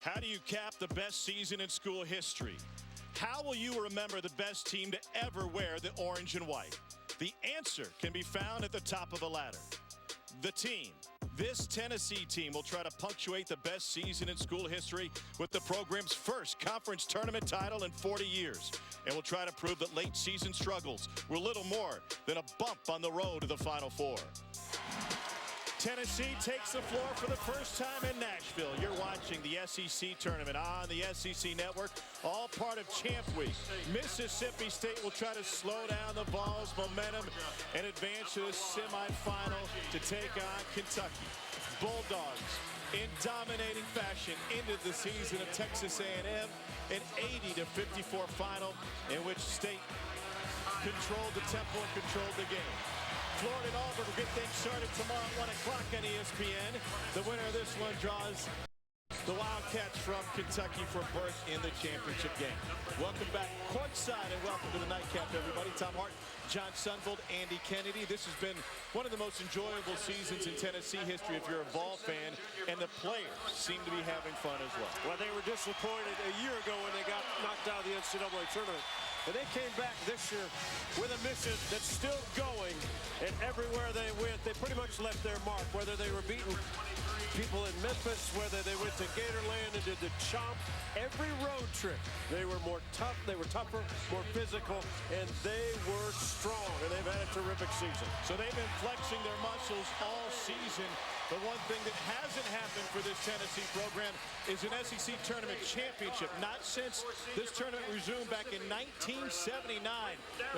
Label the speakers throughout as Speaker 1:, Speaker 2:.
Speaker 1: How do you cap the best season in school history? How will you remember the best team to ever wear the orange and white? The answer can be found at the top of the ladder. The team. This Tennessee team will try to punctuate the best season in school history with the program's first conference tournament title in 40 years. And will try to prove that late season struggles were little more than a bump on the road to the Final Four. Tennessee takes the floor for the first time in Nashville. You're watching the SEC tournament on the SEC Network, all part of Champ Week. Mississippi State will try to slow down the Vols' momentum and advance to the semifinal to take on Kentucky. Bulldogs in dominating fashion into the season of Texas A&M, an 80-54 final in which State controlled the tempo and controlled the game. Florida and Auburn will get things started tomorrow at 1 o'clock on ESPN. The winner of this one draws the Wildcats from Kentucky for berth in the championship game. Welcome back courtside and welcome to the nightcap, everybody. Tom Hart, John Sunvold, Andy Kennedy. This has been one of the most enjoyable seasons in Tennessee history if you're a Vol fan, and the players seem to be having fun as well.
Speaker 2: Well, they were disappointed a year ago when they got knocked out of the NCAA tournament. And they came back this year with a mission that's still going, and everywhere they went, they pretty much left their mark, whether they were beating people in Memphis, whether they went to Gatorland and did the chomp. Every road trip, they were more tough, they were tougher, more physical, and they were strong, and they've had a terrific season.
Speaker 1: So they've been flexing their muscles all season. The one thing that hasn't happened for this Tennessee program is an SEC tournament championship. Not since this tournament resumed back in 1979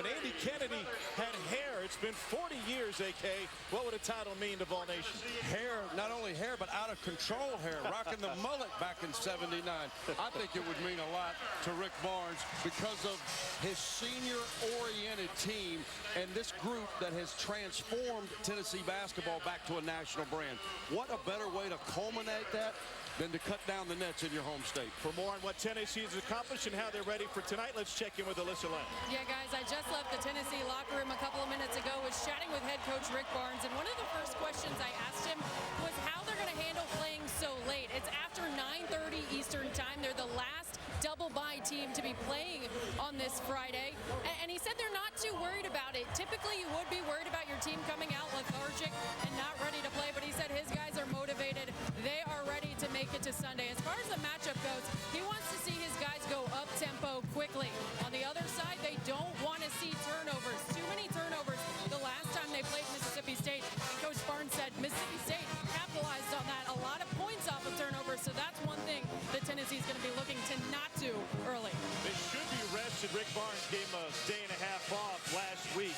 Speaker 1: when Andy Kennedy had hair. It's been 40 years, AK. What would a title mean to Vol Nation?
Speaker 3: Hair, not only hair, but out of control hair. Rocking the mullet back in '79. I think it would mean a lot to Rick Barnes because of his senior-oriented team and this group that has transformed Tennessee basketball back to a national brand. What a better way to culminate that than to cut down the nets in your home state.
Speaker 1: For more on what Tennessee has accomplished and how they're ready for tonight, let's check in with Alyssa Lang.
Speaker 4: Yeah, guys, I just left the Tennessee locker room a couple of minutes ago, was chatting with head coach Rick Barnes, and one of the first questions I asked him was how they're going to handle playing so late. It's after 9:30 Eastern time. They're the last double-bye team to be playing on this Friday, and he said they're not too worried about it. Typically, you would be worried about your team coming out lethargic and not ready to play, but he said his guys are motivated. They are ready to make it to Sunday. As far as the matchup goes, he wants to see his guys go up-tempo quickly. On the other side, they don't want to see turnovers. Too many turnovers the last time they played Mississippi State. And Coach Barnes said Mississippi State capitalized on that. A lot of points off of turnovers, so that's one thing that Tennessee's going to be looking to not do early.
Speaker 1: They should be rested. Rick Barnes gave them a day and a half off last week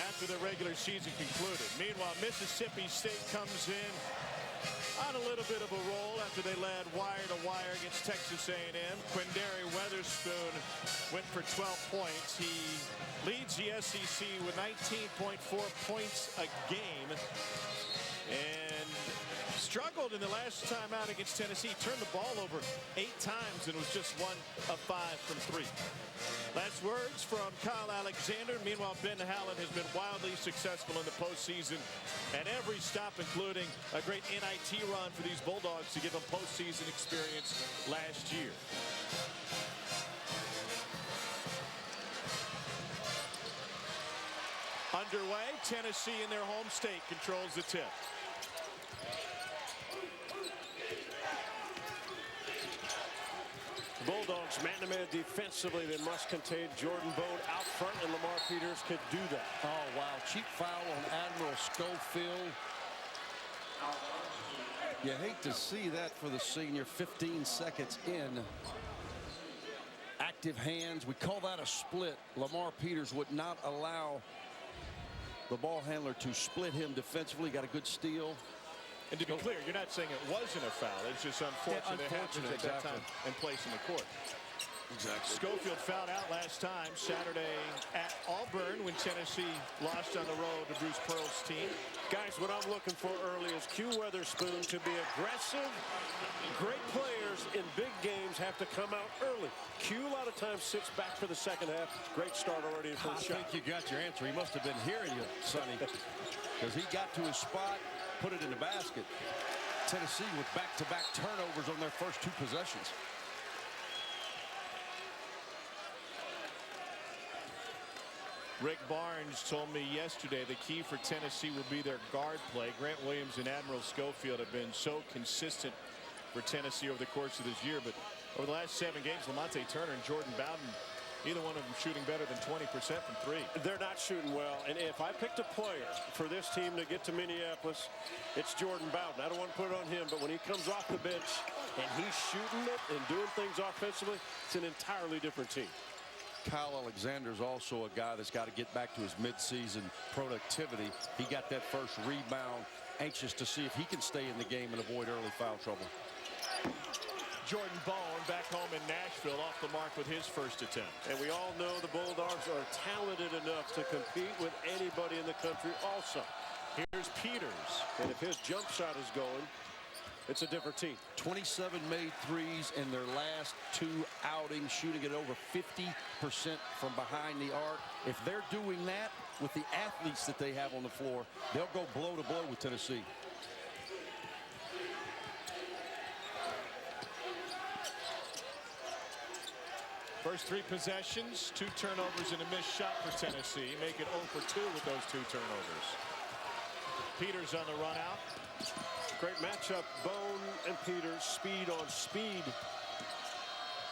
Speaker 1: after the regular season concluded. Meanwhile, Mississippi State comes in on a little bit of a roll after they led wire to wire against Texas A&M. Quindary Weatherspoon went for 12 points. He leads the SEC with 19.4 points a game and struggled in the last time out against Tennessee. Turned the ball over 8 times and was just 1 of 5 from 3. Last words from Kyle Alexander. Meanwhile, Ben Howland has been wildly successful in the postseason at every stop, including a great NIT run for these Bulldogs to give them postseason experience last year. Underway, Tennessee in their home state controls the tip.
Speaker 2: Bulldogs man-to-man defensively. They must contain Jordan Bone out front, and Lamar Peters could do that.
Speaker 3: Oh, wow. Cheap foul on Admiral Schofield. You hate to see that for the senior. 15 seconds in. Active hands. We call that a split. Lamar Peters would not allow the ball handler to split him defensively. Got a good steal.
Speaker 1: And to be clear, you're not saying it wasn't a foul. It's just unfortunate, it happens at that time and place in the court.
Speaker 3: Exactly.
Speaker 1: Schofield fouled out last time Saturday at Auburn when Tennessee lost on the road to Bruce Pearl's team.
Speaker 2: Guys, what I'm looking for early is Q Weatherspoon to be aggressive. Great players in big games have to come out early. Q a lot of times sits back for the second half. Great start already in first shot.
Speaker 3: I think you got your answer. He must have been hearing you, Sonny, because he got to his spot, put it in the basket. Tennessee with back-to-back turnovers on their first 2 possessions.
Speaker 1: Rick Barnes told me yesterday the key for Tennessee will be their guard play. Grant Williams and Admiral Schofield have been so consistent for Tennessee over the course of this year, but over the last 7 games, Lamonte Turner and Jordan Bowden, neither one of them shooting better than 20% from 3.
Speaker 2: They're not shooting well, and if I picked a player for this team to get to Minneapolis, it's Jordan Bowden. I don't want to put it on him, but when he comes off the bench and he's shooting it and doing things offensively, it's an entirely different team.
Speaker 3: Kyle Alexander is also a guy that's got to get back to his midseason productivity. He got that first rebound. Anxious to see if he can stay in the game and avoid early foul trouble.
Speaker 1: Jordan Bone back home in Nashville off the mark with his first attempt.
Speaker 2: And we all know the Bulldogs are talented enough to compete with anybody in the country also.
Speaker 1: Here's Peters.
Speaker 2: And if his jump shot is going, it's a different team.
Speaker 3: 27 made threes in their last 2 outings, shooting at over 50% from behind the arc. If they're doing that with the athletes that they have on the floor, they'll go blow to blow with Tennessee.
Speaker 1: First 3 possessions, 2 turnovers and a missed shot for Tennessee. Make it 0 for 2 with those 2 turnovers. Peters on the run out.
Speaker 2: Great matchup, Bone and Peters, speed on speed.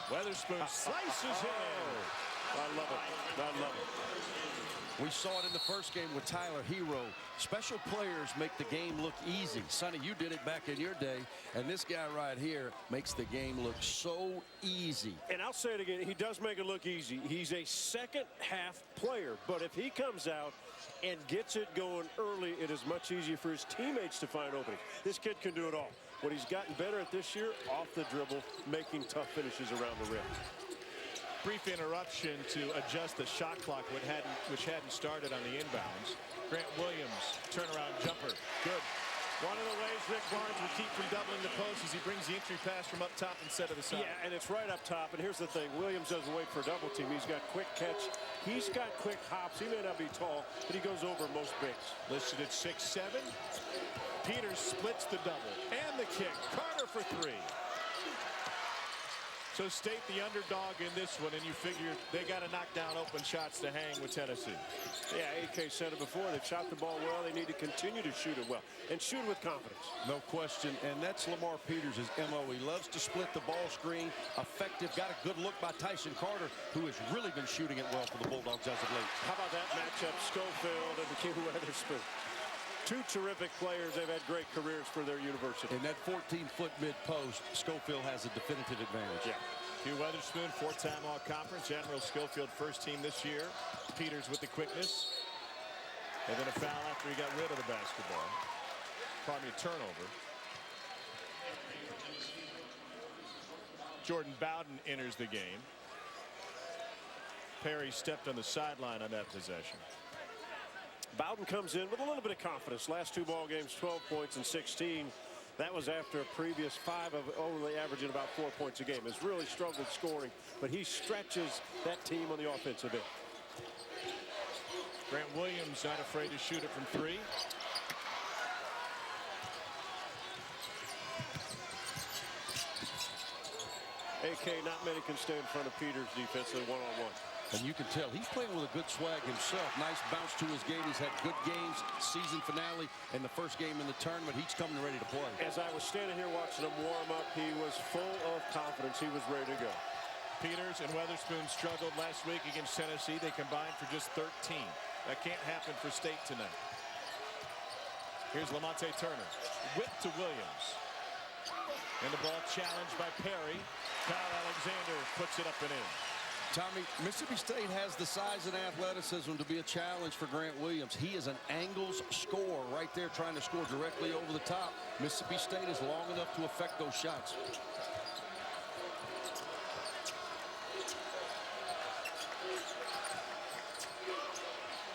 Speaker 1: Weatherspoon slices in.
Speaker 2: I love it. I love it.
Speaker 3: We saw it in the first game with Tyler Hero. Special players make the game look easy. Sonny, you did it back in your day, and this guy right here makes the game look so easy.
Speaker 2: And I'll say it again, he does make it look easy. He's a second half player, but if he comes out and gets it going early, it is much easier for his teammates to find openings. This kid can do it all. What he's gotten better at this year, off the dribble, making tough finishes around the rim.
Speaker 1: Brief interruption to adjust the shot clock, which hadn't started on the inbounds. Grant Williams, turnaround jumper. Good. One of the ways Rick Barnes will keep from doubling the post is he brings the entry pass from up top instead of the side.
Speaker 2: Yeah, and it's right up top. And here's the thing. Williams doesn't wait for a double team. He's got quick catch. He's got quick hops. He may not be tall, but he goes over most bigs.
Speaker 1: Listed at 6'7". Peters splits the double. And the kick. Carter for 3. So State the underdog in this one, and you figure they got to knock down open shots to hang with Tennessee.
Speaker 2: Yeah, AK said it before. They've shot the ball well. They need to continue to shoot it well and shoot it with confidence.
Speaker 3: No question, and that's Lamar Peters' MO. He loves to split the ball screen. Effective. Got a good look by Tyson Carter, who has really been shooting it well for the Bulldogs as of late.
Speaker 2: How about that matchup, Schofield and King Weatherspoon? 2 terrific players. They've had great careers for their university.
Speaker 3: In that 14-foot mid-post, Schofield has a definitive advantage.
Speaker 1: Yeah. Hugh Weatherspoon, 4-time All-Conference. Admiral Schofield, first team this year. Peters with the quickness. And then a foul after he got rid of the basketball. Pardon me, a turnover. Jordan Bowden enters the game. Perry stepped on the sideline on that possession.
Speaker 2: Bowden comes in with a little bit of confidence. Last 2 ball games, 12 points and 16. That was after a previous 5 of only averaging about 4 points a game. Has really struggled scoring, but he stretches that team on the offensive end.
Speaker 1: Grant Williams not afraid to shoot it from 3.
Speaker 2: AK, not many can stay in front of Peters defensively one-on-one.
Speaker 3: And you can tell he's playing with a good swag himself. Nice bounce to his game. He's had good games. Season finale and the first game in the tournament. He's coming ready to play.
Speaker 2: As I was standing here watching him warm up, he was full of confidence. He was ready to go.
Speaker 1: Peters and Weatherspoon struggled last week against Tennessee. They combined for just 13. That can't happen for State tonight. Here's Lamonte Turner. Whip to Williams. And the ball challenged by Perry. Kyle Alexander puts it up and in.
Speaker 3: Tommy, Mississippi State has the size and athleticism to be a challenge for Grant Williams. He is an angles scorer right there trying to score directly over the top. Mississippi State is long enough to affect those shots.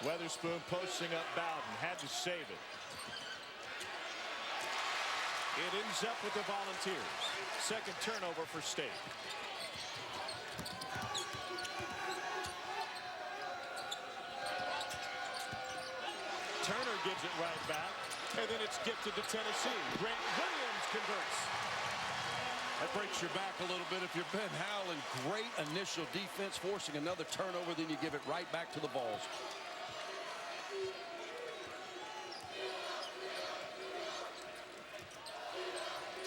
Speaker 1: Weatherspoon posting up Bowden. Had to save it. It ends up with the Volunteers. Second turnover for State. Turner gives it right back. and then it's gifted to Tennessee. Grant Williams converts.
Speaker 3: That breaks your back a little bit if you're Ben Howland. Great initial defense, forcing another turnover, then you give it right back to the Vols.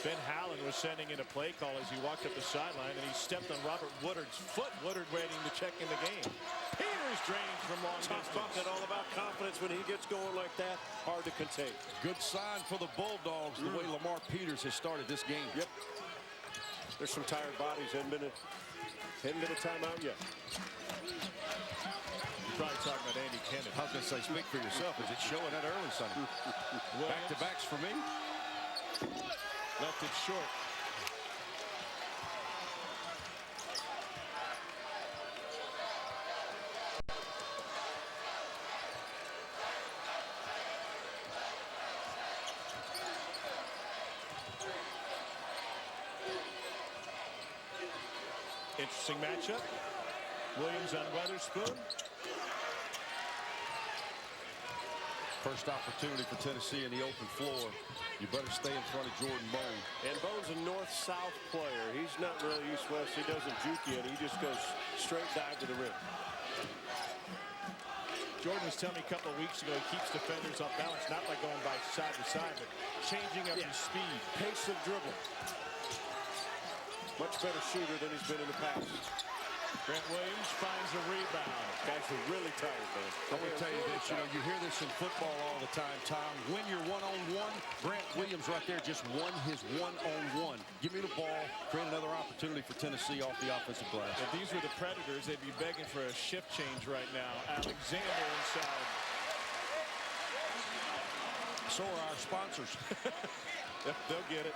Speaker 1: Ben Howland was sending in a play call as he walked up the sideline, and he stepped on Robert Woodard's foot. Woodard waiting to check in the game. Peters drains from long distance.
Speaker 2: Bucket, all about confidence when he gets going like that. Hard to contain.
Speaker 3: Good sign for the Bulldogs, the way Lamar Peters has started this game.
Speaker 2: Yep. There's some tired bodies. Hadn't been a timeout yet.
Speaker 1: You're probably talking about Andy Kennedy.
Speaker 3: I was going to say, speak for yourself. Is it showing that early, Sonny? Back-to-backs for me.
Speaker 1: Left it short. Interesting matchup. Williams on Weatherspoon.
Speaker 3: First opportunity for Tennessee in the open floor. You better stay in front of Jordan Bone.
Speaker 2: And Bone's a north-south player. He's not really east-west. He doesn't juke you, and he just goes straight dive to the rim.
Speaker 1: Jordan was telling me a couple of weeks ago he keeps defenders off balance, not by going by side to side, but changing up his speed.
Speaker 2: Pace of dribbling. Much better shooter than he's been in the past.
Speaker 1: Grant Williams finds a rebound.
Speaker 2: Guys are really tired, man.
Speaker 3: I'm going to tell you this, you hear this in football all the time, Tom. When you're one-on-one, Grant Williams right there just won his one-on-one. Give me the ball, create another opportunity for Tennessee off the offensive glass.
Speaker 1: If these were the Predators, they'd be begging for a shift change right now. Alexander inside.
Speaker 3: So are our sponsors.
Speaker 1: They'll get it.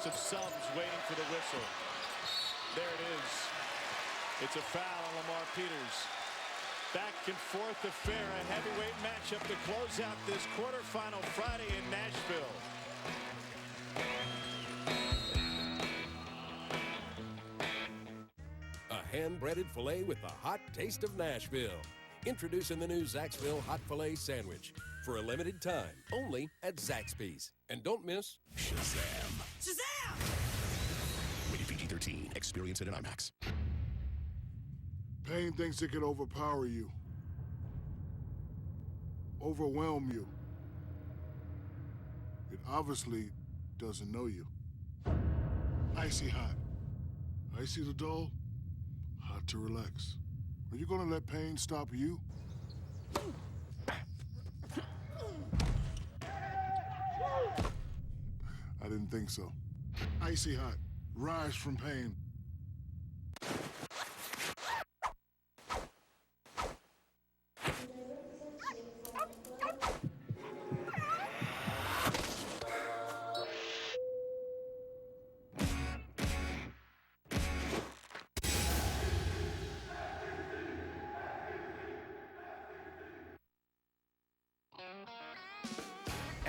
Speaker 1: Of subs waiting for the whistle. There it is. It's a foul on Lamar Peters. Back and forth affair, a heavyweight matchup to close out this quarterfinal Friday in Nashville.
Speaker 5: A hand-breaded filet with the hot taste of Nashville. Introducing the new Zaxby's Hot Filet Sandwich. For a limited time, only at Zaxby's. And don't miss Shazam!
Speaker 6: Shazam! Rated PG-13. Experience it in IMAX.
Speaker 7: Pain thinks it can overpower you. Overwhelm you. It obviously doesn't know you. Icy hot. Icy to dull, hot to relax. Are you gonna let pain stop you? I didn't think so. Icy hot. Rise from pain.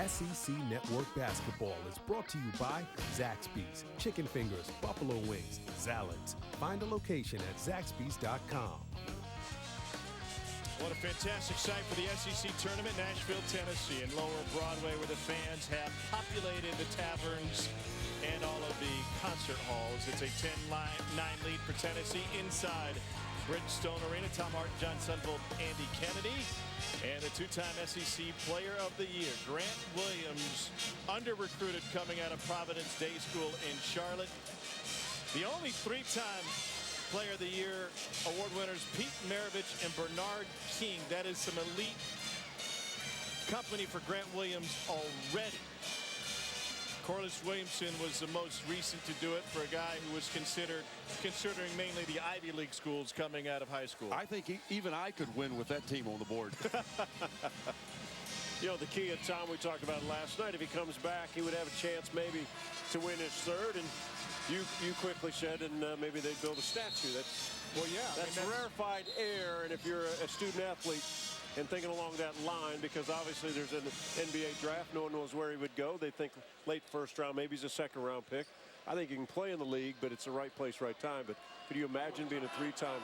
Speaker 5: SEC Network Basketball is brought to you by Zaxby's, Chicken Fingers, Buffalo Wings, Zalads. Find a location at Zaxby's.com.
Speaker 1: What a fantastic sight for the SEC tournament, Nashville, Tennessee, and Lower Broadway, where the fans have populated the taverns and all of the concert halls. It's a 10-9 lead for Tennessee inside Bridgestone Arena. Tom Hart, John Sunvolt, Andy Kennedy. And the two-time SEC Player of the Year, Grant Williams, under-recruited coming out of Providence Day School in Charlotte. The only three-time Player of the Year award winners, Pete Maravich and Bernard King. That is some elite company for Grant Williams already. Corliss Williamson was the most recent to do it for a guy who was considering mainly the Ivy League schools coming out of high school.
Speaker 3: I think even I could win with that team on the board.
Speaker 2: You know, the key at Tom, we talked about it last night. If he comes back, he would have a chance maybe to win his third. And you quickly said, and maybe they'd build a statue. That's rarefied air. And if you're a student athlete and thinking along that line, because obviously there's an NBA draft, no one knows where he would go. They think late first round, maybe he's a second round pick. I think you can play in the league, but it's the right place, right time. But could you imagine being a 3-time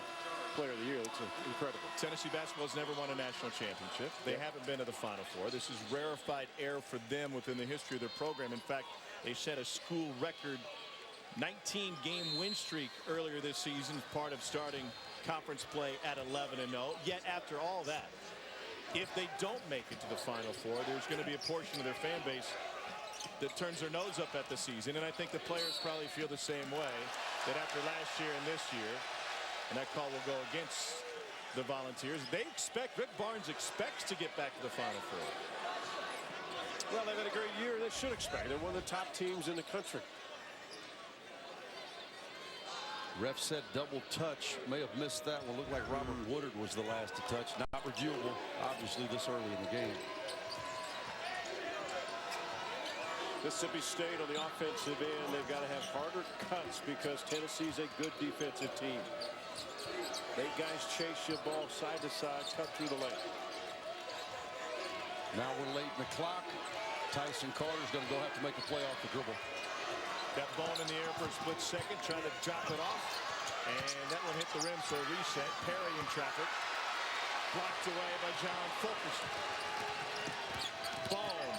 Speaker 2: player of the year? That's incredible.
Speaker 1: Tennessee basketball has never won a national championship. They haven't been to the Final Four. This is rarefied air for them within the history of their program. In fact, they set a school record 19-game win streak earlier this season, part of starting conference play at 11-0. Yet after all that, if they don't make it to the Final Four, there's going to be a portion of their fan base that turns their nose up at the season. And I think the players probably feel the same way, that after last year and this year, and that call will go against the Volunteers, they expect, Rick Barnes expects to get back to the Final Four.
Speaker 2: Well, they've had a great year. They should expect. They're one of the top teams in the country.
Speaker 3: Ref said double touch. May have missed that one. Looked like Robert Woodard was the last to touch. Not reviewable, obviously, this early in the game.
Speaker 2: Mississippi State on the offensive end, they've got to have harder cuts because Tennessee's a good defensive team. They guys chase your ball side to side, cut through the lane.
Speaker 3: Now we're late in the clock. Tyson Carter's going to have to make a play off the dribble.
Speaker 1: That ball in the air for a split second, trying to drop it off. And that one hit the rim, so a reset. Perry in traffic. Blocked away by John Fulkerson. Boom.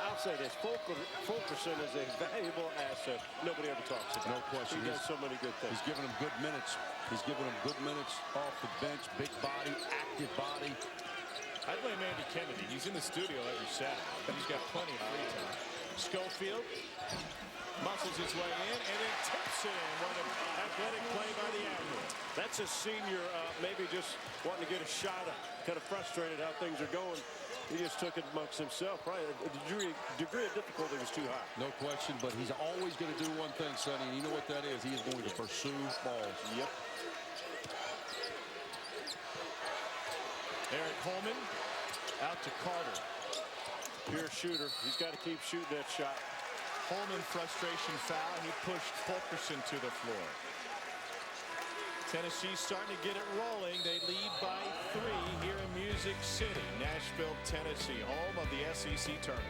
Speaker 2: I'll say this, Fulkerson is a valuable asset. Nobody ever talks about.
Speaker 3: No question.
Speaker 2: He does so many good things.
Speaker 3: He's giving them good minutes. He's giving them good minutes off the bench. Big body, active body.
Speaker 1: I blame Andy Kennedy. He's in the studio every Saturday. He's got plenty of free time. Schofield muscles his way in and then tips it in. What an athletic play by the Admiral.
Speaker 2: That's a senior maybe just wanting to get a shot at. Kind of frustrated how things are going. He just took it amongst himself. Probably the degree of difficulty was too high.
Speaker 3: No question, but he's always going to do one thing, Sonny. And you know what that is? He is going to pursue balls.
Speaker 2: Yep.
Speaker 1: Eric Holman out to Carter.
Speaker 2: Pure shooter. He's got to keep shooting that shot.
Speaker 1: Holman frustration foul. He pushed Fulkerson to the floor. Tennessee starting to get it rolling. They lead by 3 here in Music City, Nashville, Tennessee, home of the SEC tournament.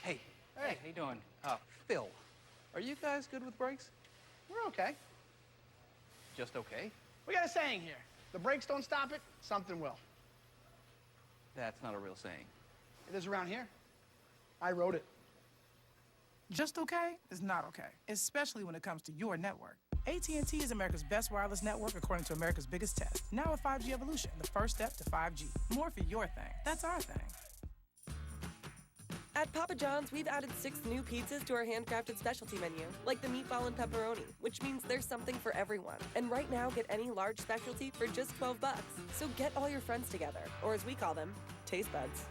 Speaker 8: Hey, how you doing? Phil, are you guys good with brakes?
Speaker 9: We're okay.
Speaker 8: Just okay?
Speaker 9: We got a saying here. The brakes don't stop it, something will.
Speaker 8: That's not a real saying.
Speaker 9: It is around here. I wrote it.
Speaker 10: Just okay is not okay, especially when it comes to your network. AT&T is America's best wireless network according to America's biggest test. Now with 5G evolution, the first step to 5G. More for your thing. That's our thing.
Speaker 11: At Papa John's, we've added 6 new pizzas to our handcrafted specialty menu, like the meatball and pepperoni, which means there's something for everyone. And right now, get any large specialty for just $12. So get all your friends together, or as we call them, taste buds.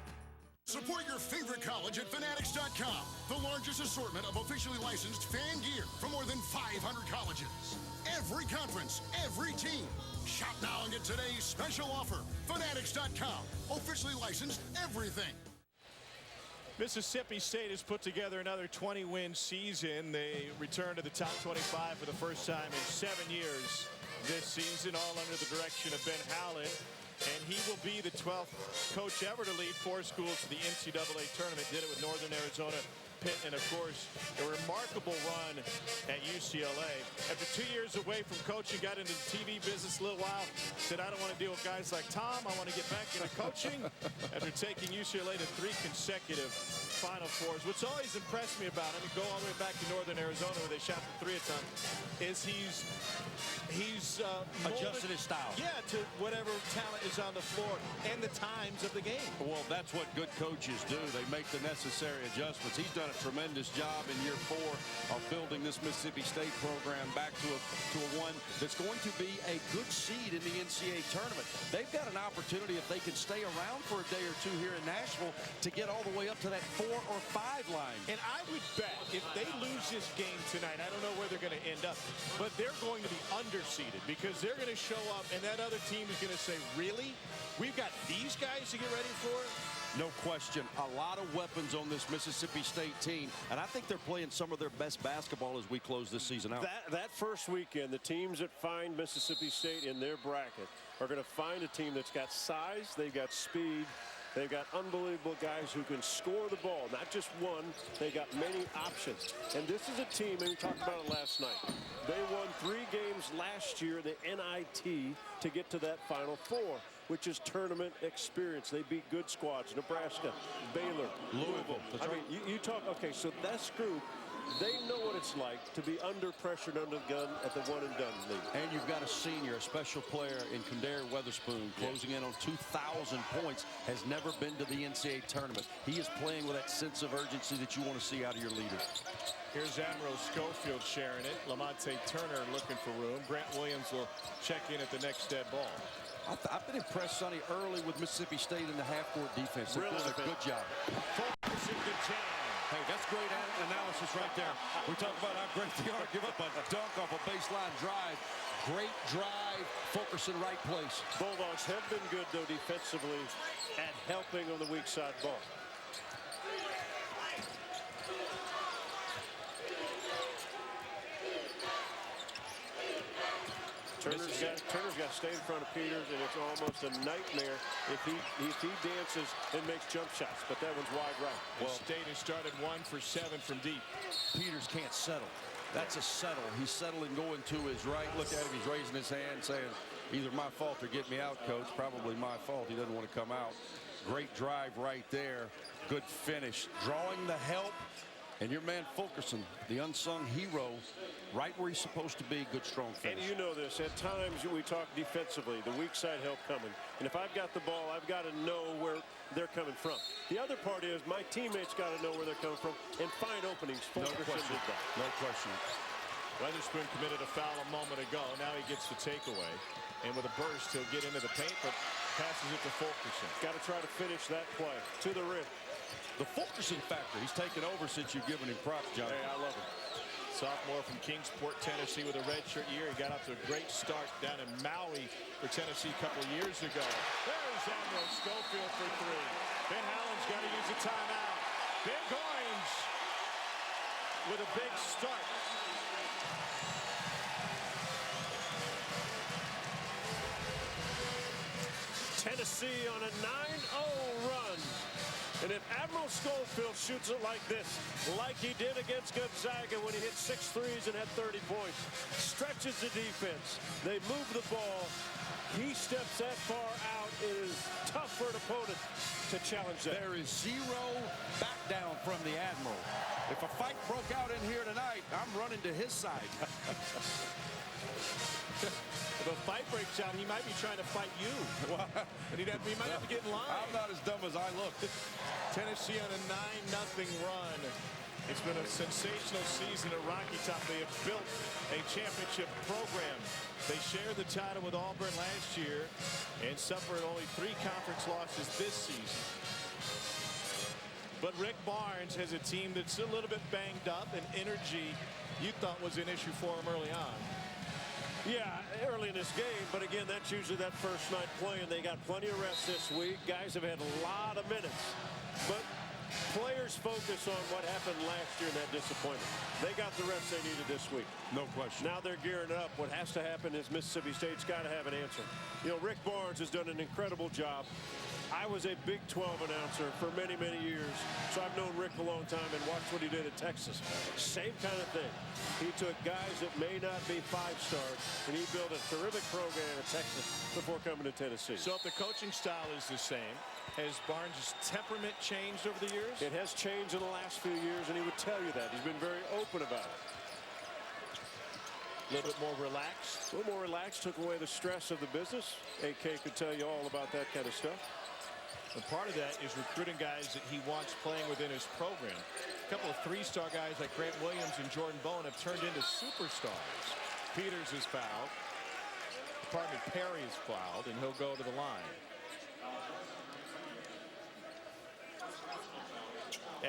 Speaker 6: Support your favorite college at Fanatics.com. The largest assortment of officially licensed fan gear from more than 500 colleges. Every conference, every team. Shop now and get today's special offer. Fanatics.com. Officially licensed everything.
Speaker 1: Mississippi State has put together another 20-win season. They return to the top 25 for the first time in 7 years this season, all under the direction of Ben Howland. And he will be the 12th coach ever to lead 4 schools to the NCAA tournament. Did it with Northern Arizona, Pitt, and, of course, a remarkable run at UCLA. After 2 years away from coaching, got into the TV business a little while, said, I don't want to deal with guys like Tom. I want to get back into coaching. After taking UCLA to 3 consecutive Final Fours. What's always impressed me about him, go all the way back to Northern Arizona where they shot for 3 a ton, is he's
Speaker 3: adjusted his style.
Speaker 1: Yeah, to whatever talent is on the floor and the times of the game.
Speaker 3: Well, that's what good coaches do. They make the necessary adjustments. He's done a tremendous job in year 4 of building this Mississippi State program back to a one that's going to be a good seed in the NCAA tournament. They've got an opportunity, if they can stay around for a day or 2 here in Nashville, to get all the way up to that 4 or 5 line.
Speaker 1: And I would bet if they lose this game tonight, I don't know where they're going to end up, but they're going to be underseeded because they're going to show up and that other team is going to say, really? We've got these guys to get ready for it?
Speaker 3: No question. A lot of weapons on this Mississippi State team, and I think they're playing some of their best basketball as we close this season out.
Speaker 2: That first weekend, the teams that find Mississippi State in their bracket are going to find a team that's got size, they've got speed, They've got unbelievable guys who can score the ball, not just one. They got many options. And this is a team, and we talked about it last night. They won 3 games last year in the NIT to get to that Final Four, which is tournament experience. They beat good squads, Nebraska, Baylor, Louisville. I mean, you talk, okay, so this group, they know what it's like to be under pressure and under the gun at the one-and-done league.
Speaker 3: And you've got a senior, a special player in Kandare Weatherspoon, closing in on 2,000 points, has never been to the NCAA tournament. He is playing with that sense of urgency that you want to see out of your leader.
Speaker 1: Here's Admiral Schofield sharing it. Lamonte Turner looking for room. Grant Williams will check in at the next dead ball.
Speaker 3: I've been impressed, Sonny, early with Mississippi State in the half-court defense. They're doing a good job. Hey, that's great analysis right there. We talk about how great they are. Give up a dunk off a baseline drive. Great drive. Fulkerson right place.
Speaker 2: Bulldogs have been good, though, defensively at helping on the weak side ball. Turner's got to stay in front of Peters, and it's almost a nightmare if he dances and makes jump shots. But that one's wide right.
Speaker 1: Well, State has started 1 for 7 from deep.
Speaker 3: Peters can't settle. That's a settle. He's settling going to his right. Look at him. He's raising his hand saying, either my fault or get me out, coach. Probably my fault. He doesn't want to come out. Great drive right there. Good finish. Drawing the help. And your man Fulkerson, the unsung hero, right where he's supposed to be. Good, strong finish.
Speaker 2: And you know this. At times we talk defensively, the weak side help coming. And if I've got the ball, I've got to know where they're coming from. The other part is my teammates got to know where they're coming from and find openings. Fulkerson did that.
Speaker 3: No question.
Speaker 1: Weatherspoon committed a foul a moment ago. Now he gets the takeaway. And with a burst, he'll get into the paint, but passes it to Fulkerson.
Speaker 2: Got to try to finish that play to the rim.
Speaker 3: The Fulkerson factor. He's taken over since you've given him props, John.
Speaker 2: Hey, I love him.
Speaker 1: Sophomore from Kingsport, Tennessee, with a redshirt year. He got off to a great start down in Maui for Tennessee a couple of years ago. There's Admiral Schofield for 3. Ben Howland's got to use a timeout. Big Orange with a big start.
Speaker 2: Tennessee on a 9-0 run. And if Admiral Schofield shoots it like this, like he did against Gonzaga when he hit 6 threes and had 30 points, stretches the defense, they move the ball, he steps that far out, it is tough for an opponent to challenge that.
Speaker 3: There is zero back down from the Admiral. If a fight broke out in here tonight, I'm running to his side.
Speaker 1: If a fight breaks out, he might be trying to fight you. And he might have to get in line.
Speaker 3: I'm not as dumb as I look.
Speaker 1: Tennessee on a 9-0 run. It's been a sensational season at Rocky Top. They have built a championship program. They shared the title with Auburn last year and suffered only 3 conference losses this season. But Rick Barnes has a team that's a little bit banged up, and energy you thought was an issue for him early on.
Speaker 2: Yeah, early in this game, but again, that's usually that first night playing. They got plenty of rest this week. Guys have had a lot of minutes, but players focus on what happened last year and that disappointment. They got the rest they needed this week.
Speaker 3: No question.
Speaker 2: Now they're gearing up. What has to happen is Mississippi State's got to have an answer. You know, Rick Barnes has done an incredible job. I was a Big 12 announcer for many, many years, so I've known Rick a long time and watched what he did at Texas. Same kind of thing. He took guys that may not be 5-stars, and he built a terrific program at Texas before coming to Tennessee.
Speaker 1: So if the coaching style is the same, has Barnes' temperament changed over the years?
Speaker 2: It has changed in the last few years, and he would tell you that. He's been very open about it.
Speaker 1: A little bit more relaxed?
Speaker 2: A little more relaxed, took away the stress of the business. AK could tell you all about that kind of stuff.
Speaker 1: And part of that is recruiting guys that he wants playing within his program. A couple of 3-star guys like Grant Williams and Jordan Bowen have turned into superstars. Peters is fouled. Department Perry is fouled, and he'll go to the line.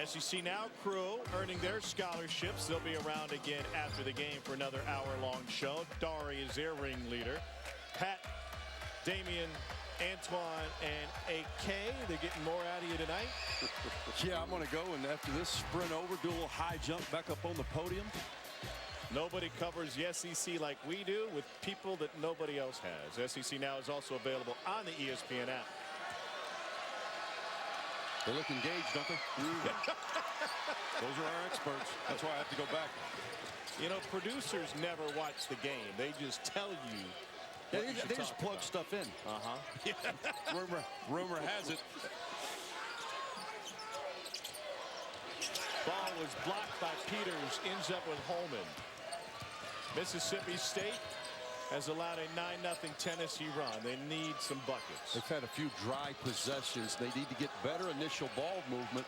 Speaker 1: SEC Now crew earning their scholarships. They'll be around again after the game for another hour-long show. Dari is their ringleader. Pat, Damian, Antoine, and AK, they're getting more out of you tonight.
Speaker 3: Yeah, I'm going to go, and after this sprint over, do a little high jump back up on the podium.
Speaker 1: Nobody covers the SEC like we do with people that nobody else has. SEC Now is also available on the ESPN app.
Speaker 3: They look engaged, don't they? Those are our experts. That's why I have to go back.
Speaker 1: You know, producers never watch the game. They just tell you.
Speaker 3: They just plug stuff in. Rumor has it.
Speaker 1: Ball was blocked by Peters, ends up with Holman. Mississippi State has allowed a 9-0 Tennessee run. They need some buckets.
Speaker 3: They've had a few dry possessions. They need to get better initial ball movement.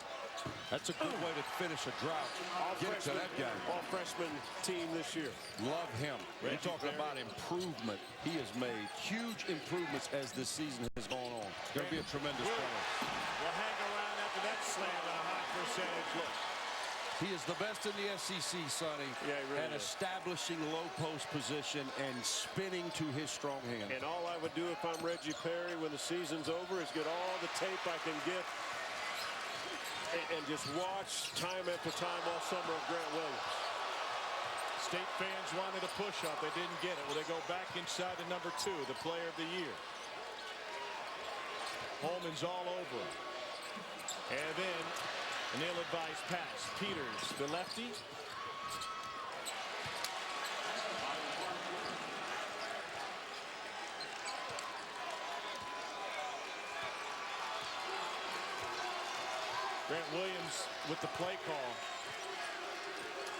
Speaker 3: That's a good way to finish a drought. Get it to that guy.
Speaker 2: All freshman team this year.
Speaker 3: Love him. You're talking about improvement. He has made huge improvements as this season has gone on. Going to be a tremendous player.
Speaker 1: Will hang around after that slam on a high percentage look.
Speaker 3: He is the best in the SEC, Sonny, at establishing low post position and spinning to his strong hand.
Speaker 2: And all I would do if I'm Reggie Perry when the season's over is get all the tape I can get and just watch time after time all summer of Grant Williams.
Speaker 1: State fans wanted a push-up. They didn't get it. Well, they go back inside to number 2, the player of the year. Holman's all over him. And then an ill-advised pass. Peters, the lefty. Grant Williams with the play call.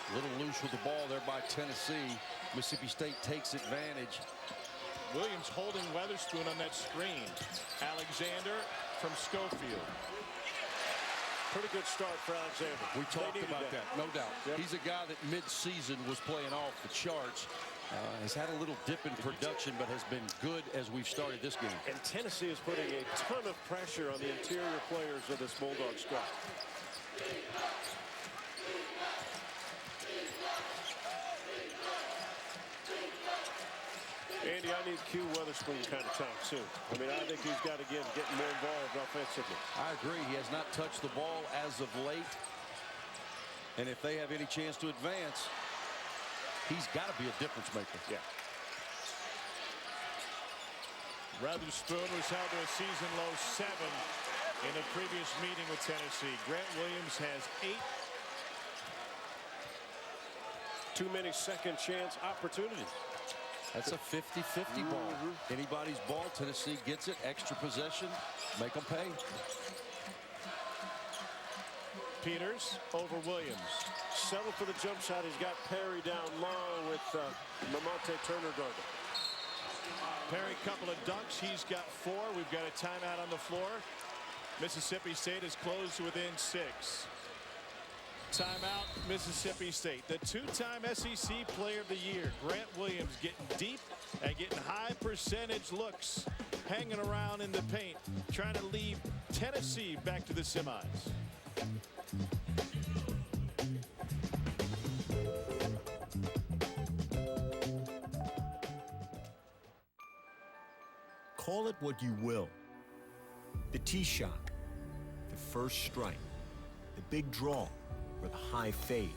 Speaker 3: A little loose with the ball there by Tennessee. Mississippi State takes advantage.
Speaker 1: Williams holding Weatherspoon on that screen. Alexander from Schofield.
Speaker 2: Pretty good start for Alexander.
Speaker 3: We talked about that, no doubt. Yep. He's a guy that mid-season was playing off the charts. Has had a little dip in production, but has been good as we've started this game.
Speaker 2: And Tennessee is putting a ton of pressure on the interior players of this Bulldog squad. Andy, I need Q Weatherspoon kind of time soon. I mean, I think he's got to get more involved offensively.
Speaker 3: I agree. He has not touched the ball as of late. And if they have any chance to advance, he's got to be a difference maker.
Speaker 2: Yeah.
Speaker 1: Weatherspoon was held to a season-low 7 in a previous meeting with Tennessee. Grant Williams has 8.
Speaker 2: Too many second chance opportunities.
Speaker 3: That's a 50-50 ball. Anybody's ball. Tennessee gets it. Extra possession. Make them pay.
Speaker 1: Peters over Williams.
Speaker 2: Settle for the jump shot. He's got Perry down low with Lamonte Turner guarding.
Speaker 1: Perry, couple of dunks. He's got 4. We've got a timeout on the floor. Mississippi State is closed to within 6. Timeout, Mississippi State. The 2-time SEC Player of the Year, Grant Williams, getting deep and getting high percentage looks, hanging around in the paint, trying to lead Tennessee back to the semis.
Speaker 12: Call it what you will. The tee shot, the first strike, the big draw, or the high fade.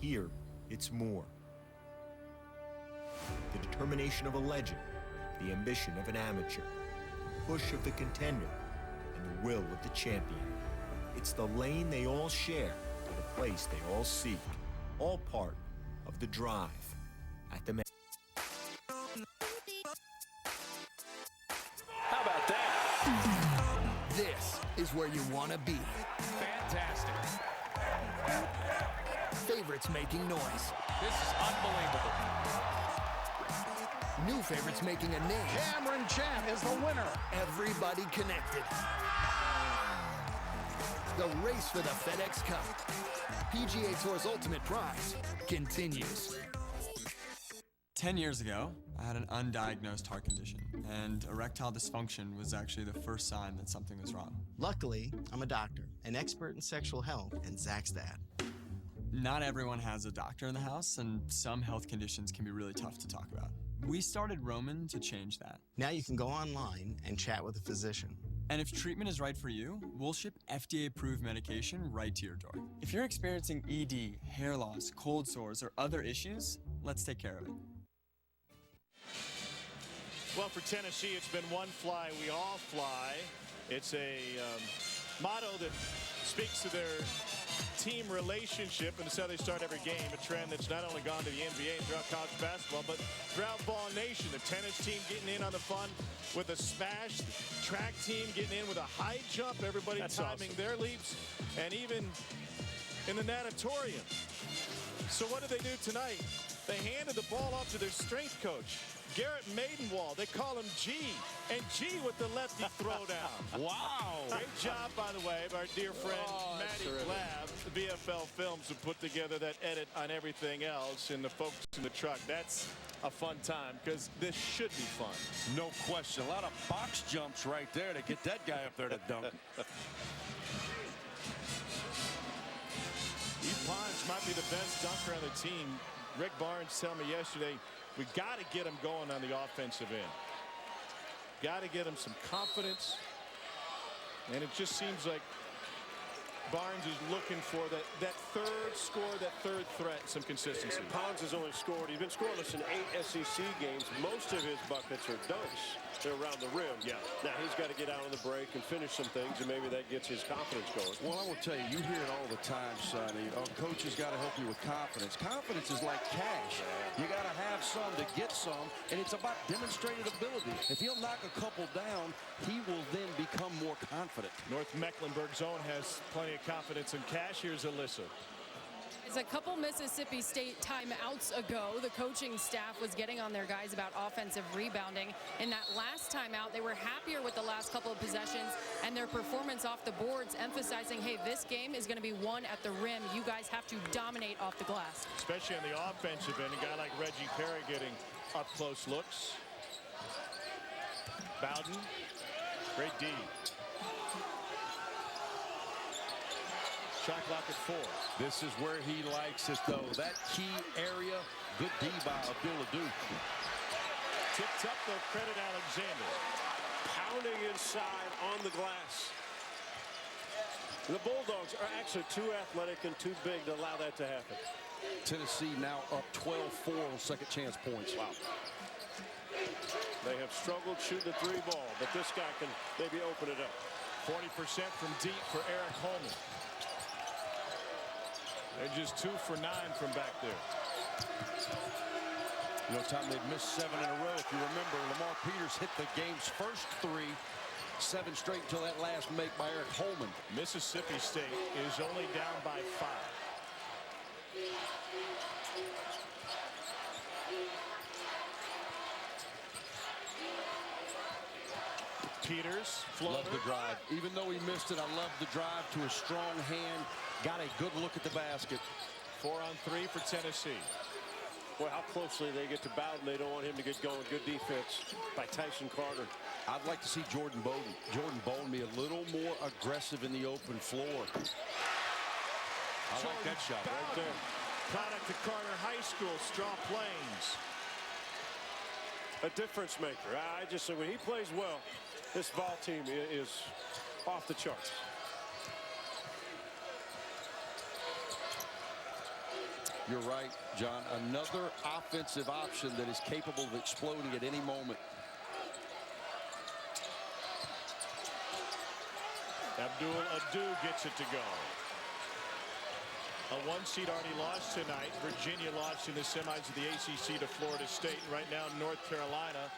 Speaker 12: Here, it's more. The determination of a legend, the ambition of an amateur, the push of the contender, and the will of the champion. It's the lane they all share, the place they all seek, all part of the drive at the
Speaker 13: How about that? This is where you want to be. Fantastic. Favorites making noise. This is unbelievable. New favorites making a name.
Speaker 9: Cameron Champ is the winner.
Speaker 13: Everybody connected. The race for the FedEx Cup. PGA Tour's ultimate prize continues.
Speaker 14: 10 years ago, I had an undiagnosed heart condition, and erectile dysfunction was actually the first sign that something was wrong.
Speaker 15: Luckily, I'm a doctor, an expert in sexual health, and Zach's dad.
Speaker 14: Not everyone has a doctor in the house, and some health conditions can be really tough to talk about. We started Roman to change that.
Speaker 15: Now you can go online and chat with a physician.
Speaker 14: And if treatment is right for you, we'll ship FDA-approved medication right to your door. If you're experiencing ED, hair loss, cold sores, or other issues, let's take care of it.
Speaker 1: Well, for Tennessee, it's been one fly, we all fly. It's a motto that speaks to their team relationship, and it's how they start every game, a trend that's not only gone to the NBA and throughout college basketball, but throughout Ball Nation. The tennis team getting in on the fun with a smash, the track team getting in with a high jump, everybody timing their leaps, and even in the natatorium. So what did they do tonight? They handed the ball off to their strength coach, Garrett Maidenwall. They call him G, and G with the lefty throwdown.
Speaker 3: Wow.
Speaker 1: Great job, by the way, of our dear friend Matty Blab. The BFL Films have put together that edit on everything else, and the folks in the truck. That's a fun time, because this should be fun.
Speaker 3: No question. A lot of box jumps right there to get that guy up there to dunk.
Speaker 1: Eve Pons might be the best dunker on the team. Rick Barnes told me yesterday, we got to get him going on the offensive end. Got to get him some confidence. And it just seems like Barnes is looking for that third score, that third threat, some consistency.
Speaker 2: Pons has only scored, he's been scoreless in 8 SEC games. Most of his buckets are dunks. They're around the rim.
Speaker 1: Yeah.
Speaker 2: Now he's got to get out on the break and finish some things, and maybe that gets his confidence going.
Speaker 3: Well, I will tell you, you hear it all the time, Sonny. Coach has got to help you with confidence. Confidence is like cash. You got to have some to get some, and it's about demonstrated ability. If he'll knock a couple down, he will then become more confident.
Speaker 1: North Mecklenburg zone has plenty of confidence in cash. Here's Alyssa.
Speaker 4: A couple Mississippi State timeouts ago, the coaching staff was getting on their guys about offensive rebounding. In that last timeout, they were happier with the last couple of possessions and their performance off the boards, emphasizing, hey, this game is going to be won at the rim. You guys have to dominate off the glass.
Speaker 1: Especially on the offensive end, a guy like Reggie Perry getting up-close looks. Bowden, great D. Shot clock at 4.
Speaker 3: This is where he likes it, though. That key area, good D by Abdullah Duke.
Speaker 1: Tipped up, though, credit Alexander.
Speaker 2: Pounding inside on the glass. The Bulldogs are actually too athletic and too big to allow that to happen.
Speaker 3: Tennessee now up 12-4 on second chance points.
Speaker 2: Wow. They have struggled shooting the 3 ball, but this guy can maybe open it up.
Speaker 1: 40% from deep for Eric Holman. They're just 2 for 9 from back there.
Speaker 3: You know, Tom, they've missed 7 in a row. If you remember, Lamar Peters hit the game's first 3, 7 straight until that last make by Eric Holman.
Speaker 1: Mississippi State is only down by 5. Peters, floater.
Speaker 3: Love the drive. Even though he missed it, I love the drive to a strong hand. Got a good look at the basket.
Speaker 1: 4 on 3 for Tennessee.
Speaker 2: Boy, how closely they get to Bowden. They don't want him to get going. Good defense by Tyson Carter.
Speaker 3: I'd like to see Jordan Bowden be a little more aggressive in the open floor. I like that shot right there.
Speaker 1: Product of Carter High School, Straw Plains.
Speaker 2: A difference maker. I just say when he plays well, this Vol team is off the charts.
Speaker 3: You're right, John. Another offensive option that is capable of exploding at any moment.
Speaker 1: Abdul Adu gets it to go. A 1 seed already lost tonight. Virginia lost in the semis of the ACC to Florida State. Right now, North Carolina,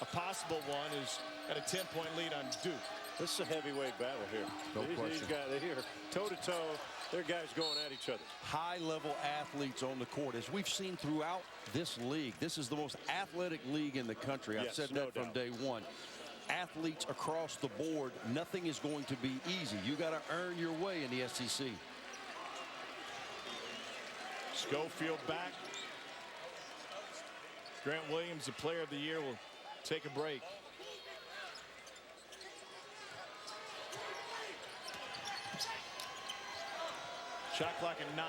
Speaker 1: a possible one, is at a 10-point lead on Duke.
Speaker 2: This is a heavyweight battle here. These guys are here, toe-to-toe. They're guys going at each other.
Speaker 3: High-level athletes on the court. As we've seen throughout this league, this is the most athletic league in the country. I've said that from day one. Athletes across the board, nothing is going to be easy. You got to earn your way in the SEC.
Speaker 1: Schofield back. Grant Williams, the player of the year, will take a break. Shot clock at 9.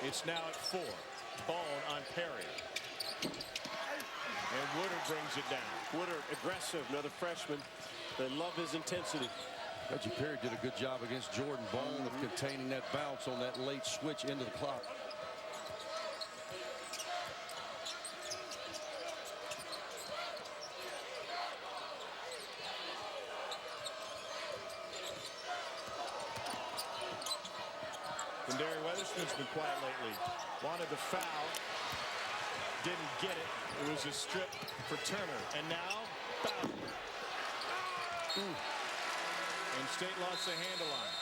Speaker 1: It's now at 4. Bone on Perry. And Woodard brings it down.
Speaker 2: Woodard, aggressive, another freshman. They love his intensity.
Speaker 3: Reggie Perry did a good job against Jordan Bone of containing that bounce on that late switch into the clock.
Speaker 1: And Darren Weatherspoon's been quiet lately. Wanted the foul. Didn't get it. It was a strip for Turner. And now, foul. And State lost the handle on it.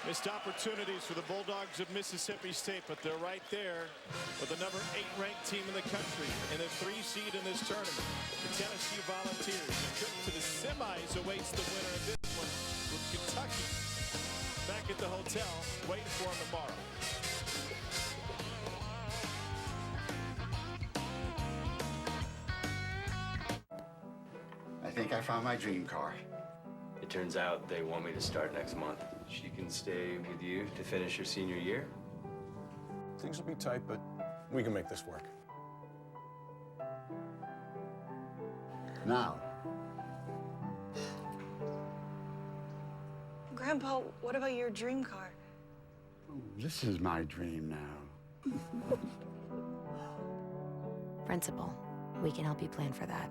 Speaker 1: Missed opportunities for the Bulldogs of Mississippi State, but they're right there with the number 8 ranked team in the country and the 3 seed in this tournament. The Tennessee Volunteers. A trip to the semis awaits the winner of this one with Kentucky back at the hotel waiting for him tomorrow.
Speaker 16: I think I found my dream car.
Speaker 17: It turns out they want me to start next month. She can stay with you to finish her senior year.
Speaker 18: Things will be tight, but we can make this work.
Speaker 16: Now,
Speaker 19: Grandpa, what about your dream car?
Speaker 16: this is my dream now.
Speaker 20: Principal, we can help you plan for that.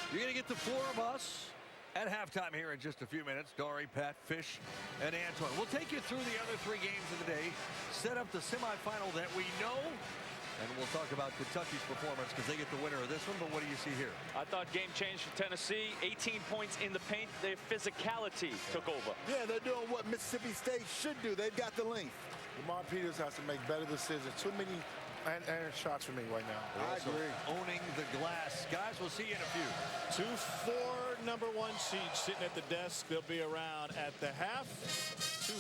Speaker 21: You're going to get the 4 of us at halftime here in just a few minutes. Dory, Pat, Fish, and Antoine. We'll take you through the other 3 games of the day, set up the semifinal that we know, and we'll talk about Kentucky's performance because they get the winner of this one. But what do you see here?
Speaker 22: I thought game changed for Tennessee. 18 points in the paint. Their physicality took over.
Speaker 23: Yeah, they're doing what Mississippi State should do. They've got the length.
Speaker 24: Lamont Peters has to make better decisions. Too many shots for me right now.
Speaker 21: I agree. Owning the glass. Guys, we'll see you in a few.
Speaker 1: 2 4 number 1 seeds sitting at the desk. They'll be around at the half.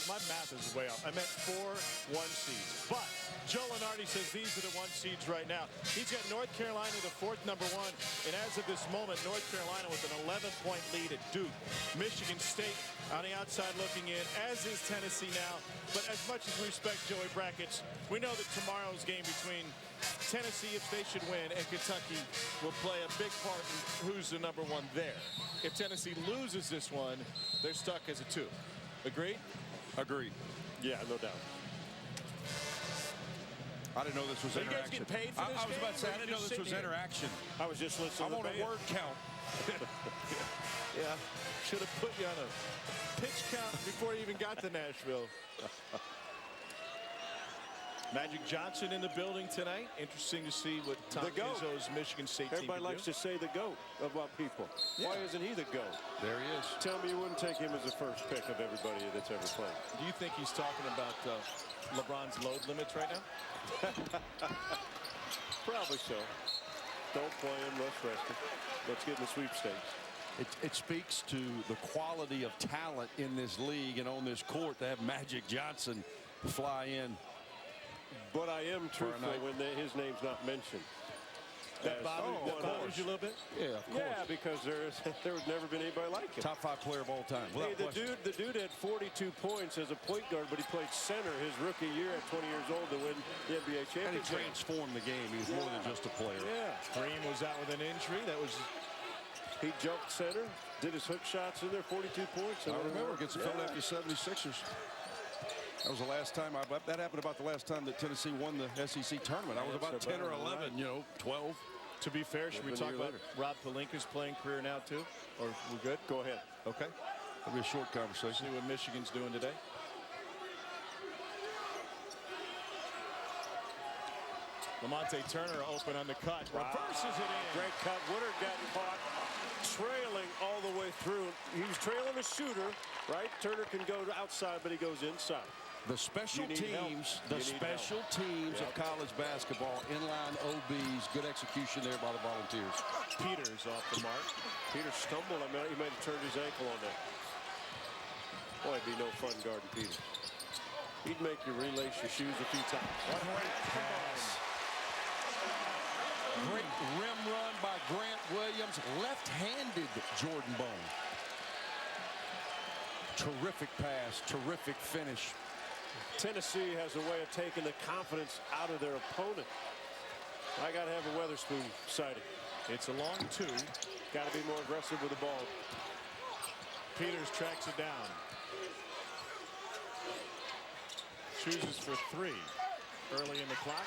Speaker 1: My math is way off. I meant 4 1 seeds. But Joe Lunardi says these are the 1 seeds right now. He's got North Carolina, the 4th number 1. And as of this moment, North Carolina with an 11-point lead at Duke. Michigan State on the outside looking in, as is Tennessee now. But as much as we respect Joey Brackets, we know that tomorrow's game between Tennessee, if they should win, and Kentucky will play a big part in who's the number 1 there. If Tennessee loses this one, they're stuck as a 2. Agreed?
Speaker 3: Agreed.
Speaker 2: Yeah, no doubt.
Speaker 3: I didn't know this was interaction.
Speaker 1: You guys get paid for this
Speaker 3: I was about to say, I didn't know this was
Speaker 1: here?
Speaker 3: interaction.
Speaker 2: I was just listening.
Speaker 3: I'm on a word count.
Speaker 1: Yeah, should have put you on a pitch count before you even got to Nashville. Magic Johnson in the building tonight. Interesting to see what Tom Izzo's Michigan State team
Speaker 2: Everybody likes to say the GOAT of our people.
Speaker 1: Yeah.
Speaker 2: Why isn't he the GOAT?
Speaker 3: There he is.
Speaker 2: Tell me you wouldn't take him as the first pick of everybody that's ever played.
Speaker 1: Do you think he's talking about LeBron's load limits right now?
Speaker 2: Probably so. Don't play him, let's rest him. Let's get in the sweepstakes.
Speaker 3: It speaks to the quality of talent in this league and on this court to have Magic Johnson fly in.
Speaker 2: But I am truthful when his name's not mentioned.
Speaker 1: That bothers you a little bit?
Speaker 3: Yeah, of course.
Speaker 2: Yeah, because there's never been anybody like him.
Speaker 3: Top 5 player of all time.
Speaker 2: Hey, the dude had 42 points as a point guard, but he played center his rookie year at 20 years old to win the NBA championship.
Speaker 3: And he transformed the game. He was more than just a player.
Speaker 2: Yeah.
Speaker 1: Green was out with an injury.
Speaker 2: He jumped center, did his hook shots in there, 42 points.
Speaker 3: I remember against the Philadelphia 76ers. That was the last time. That happened about the last time that Tennessee won the SEC tournament. I was about 10 or 11, 12.
Speaker 1: To be fair, should we talk about Rob Pelinka's playing career now, too? Or we good?
Speaker 2: Go ahead.
Speaker 1: Okay.
Speaker 3: It'll be a short conversation.
Speaker 1: See what Michigan's doing today. Lamonte Turner open on the cut. Reverses it in.
Speaker 2: Great cut. Woodard got caught trailing all the way through. He was trailing a shooter, right? Turner can go outside, but he goes inside.
Speaker 3: The special teams, of college basketball, inline OBs, good execution there by the Volunteers.
Speaker 1: Peters off the mark.
Speaker 2: Peters stumbled. I mean, he might have turned his ankle on that. Boy, it'd be no fun guarding Peters. He'd make you relace your shoes a few times.
Speaker 3: What a great pass. Great rim run by Grant Williams. Left-handed Jordan Bone. Terrific pass, terrific finish.
Speaker 2: Tennessee has a way of taking the confidence out of their opponent. I got to have a Weatherspoon sighting.
Speaker 1: It's a long 2.
Speaker 2: Got to be more aggressive with the ball.
Speaker 1: Peters tracks it down. Chooses for 3 early in the clock.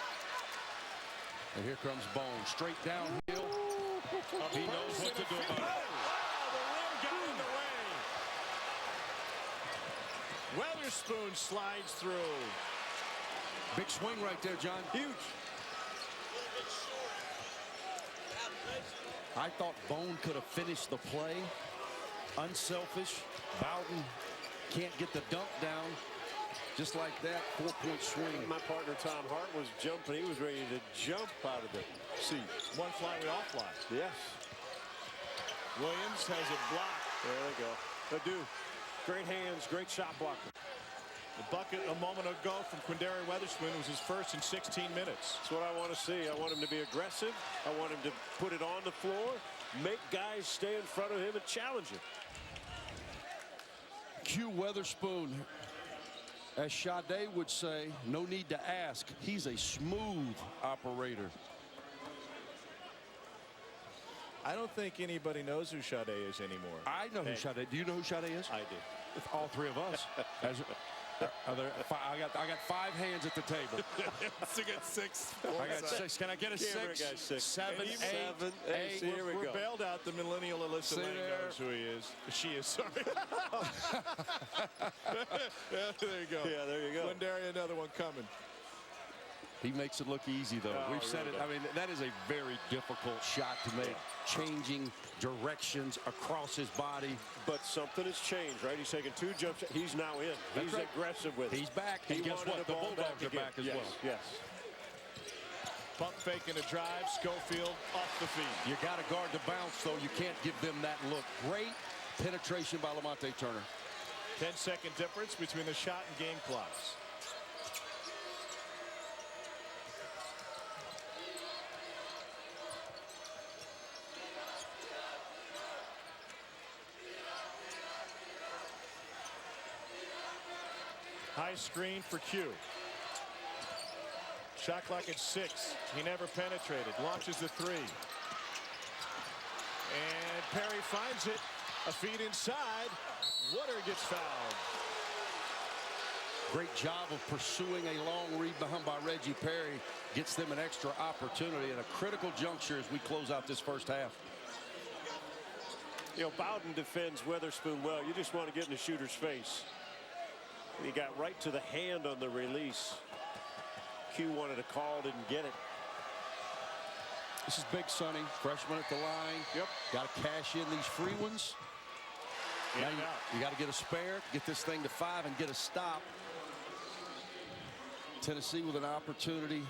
Speaker 3: And here comes Bone, straight downhill. He knows what to do about it.
Speaker 1: The rim got in the way. Weatherspoon slides through.
Speaker 3: Big swing right there, John.
Speaker 2: Huge.
Speaker 3: I thought Bone could have finished the play. Unselfish. Bowden can't get the dunk down. Just like that, 4-point swing.
Speaker 2: My partner Tom Hart was jumping. He was ready to jump out of the seat.
Speaker 1: One fly, we all fly.
Speaker 2: Yes.
Speaker 1: Williams has it blocked.
Speaker 2: There they go. They do. Great hands, great shot blocker.
Speaker 1: The bucket a moment ago from Quindary Weatherspoon was his first in 16 minutes.
Speaker 2: That's what I want to see. I want him to be aggressive. I want him to put it on the floor, make guys stay in front of him and challenge him.
Speaker 3: Q Weatherspoon, as Sade would say, no need to ask. He's a smooth operator.
Speaker 1: I don't think anybody knows who Sade is anymore.
Speaker 3: I know who Sade. Do you know who Sade is?
Speaker 2: I do.
Speaker 3: All 3 of us. I got 5 hands at the table.
Speaker 1: I got 6.
Speaker 3: I got 6. Can I get a 6? 7, 8.
Speaker 2: Here we
Speaker 1: We're
Speaker 2: go.
Speaker 1: bailed out. The millennial Alyssa Lang knows who he is. She is, sorry. Yeah, there you go.
Speaker 2: Yeah, there you go.
Speaker 1: Quindary, another one coming.
Speaker 3: He makes it look easy, though.
Speaker 2: Oh,
Speaker 3: We've said
Speaker 2: really
Speaker 3: it. I mean, that is a very difficult shot to make. Changing directions across his body.
Speaker 2: But something has changed, right? He's taking 2 jumps. He's now in.
Speaker 3: That's
Speaker 2: He's
Speaker 3: right.
Speaker 2: aggressive with it.
Speaker 3: He's back.
Speaker 2: He
Speaker 3: And guess
Speaker 2: wanted
Speaker 3: what?
Speaker 2: the
Speaker 3: The
Speaker 2: ball
Speaker 3: Bulldogs are
Speaker 2: again.
Speaker 3: back as
Speaker 2: Yes,
Speaker 3: well.
Speaker 2: Yes.
Speaker 1: Pump fake and a drive. Schofield off the feet.
Speaker 3: You got to guard the bounce, though. You can't give them that look. Great penetration by Lamonte Turner.
Speaker 1: 10-second difference between the shot and game clocks. High screen for Q. Shot clock at 6. He never penetrated. Launches the 3. And Perry finds it. A feed inside. Woodard gets fouled.
Speaker 3: Great job of pursuing a long rebound by Reggie Perry. Gets them an extra opportunity at a critical juncture as we close out this first half.
Speaker 2: You know, Bowden defends Weatherspoon well. You just want to get in the shooter's face. He got right to the hand on the release. Q wanted a call, didn't get it.
Speaker 3: This is Big Sonny, freshman at the line.
Speaker 2: Yep.
Speaker 3: Got to cash in these free ones.
Speaker 1: Yeah,
Speaker 3: Now you got to get a spare, get this thing to 5 and get a stop. Tennessee with an opportunity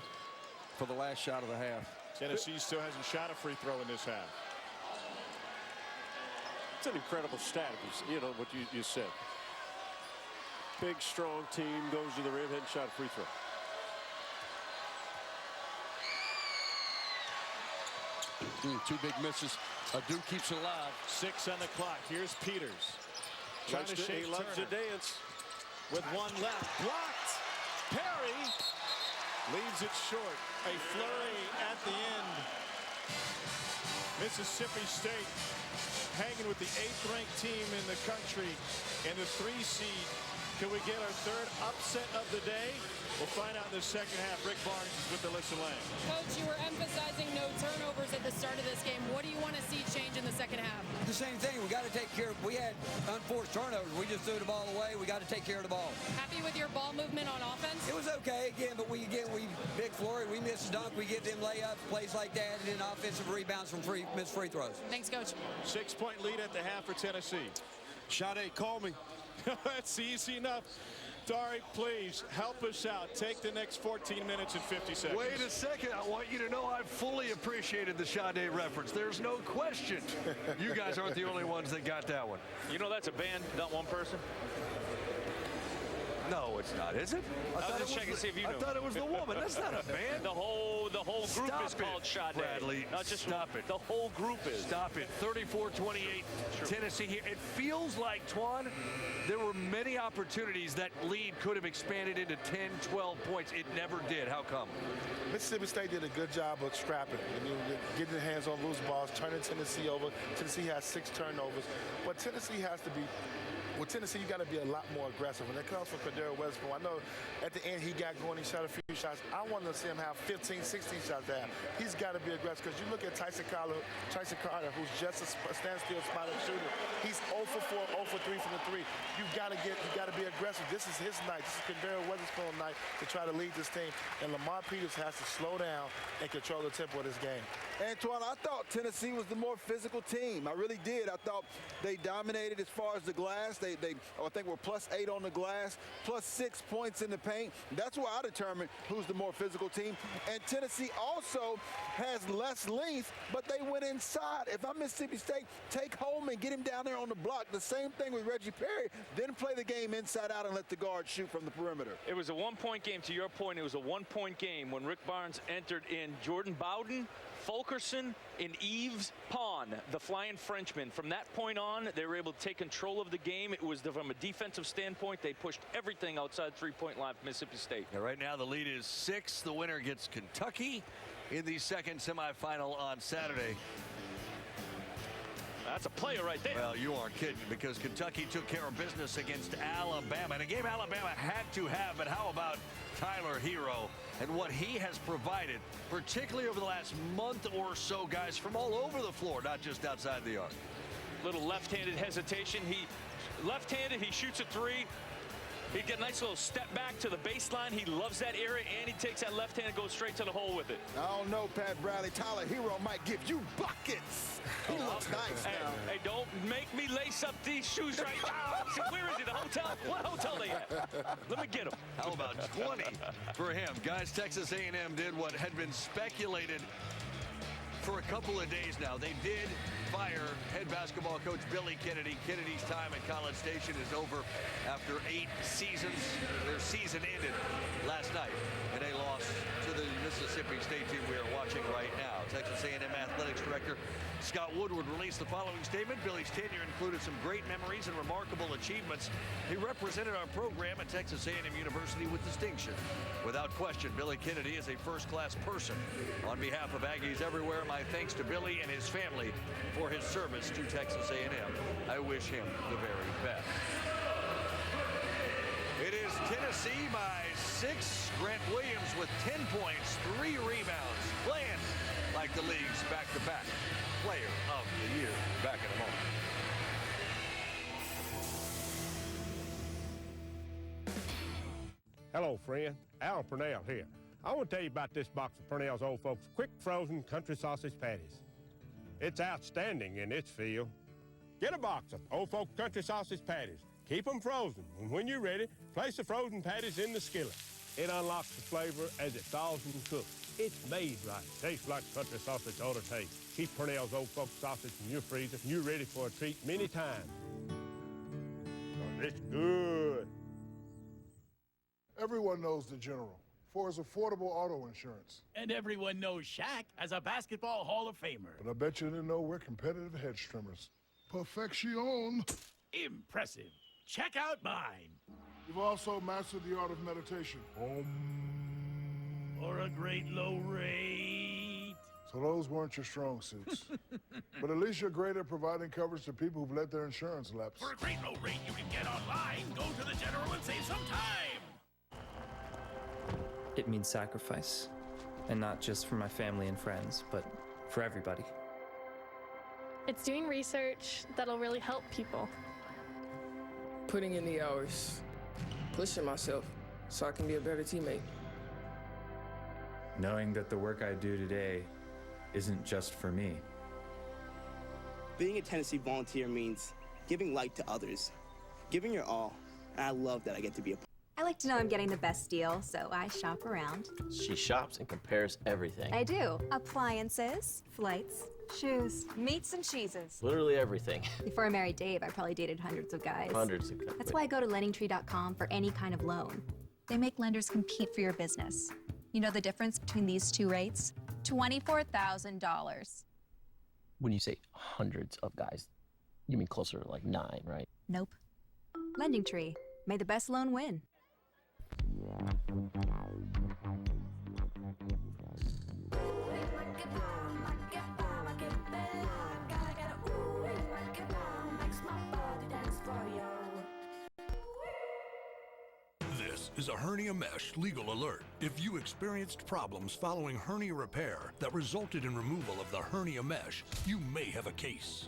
Speaker 3: for the last shot of the half.
Speaker 1: Tennessee still hasn't shot a free throw in this half.
Speaker 2: It's an incredible stat, you know, what you said. Big, strong team goes to the rim, hadn't shot a free throw.
Speaker 3: Two big misses. Adu keeps it alive.
Speaker 1: 6 on the clock. Here's Peters. Trying to shake
Speaker 2: He loves to
Speaker 1: Turner.
Speaker 2: dance.
Speaker 1: With 1 left. Blocked. Perry leaves it short. A flurry at the end. Mississippi State hanging with the 8th-ranked team in the country and the 3 seed. Can we get our 3rd upset of the day? We'll find out in the second half. Rick Barnes is with Alyssa Lang.
Speaker 4: Coach, you were emphasizing no turnovers at the start of this game. What do you want to see change in the second half?
Speaker 5: The same thing. We got to take care of. We had unforced turnovers. We just threw the ball away. We got to take care of the ball.
Speaker 4: Happy with your ball movement on offense?
Speaker 5: It was okay again, but we big Flory. We missed a dunk. We get them layups, plays like that, and then offensive rebounds from missed free throws.
Speaker 4: Thanks, Coach.
Speaker 1: 6-point lead at the half for Tennessee.
Speaker 3: Sade, call me.
Speaker 1: That's easy enough. Dari, please help us out. Take the next 14 minutes and 50 seconds.
Speaker 7: Wait a second. I want you to know I fully appreciated the Sade reference. There's no question. You guys aren't the only ones that got that one.
Speaker 22: You know that's a band, not one person.
Speaker 21: No, it's not, is it?
Speaker 22: I was just checking to see if you knew.
Speaker 21: I thought it was the woman. That's not a band.
Speaker 22: The whole group is called Sade.
Speaker 21: Bradley,
Speaker 22: not just
Speaker 21: stop it.
Speaker 22: The whole group is.
Speaker 21: Stop it. 34-28, Tennessee here. It feels like, Twan, there were many opportunities that lead could have expanded into 10, 12 points. It never did. How come?
Speaker 24: Mississippi State did a good job of scrapping. I mean, getting their hands on loose balls, turning Tennessee over. Tennessee has 6 turnovers. But Tennessee has to be, with Tennessee, you got to be a lot more aggressive. And it comes from Cordero Westbrook. I know at the end he got going, he shot a few shots. I want to see him have 15, 16 shots to have. He's got to be aggressive because you look at Tyson Carter, who's just a standstill spot up shooter. He's 0 for 4, 0 for 3 from the 3. You got to be aggressive. This is his night. This is Cordero Westbrook's night to try to lead this team. And Lamar Peters has to slow down and control the tempo of this game.
Speaker 23: Antoine, I thought Tennessee was the more physical team. I really did. I thought they dominated as far as the glass. They I think were +8 on the glass, +6 points in the paint. That's where I determined who's the more physical team. And Tennessee also has less length, but they went inside. If I'm Mississippi State, take Holman, get him down there on the block. The same thing with Reggie Perry. Then play the game inside out and let the guard shoot from the perimeter.
Speaker 22: It was a one-point game. To your point, it was a one-point game when Rick Barnes entered in. Jordan Bowden, Fulkerson, and Yves Pon, the Flying Frenchman. From that point on, they were able to take control of the game. It was from a defensive standpoint. They pushed everything outside three-point line for Mississippi State.
Speaker 21: Yeah, right now the lead is 6. The winner gets Kentucky in the second semifinal on Saturday.
Speaker 22: That's a player right there.
Speaker 21: Well, you aren't kidding, because Kentucky took care of business against Alabama. And a game Alabama had to have, but how about Tyler Hero and what he has provided, particularly over the last month or so, guys, from all over the floor, not just outside the arc.
Speaker 22: Little left-handed hesitation. Left-handed, he shoots a 3. He get a nice little step back to the baseline. He loves that area, and he takes that left hand and goes straight to the hole with it.
Speaker 23: I don't know, Pat Bradley. Tyler Hero might give you buckets. He looks nice now.
Speaker 22: Hey, don't make me lace up these shoes right now. Where is he, the hotel? What hotel they at? Let me get him.
Speaker 21: How about 20 for him? Guys, Texas A&M did what had been speculated for a couple of days now. They did fire head basketball coach Billy Kennedy. Kennedy's time at College Station is over after 8 seasons. Their season ended last night in a loss to the Mississippi State team we are watching right now. Texas A&M Athletics Director Scott Woodward released the following statement. Billy's tenure included some great memories and remarkable achievements. He represented our program at Texas A&M University with distinction. Without question, Billy Kennedy is a first-class person. On behalf of Aggies everywhere, my thanks to Billy and his family for his service to Texas A&M. I wish him the very best. It is Tennessee by 6. Grant Williams with 10 points, 3 rebounds, playing like the league's back-to-back player of the year. Back in a moment.
Speaker 6: Hello, friend. Al Purnell here. I want to tell you about this box of Purnell's Old Folks Quick Frozen Country Sausage Patties. It's outstanding in its field. Get a box of Old Folks Country Sausage Patties. Keep them frozen, and when you're ready, place the frozen patties in the skillet. It unlocks the flavor as it thaws and cooks. It's made right. Tastes like country sausage ought to taste. Keep Purnell's Old Folks sausage in your freezer, and you're ready for a treat many times. It's good.
Speaker 8: Everyone knows the General for his affordable auto insurance.
Speaker 10: And everyone knows Shaq as a basketball Hall of Famer.
Speaker 8: But I bet you didn't know we're competitive hedge trimmers. Perfection.
Speaker 10: Impressive. Check out mine.
Speaker 8: You've also mastered the art of meditation.
Speaker 10: Or a great low rate.
Speaker 8: So those weren't your strong suits. But at least you're great at providing coverage to people who've let their insurance lapse.
Speaker 10: For a great low rate you can get online, go to the General and save some time.
Speaker 11: It means sacrifice. And not just for my family and friends, but for everybody.
Speaker 25: It's doing research that'll really help people.
Speaker 26: Putting in the hours, pushing myself so I can be a better teammate.
Speaker 27: Knowing that the work I do today isn't just for me.
Speaker 28: Being a Tennessee volunteer means giving light to others, giving your all, and I love that I get to be a part.
Speaker 29: I like to know I'm getting the best deal, so I shop around.
Speaker 30: She shops and compares everything.
Speaker 29: I do. Appliances, flights, Shoes, meats, and cheeses.
Speaker 9: Literally everything.
Speaker 29: Before I married Dave, I probably dated hundreds of guys.
Speaker 9: Hundreds of guys.
Speaker 29: That's why I go to LendingTree.com for any kind of loan. They make lenders compete for your business. You know the difference between these two rates? $24,000.
Speaker 9: When you say hundreds of guys, you mean closer to like 9, right?
Speaker 29: Nope. LendingTree. May the best loan win.
Speaker 10: This is a hernia mesh legal alert. If you experienced problems following hernia repair that resulted in removal of the hernia mesh, you may have a case.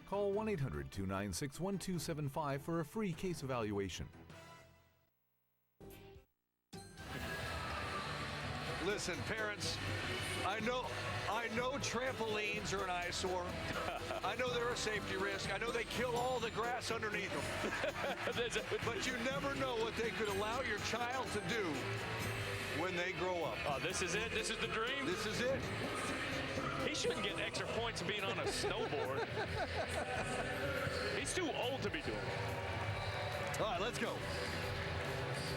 Speaker 12: Call 1-800-296-1275 for a free case evaluation.
Speaker 21: Listen, parents, I know trampolines are an eyesore. I know they're a safety risk. I know they kill all the grass underneath them. But you never know what they could allow your child to do when they grow up.
Speaker 22: Oh, this is it? This is the dream?
Speaker 21: This is it.
Speaker 22: He shouldn't get extra points being on a snowboard. He's too old to be doing it.
Speaker 21: All right, let's go.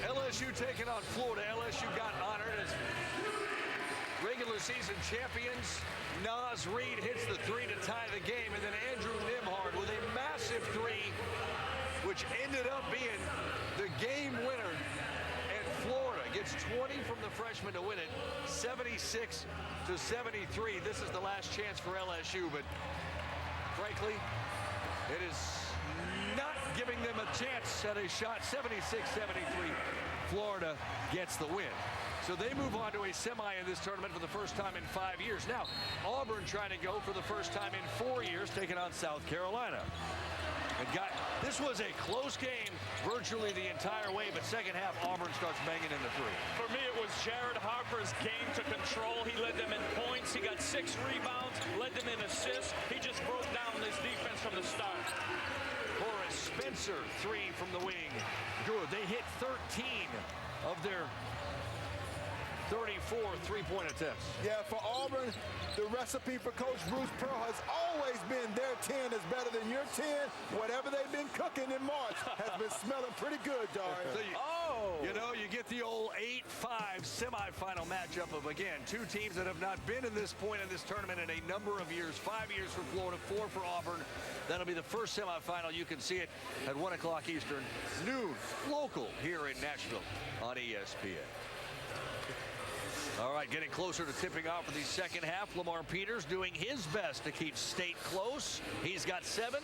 Speaker 21: LSU taking on Florida. LSU got honored as regular season champions. Naz Reid hits the 3 to tie the game, and then Andrew Nembhard with a massive 3, which ended up being the game winner. And Florida gets 20 from the freshman to win it, 76 to 73. This is the last chance for LSU, but frankly, it is not giving them a chance at a shot. 76-73. Florida gets the win. So they move on to a semi in this tournament for the first time in 5 years. Now, Auburn trying to go for the first time in 4 years, taking on South Carolina. This was a close game virtually the entire way, but second half, Auburn starts banging in the 3.
Speaker 22: For me, it was Jared Harper's game to control. He led them in points. He got 6 rebounds, led them in assists. He just broke down this defense from the start.
Speaker 21: Horace Spencer, 3 from the wing. Good. They hit 13 of their 34 three-point attempts.
Speaker 23: Yeah, for Auburn, the recipe for Coach Bruce Pearl has always been their 10 is better than your 10. Whatever they've been cooking in March has been smelling pretty good, Darian.
Speaker 21: So you know, you get the old 8-5 semifinal matchup of, again, 2 teams that have not been in this point in this tournament in a number of years. 5 years for Florida, 4 for Auburn. That'll be the first semifinal. You can see it at 1 o'clock Eastern, noon, local here in Nashville on ESPN. All right, getting closer to tipping off for the second half. Lamar Peters doing his best to keep State close. He's got 7.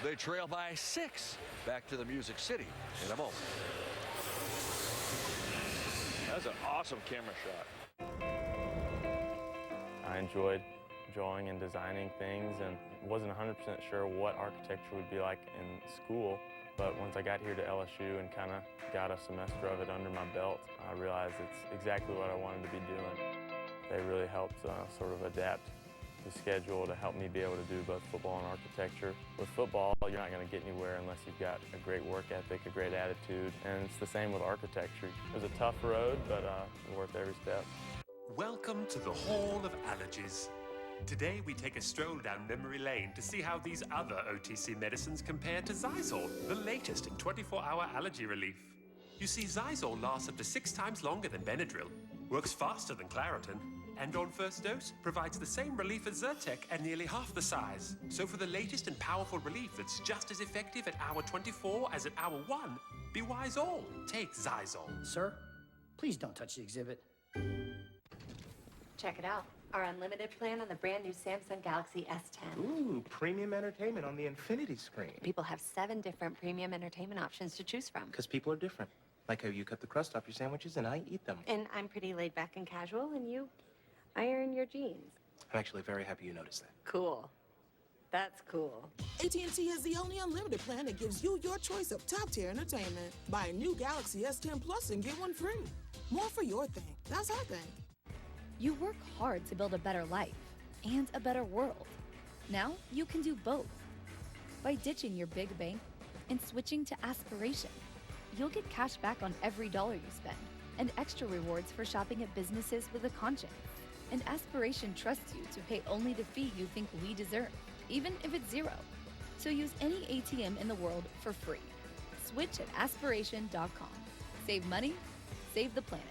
Speaker 21: They trail by 6. Back to the Music City in a moment.
Speaker 22: That's an awesome camera shot.
Speaker 11: I enjoyed drawing and designing things and wasn't 100% sure what architecture would be like in school. But once I got here to LSU and kind of got a semester of it under my belt, I realized it's exactly what I wanted to be doing. They really helped sort of adapt the schedule to help me be able to do both football and architecture. With football, you're not going to get anywhere unless you've got a great work ethic, a great attitude, and it's the same with architecture. It was a tough road, but worth every step.
Speaker 13: Welcome to the Hall of Allergies. Today we take a stroll down memory lane to see how these other OTC medicines compare to Zysol, the latest in 24-hour allergy relief. You see, Zysol lasts up to 6 times longer than Benadryl, works faster than Claritin, and on first dose provides the same relief as Zyrtec at nearly half the size. So for the latest and powerful relief that's just as effective at hour 24 as at hour 1, be wise all. Take Zysol.
Speaker 14: Sir, please don't touch the exhibit.
Speaker 15: Check it out. Our unlimited plan on the brand new Samsung Galaxy S10.
Speaker 16: Ooh, premium entertainment on the infinity screen.
Speaker 15: People have 7 different premium entertainment options to choose from.
Speaker 16: Because people are different. Like how you cut the crust off your sandwiches and I eat them.
Speaker 15: And I'm pretty laid back and casual, and you iron your jeans.
Speaker 16: I'm actually very happy you noticed that.
Speaker 15: Cool. That's cool.
Speaker 17: AT&T has the only unlimited plan that gives you your choice of top-tier entertainment. Buy a new Galaxy S10 Plus and get one free. More for your thing. That's our thing.
Speaker 18: You work hard to build a better life and a better world. Now you can do both. By ditching your big bank and switching to Aspiration, you'll get cash back on every dollar you spend and extra rewards for shopping at businesses with a conscience. And Aspiration trusts you to pay only the fee you think we deserve, even if it's zero. So use any ATM in the world for free. Switch at aspiration.com. Save money, save the planet.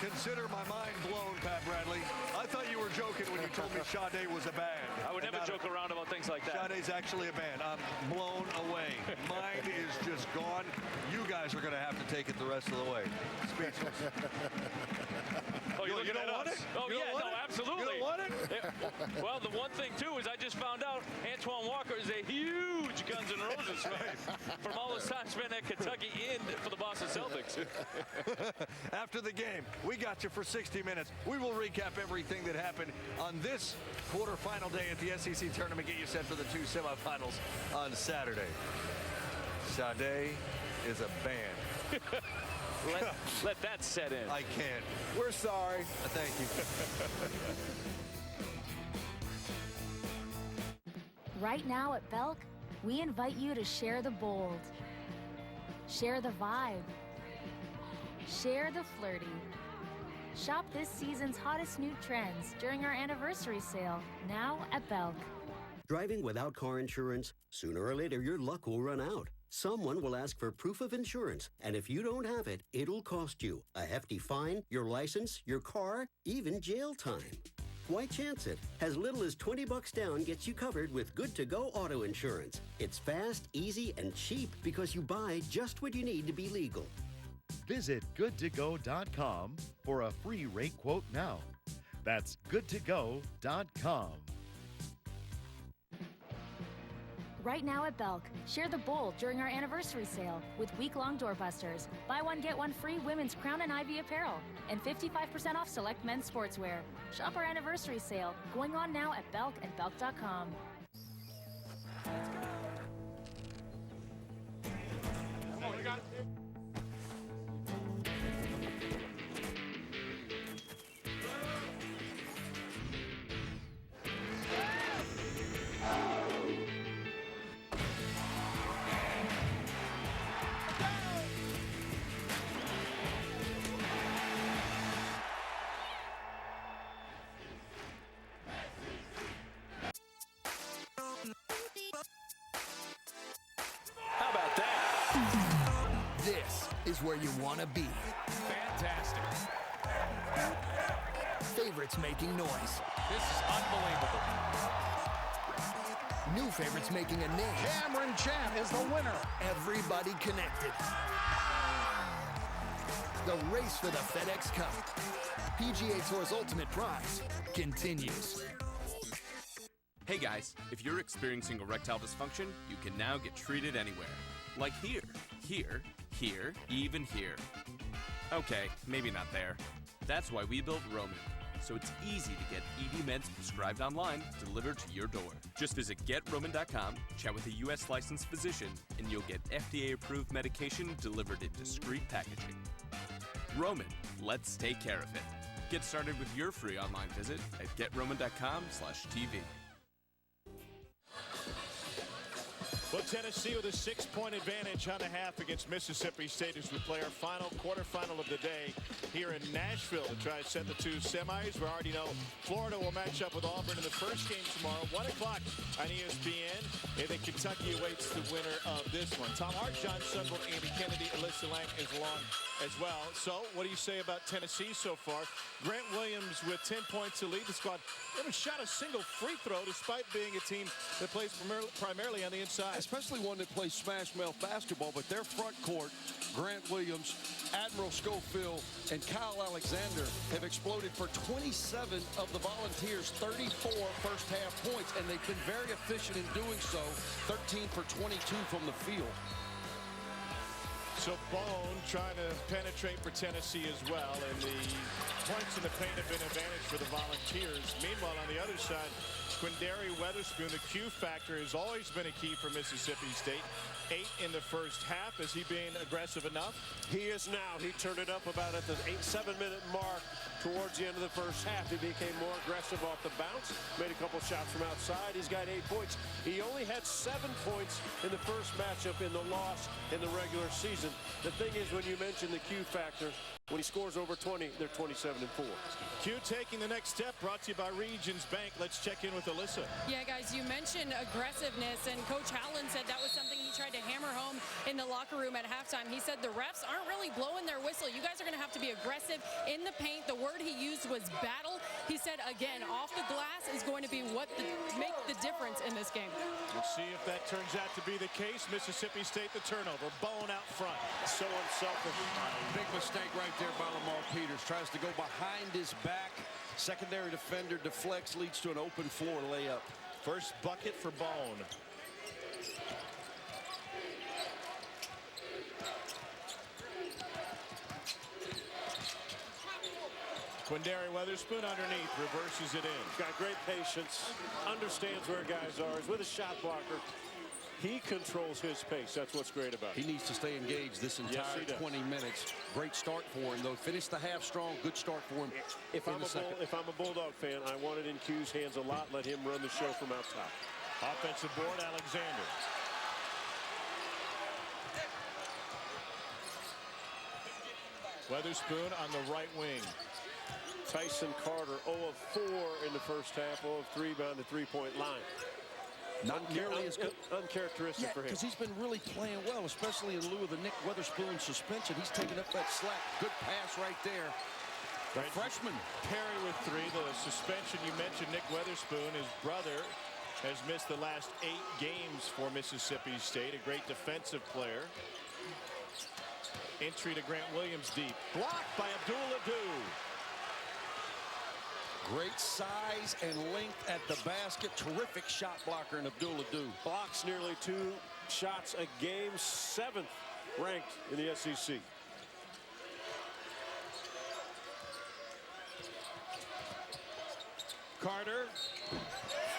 Speaker 21: Consider my mind blown, Pat Bradley. I thought you were joking when you told me Sade was a band.
Speaker 22: I would never joke around about things like that.
Speaker 21: Sade's actually a band. I'm blown away. Mine is just gone. You guys are going to have to take it the rest of the way. Speechless.
Speaker 22: Oh, you're looking
Speaker 21: don't
Speaker 22: at
Speaker 21: want
Speaker 22: us?
Speaker 21: it?
Speaker 22: Oh,
Speaker 21: You
Speaker 22: yeah,
Speaker 21: don't want
Speaker 22: no,
Speaker 21: it?
Speaker 22: absolutely.
Speaker 21: You don't want it?
Speaker 22: Well, the one thing, too, is I just found out Antoine Walker is a huge Guns N' Roses fan from all his time spent at Kentucky and for the Boston Celtics.
Speaker 21: After the game, we got you for 60 minutes. We will recap everything that happened on this quarterfinal day at the SEC tournament, get you set for the 2 semifinals on Saturday. Sade is a band.
Speaker 22: Let that set in.
Speaker 21: I can't.
Speaker 23: We're sorry.
Speaker 21: Thank you.
Speaker 1: Right now at Belk, we invite you to share the bold, share the vibe, share the flirty. Shop this season's hottest new trends during our anniversary sale, now at Belk.
Speaker 2: Driving without car insurance? Sooner or later, your luck will run out. Someone will ask for proof of insurance, and if you don't have it, it'll cost you a hefty fine, your license, your car, even jail time. Why chance it? As little as $20 down gets you covered with Good2Go auto insurance. It's fast, easy, and cheap because you buy just what you need to be legal.
Speaker 3: Visit good2go.com for a free rate quote now. That's good2go.com.
Speaker 1: Right now at Belk, share the bold during our anniversary sale with week-long doorbusters. Buy one, get one free women's Crown and Ivy apparel and 55% off select men's sportswear. Shop our anniversary sale going on now at Belk and Belk.com.
Speaker 22: How about that?
Speaker 4: This is where you want to be.
Speaker 22: Fantastic.
Speaker 4: Favorites making noise.
Speaker 22: This is unbelievable.
Speaker 4: New favorites making a name.
Speaker 5: Cameron Champ is the winner.
Speaker 4: Everybody connected. The race for the FedEx Cup, PGA Tour's ultimate prize, continues.
Speaker 7: Hey guys, if you're experiencing erectile dysfunction, you can now get treated anywhere. Like here, here, here, even here. Okay, maybe not there. That's why we built Roman. So it's easy to get ED meds prescribed online, delivered to your door. Just visit GetRoman.com, chat with a U.S. licensed physician, and you'll get FDA-approved medication delivered in discreet packaging. Roman, let's take care of it. Get started with your free online visit at GetRoman.com/TV.
Speaker 19: Well, Tennessee with a 6-point advantage on the half against Mississippi State as we play our final quarterfinal of the day here in Nashville to try to set the 2 semis. We already know Florida will match up with Auburn in the first game tomorrow, 1 o'clock on ESPN. And then Kentucky awaits the winner of this one. Tom Hart, John Sundberg, Andy Kennedy, Alyssa Lang is along as well. So what do you say about Tennessee so far? Grant Williams with 10 points to lead the squad. They haven't shot a single free throw despite being a team that plays primarily on the inside.
Speaker 20: Especially one that plays smash mouth basketball, but their front court, Grant Williams, Admiral Schofield, and Kyle Alexander have exploded for 27 of the Volunteers' 34 first half points, and they've been very efficient in doing so, 13 for 22 from the field.
Speaker 19: So Bone trying to penetrate for Tennessee as well, and the points in the paint have been an advantage for the Volunteers. Meanwhile, on the other side, Quindary Weatherspoon, the Q factor has always been a key for Mississippi State. 8 in the first half. Is he being aggressive enough?
Speaker 6: He is now. He turned it up about at the 7-minute mark towards the end of the first half. He became more aggressive off the bounce, made a couple shots from outside. He's got 8 points. He only had 7 points in the first matchup in the loss in the regular season. The thing is, when you mention the Q factor, when he scores over 20, they're 27-4.
Speaker 19: Q taking the next step, brought to you by Regions Bank. Let's check in with Alyssa.
Speaker 8: Yeah, guys, you mentioned aggressiveness, and Coach Howland said that was something he tried to hammer home in the locker room at halftime. He said the refs aren't really blowing their whistle. You guys are going to have to be aggressive in the paint. The word he used was battle. He said, again, off the glass is going to be what make the difference in this game.
Speaker 19: We'll see if that turns out to be the case. Mississippi State the turnover. Bone out front.
Speaker 6: So unselfish.
Speaker 20: Big mistake right there by Lamar Peters. Tries to go behind his back. Secondary defender deflects, leads to an open floor layup.
Speaker 19: First bucket for Bone. Quindary Weatherspoon underneath, reverses it in.
Speaker 6: Got great patience, understands where guys are. He's with a shot blocker. He controls his pace. That's what's great about it.
Speaker 20: He needs to stay engaged this entire 20 minutes. Great start for him, though. Finished the half strong. Good start for him.
Speaker 6: If I'm a Bulldog fan, I want it in Q's hands a lot. Let him run the show from out top.
Speaker 19: Offensive board, Alexander. Weatherspoon on the right wing.
Speaker 6: Tyson Carter 0 of 4 in the first half, 0 of 3 behind the three-point line.
Speaker 20: Not nearly as good.
Speaker 6: Uncharacteristic for him.
Speaker 20: Because he's been really playing well, especially in lieu of the Nick Weatherspoon suspension. He's taking up that slack. Good pass right there. The freshman.
Speaker 19: Perry with 3. The suspension you mentioned, Nick Weatherspoon, his brother, has missed the last 8 games for Mississippi State. A great defensive player. Entry to Grant Williams deep. Blocked by Abdul Ado.
Speaker 20: Great size and length at the basket. Terrific shot blocker in Abdul Ado.
Speaker 6: Blocks nearly 2 shots a game. 7th ranked in the SEC.
Speaker 19: Carter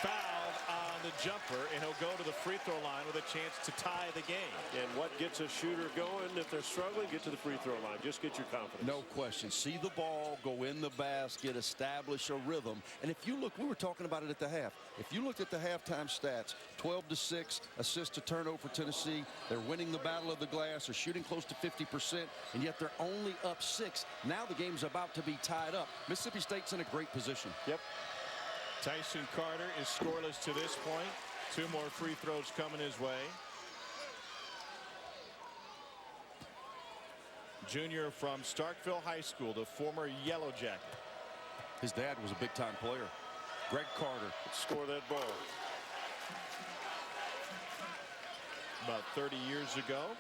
Speaker 19: fouled on the jumper, and he'll go to the free throw line with a chance to tie the game.
Speaker 6: And what gets a shooter going if they're struggling? Get to the free throw line. Just get your confidence.
Speaker 20: No question. See the ball, go in the basket, establish a rhythm. And if you look, we were talking about it at the half. If you looked at the halftime stats, 12-6, assist to turnover for Tennessee. They're winning the battle of the glass. They're shooting close to 50%, and yet they're only up 6. Now the game's about to be tied up. Mississippi State's in a great position.
Speaker 6: Yep.
Speaker 19: Tyson Carter is scoreless to this point. 2 more free throws coming his way. Junior from Starkville High School, the former Yellow Jacket.
Speaker 20: His dad was a big-time player. Greg Carter.
Speaker 6: Score that ball.
Speaker 19: About 30 years ago.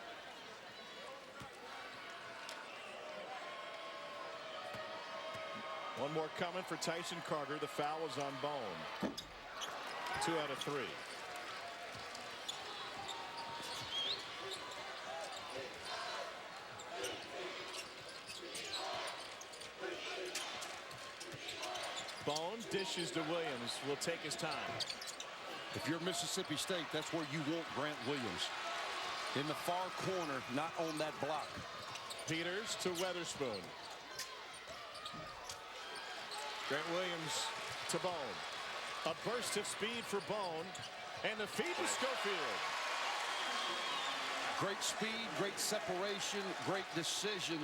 Speaker 19: One more coming for Tyson Carter. The foul was on Bone. 2 out of 3. Bone dishes to Williams. Will take his time.
Speaker 20: If you're Mississippi State, that's where you want Grant Williams. In the far corner, not on that block.
Speaker 19: Peters to Weatherspoon. Grant Williams to Bone. A burst of speed for Bone. And the feed to Schofield.
Speaker 20: Great speed, great separation, great decision.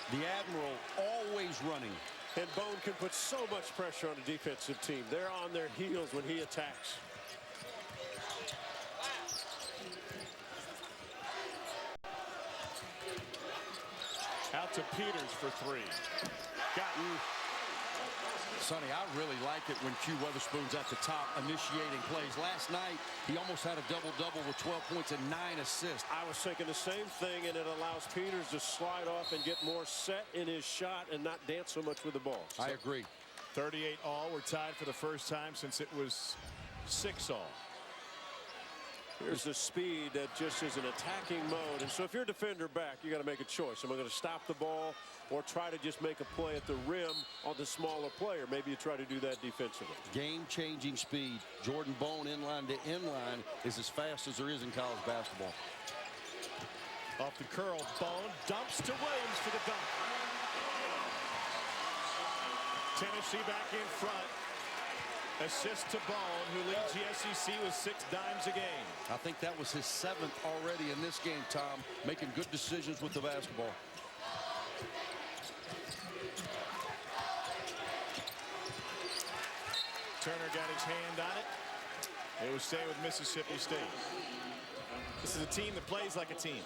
Speaker 20: The Admiral always running.
Speaker 6: And Bone can put so much pressure on a defensive team. They're on their heels when he attacks.
Speaker 19: Out to Peters for 3. Got you.
Speaker 20: Sonny, I really like it when Q Weatherspoon's at the top initiating plays. Last night, he almost had a double-double with 12 points and 9 assists.
Speaker 6: I was thinking the same thing, and it allows Peters to slide off and get more set in his shot and not dance so much with the ball.
Speaker 20: I agree.
Speaker 19: 38 all. We're tied for the first time since it was 6 all.
Speaker 6: Here's the speed that just is an attacking mode. And so if you're a defender back, you got to make a choice. Am I going to stop the ball or try to just make a play at the rim on the smaller player? Maybe you try to do that defensively.
Speaker 20: Game-changing speed. Jordan Bone inline to inline is as fast as there is in college basketball.
Speaker 19: Off the curl, Bone dumps to Williams for the dunk. Tennessee back in front. Assist to Bone, who leads the SEC with 6 dimes a game.
Speaker 20: I think that was his 7th already in this game, Tom, making good decisions with the basketball.
Speaker 19: Turner got his hand on it. It will stay with Mississippi State. This is a team that plays like a team.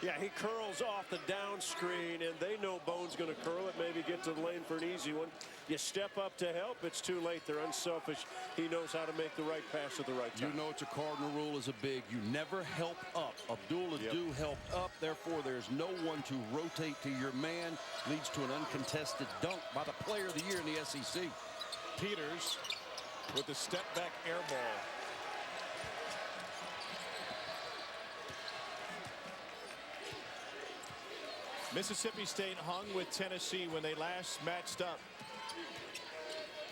Speaker 6: Yeah, he curls off the down screen, and they know Bone's going to curl it, maybe get to the lane for an easy one. You step up to help, it's too late. They're unselfish. He knows how to make the right pass at the right time.
Speaker 20: You know it's a cardinal rule as a big. You never help up. Abdul-Ado helped up. Therefore, there's no one to rotate to your man. Leads to an uncontested dunk by the player of the year in the SEC.
Speaker 19: Peters with the step-back air ball. Mississippi State hung with Tennessee when they last matched up.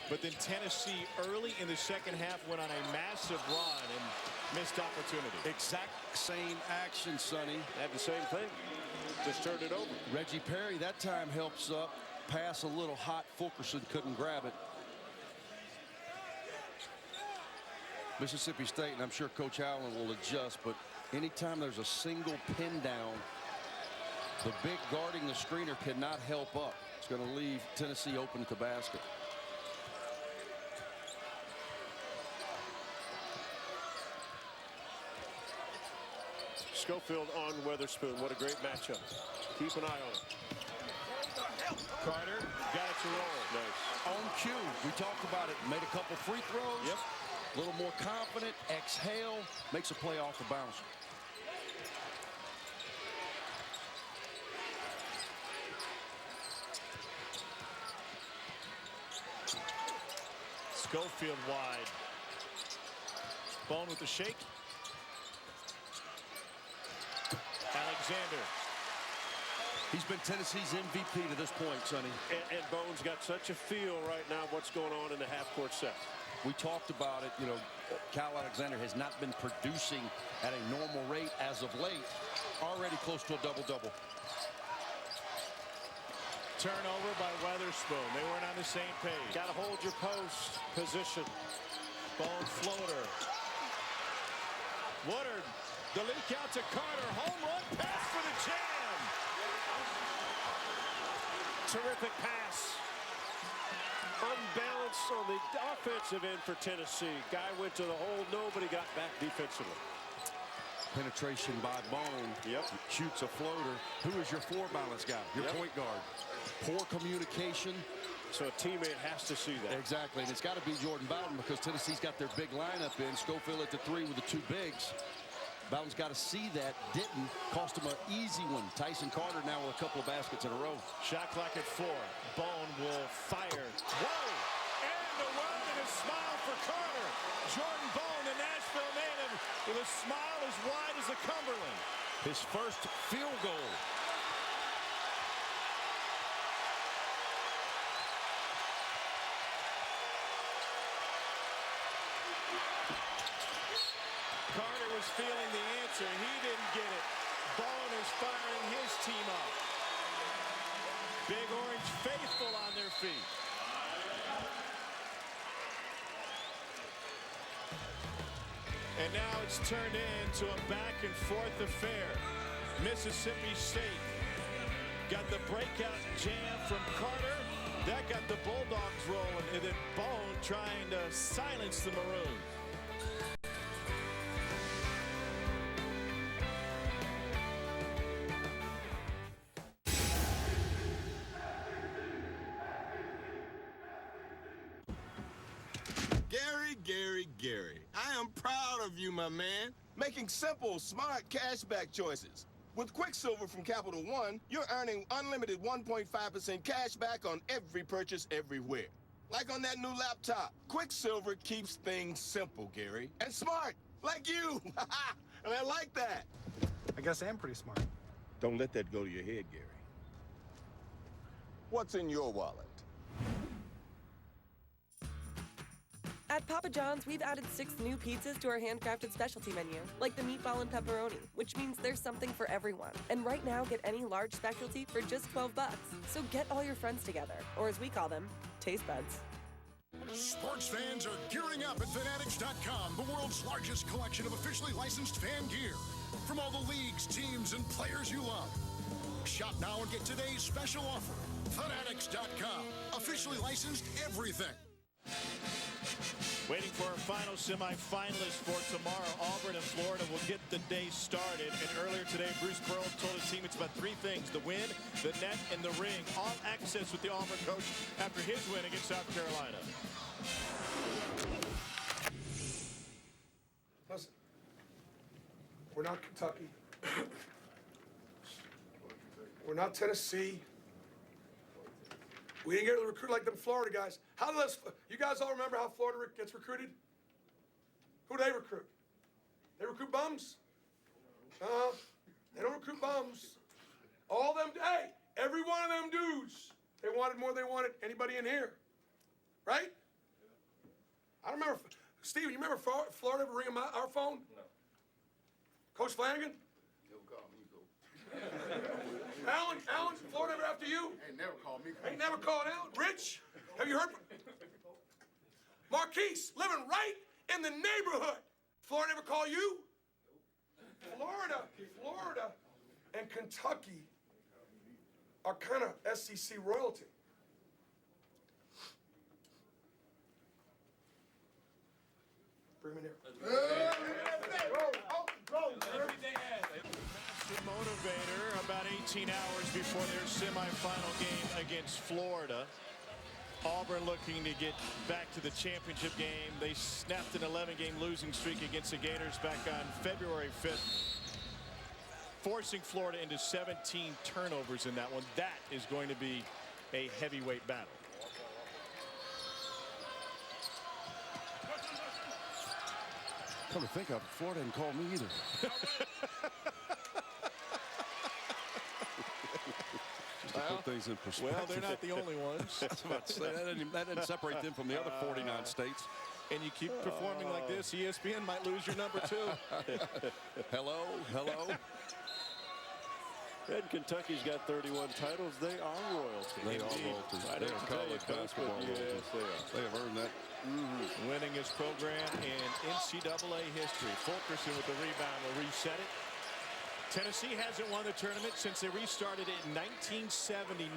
Speaker 19: But then Tennessee early in the second half went on a massive run and missed opportunity.
Speaker 20: Exact same action, Sonny.
Speaker 6: Had the same thing. Just turned it over.
Speaker 20: Reggie Perry that time helps up. Pass a little hot. Fulkerson couldn't grab it. Mississippi State, and I'm sure Coach Allen will adjust, but anytime there's a single pin down, the big guarding the screener cannot help up. It's going to leave Tennessee open at the basket.
Speaker 6: Schofield on Weatherspoon. What a great matchup. Keep an eye on it.
Speaker 19: Carter got it to roll.
Speaker 6: Nice.
Speaker 20: On cue. We talked about it. Made a couple free throws.
Speaker 6: Yep.
Speaker 20: A little more confident. Exhale. Makes a play off the bounce.
Speaker 19: Schofield wide. Bone with the shake. Alexander.
Speaker 20: He's been Tennessee's MVP to this point, Sonny.
Speaker 6: And Bone's got such a feel right now what's going on in the half-court set.
Speaker 20: We talked about it. You know, Kyle Alexander has not been producing at a normal rate as of late. Already close to a double-double.
Speaker 19: Turnover by Weatherspoon. They weren't on the same page.
Speaker 6: Got to hold your post position.
Speaker 19: Bone floater. Woodard. The leak out to Carter. Home run pass for the jam.
Speaker 6: Terrific pass. Unbalanced on the offensive end for Tennessee. Guy went to the hole. Nobody got back defensively.
Speaker 20: Penetration by Bone.
Speaker 6: Yep.
Speaker 20: Shoots a floater. Who is your floor balance guy? Your point guard. Poor communication.
Speaker 6: So a teammate has to see that.
Speaker 20: Exactly. And it's got to be Jordan Bowden because Tennessee's got their big lineup in. Schofield at the 3 with the 2 bigs. Bowden's got to see that. Didn't. Cost him an easy one. Tyson Carter now with a couple of baskets in a row.
Speaker 19: Shot clock at 4. Bone will fire. Whoa! And a run and a smile for Carter. Jordan Bone, the Nashville native, with a smile as wide as the Cumberland.
Speaker 20: His first field goal.
Speaker 19: Carter was feeling the answer. He didn't get it. Bone is firing his team up. Big Orange faithful on their feet. And now it's turned into a back-and-forth affair. Mississippi State got the breakout jam from Carter. That got the Bulldogs rolling, and then Bone trying to silence the Maroons.
Speaker 9: Gary, I am proud of you, my man. Making simple, smart cashback choices. With Quicksilver from Capital One, you're earning unlimited 1.5% cash back on every purchase everywhere. Like on that new laptop. Quicksilver keeps things simple, Gary. And smart, like you. And I like that.
Speaker 5: I guess I am pretty smart.
Speaker 9: Don't let that go to your head, Gary. What's in your wallet?
Speaker 10: At Papa John's, we've added 6 new pizzas to our handcrafted specialty menu, like the meatball and pepperoni, which means there's something for everyone. And right now, get any large specialty for just $12. So get all your friends together, or as we call them, taste buds.
Speaker 11: Sports fans are gearing up at Fanatics.com, the world's largest collection of officially licensed fan gear. From all the leagues, teams, and players you love. Shop now and get today's special offer. Fanatics.com, officially licensed everything.
Speaker 19: Waiting for our final semifinalists for tomorrow. Auburn and Florida will get the day started. And earlier today, Bruce Pearl told his team it's about 3 things: the win, the net, and the ring. All access with the Auburn coach after his win against South Carolina.
Speaker 12: Listen, we're not Kentucky. We're not Tennessee. We didn't get recruited like them Florida guys. How does you guys all remember how Florida gets recruited? Who do they recruit? They recruit bums? They don't recruit bums. All them, hey, every one of them dudes, they wanted more than they wanted anybody in here, right? I don't remember. Steve, you remember Florida ever ringing our phone? No. Coach Flanagan?
Speaker 24: He'll call me, Coach.
Speaker 12: Alan, Florida ever after you?
Speaker 24: Ain't never called me.
Speaker 12: Ain't never called Alan. Rich, have you heard? Marquise, living right in the neighborhood. Florida ever call you? Florida, and Kentucky are kind of SEC royalty. Bring him in here.
Speaker 19: Motivator about 18 hours before their semifinal game against Florida. Auburn looking to get back to the championship game. They snapped an 11-game losing streak against the Gators back on February 5th, forcing Florida into 17 turnovers in that one. That is going to be a heavyweight battle.
Speaker 20: Come to think of it, Florida didn't call me either. Just to put things in perspective.
Speaker 19: Well, they're not the only ones.
Speaker 20: I was about to say, that didn't separate them from the other 49 states.
Speaker 19: And you keep performing like this, ESPN might lose your number too.
Speaker 20: Hello.
Speaker 6: And Kentucky's got 31 titles. They are royalty.
Speaker 20: They are royalty. They are college basketball royalty.
Speaker 6: Yes, they are.
Speaker 20: They have earned that.
Speaker 19: Winningest program in NCAA history. Fulkerson with the rebound will reset it. Tennessee hasn't won the tournament since they restarted it in 1979.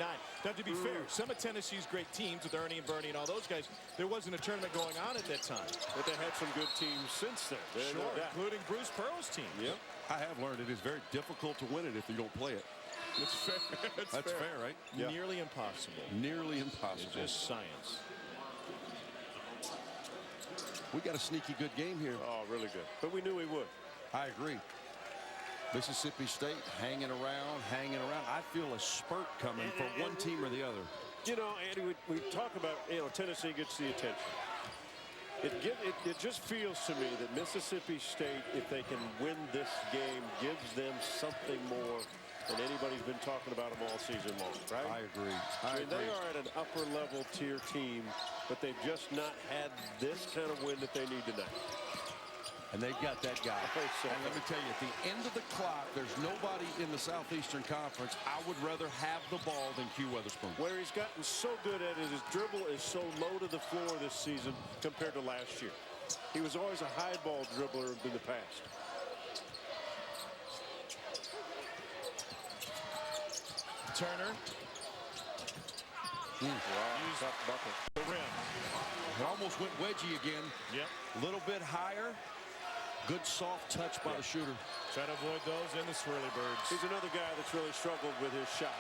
Speaker 19: Now, to be fair, some of Tennessee's great teams with Ernie and Bernie and all those guys, there wasn't a tournament going on at that time.
Speaker 6: But they had some good teams since then.
Speaker 19: Sure, including Bruce Pearl's team.
Speaker 20: Yep. I have learned it is very difficult to win it if you don't play it.
Speaker 19: It's fair.
Speaker 20: That's fair, right?
Speaker 19: Yeah. Nearly impossible.
Speaker 20: Nearly impossible.
Speaker 19: It's just science.
Speaker 20: We got a sneaky good game here.
Speaker 6: Oh, really good. But we knew we would.
Speaker 20: I agree. Mississippi State hanging around. I feel a spurt coming for one team or the other.
Speaker 6: You know, Andy, we talk about, Tennessee gets the attention. It just feels to me that Mississippi State, if they can win this game, gives them something more than anybody's been talking about them all season long, right?
Speaker 20: I agree.
Speaker 6: I mean, they are at an upper level tier team, but they've just not had this kind of win that they need tonight.
Speaker 20: And they've got that guy. And let me tell you, at the end of the clock, there's nobody in the Southeastern Conference I would rather have the ball than Q Witherspoon.
Speaker 6: Where he's gotten so good at it, his dribble is so low to the floor this season compared to last year. He was always a high ball dribbler in the past.
Speaker 19: Turner.
Speaker 6: Wow, tough bucket.
Speaker 19: The rim.
Speaker 20: It almost went wedgie again.
Speaker 19: Yep.
Speaker 20: A little bit higher. Good soft touch by the shooter.
Speaker 19: Try to avoid those in the swirly birds.
Speaker 6: He's another guy that's really struggled with his shot.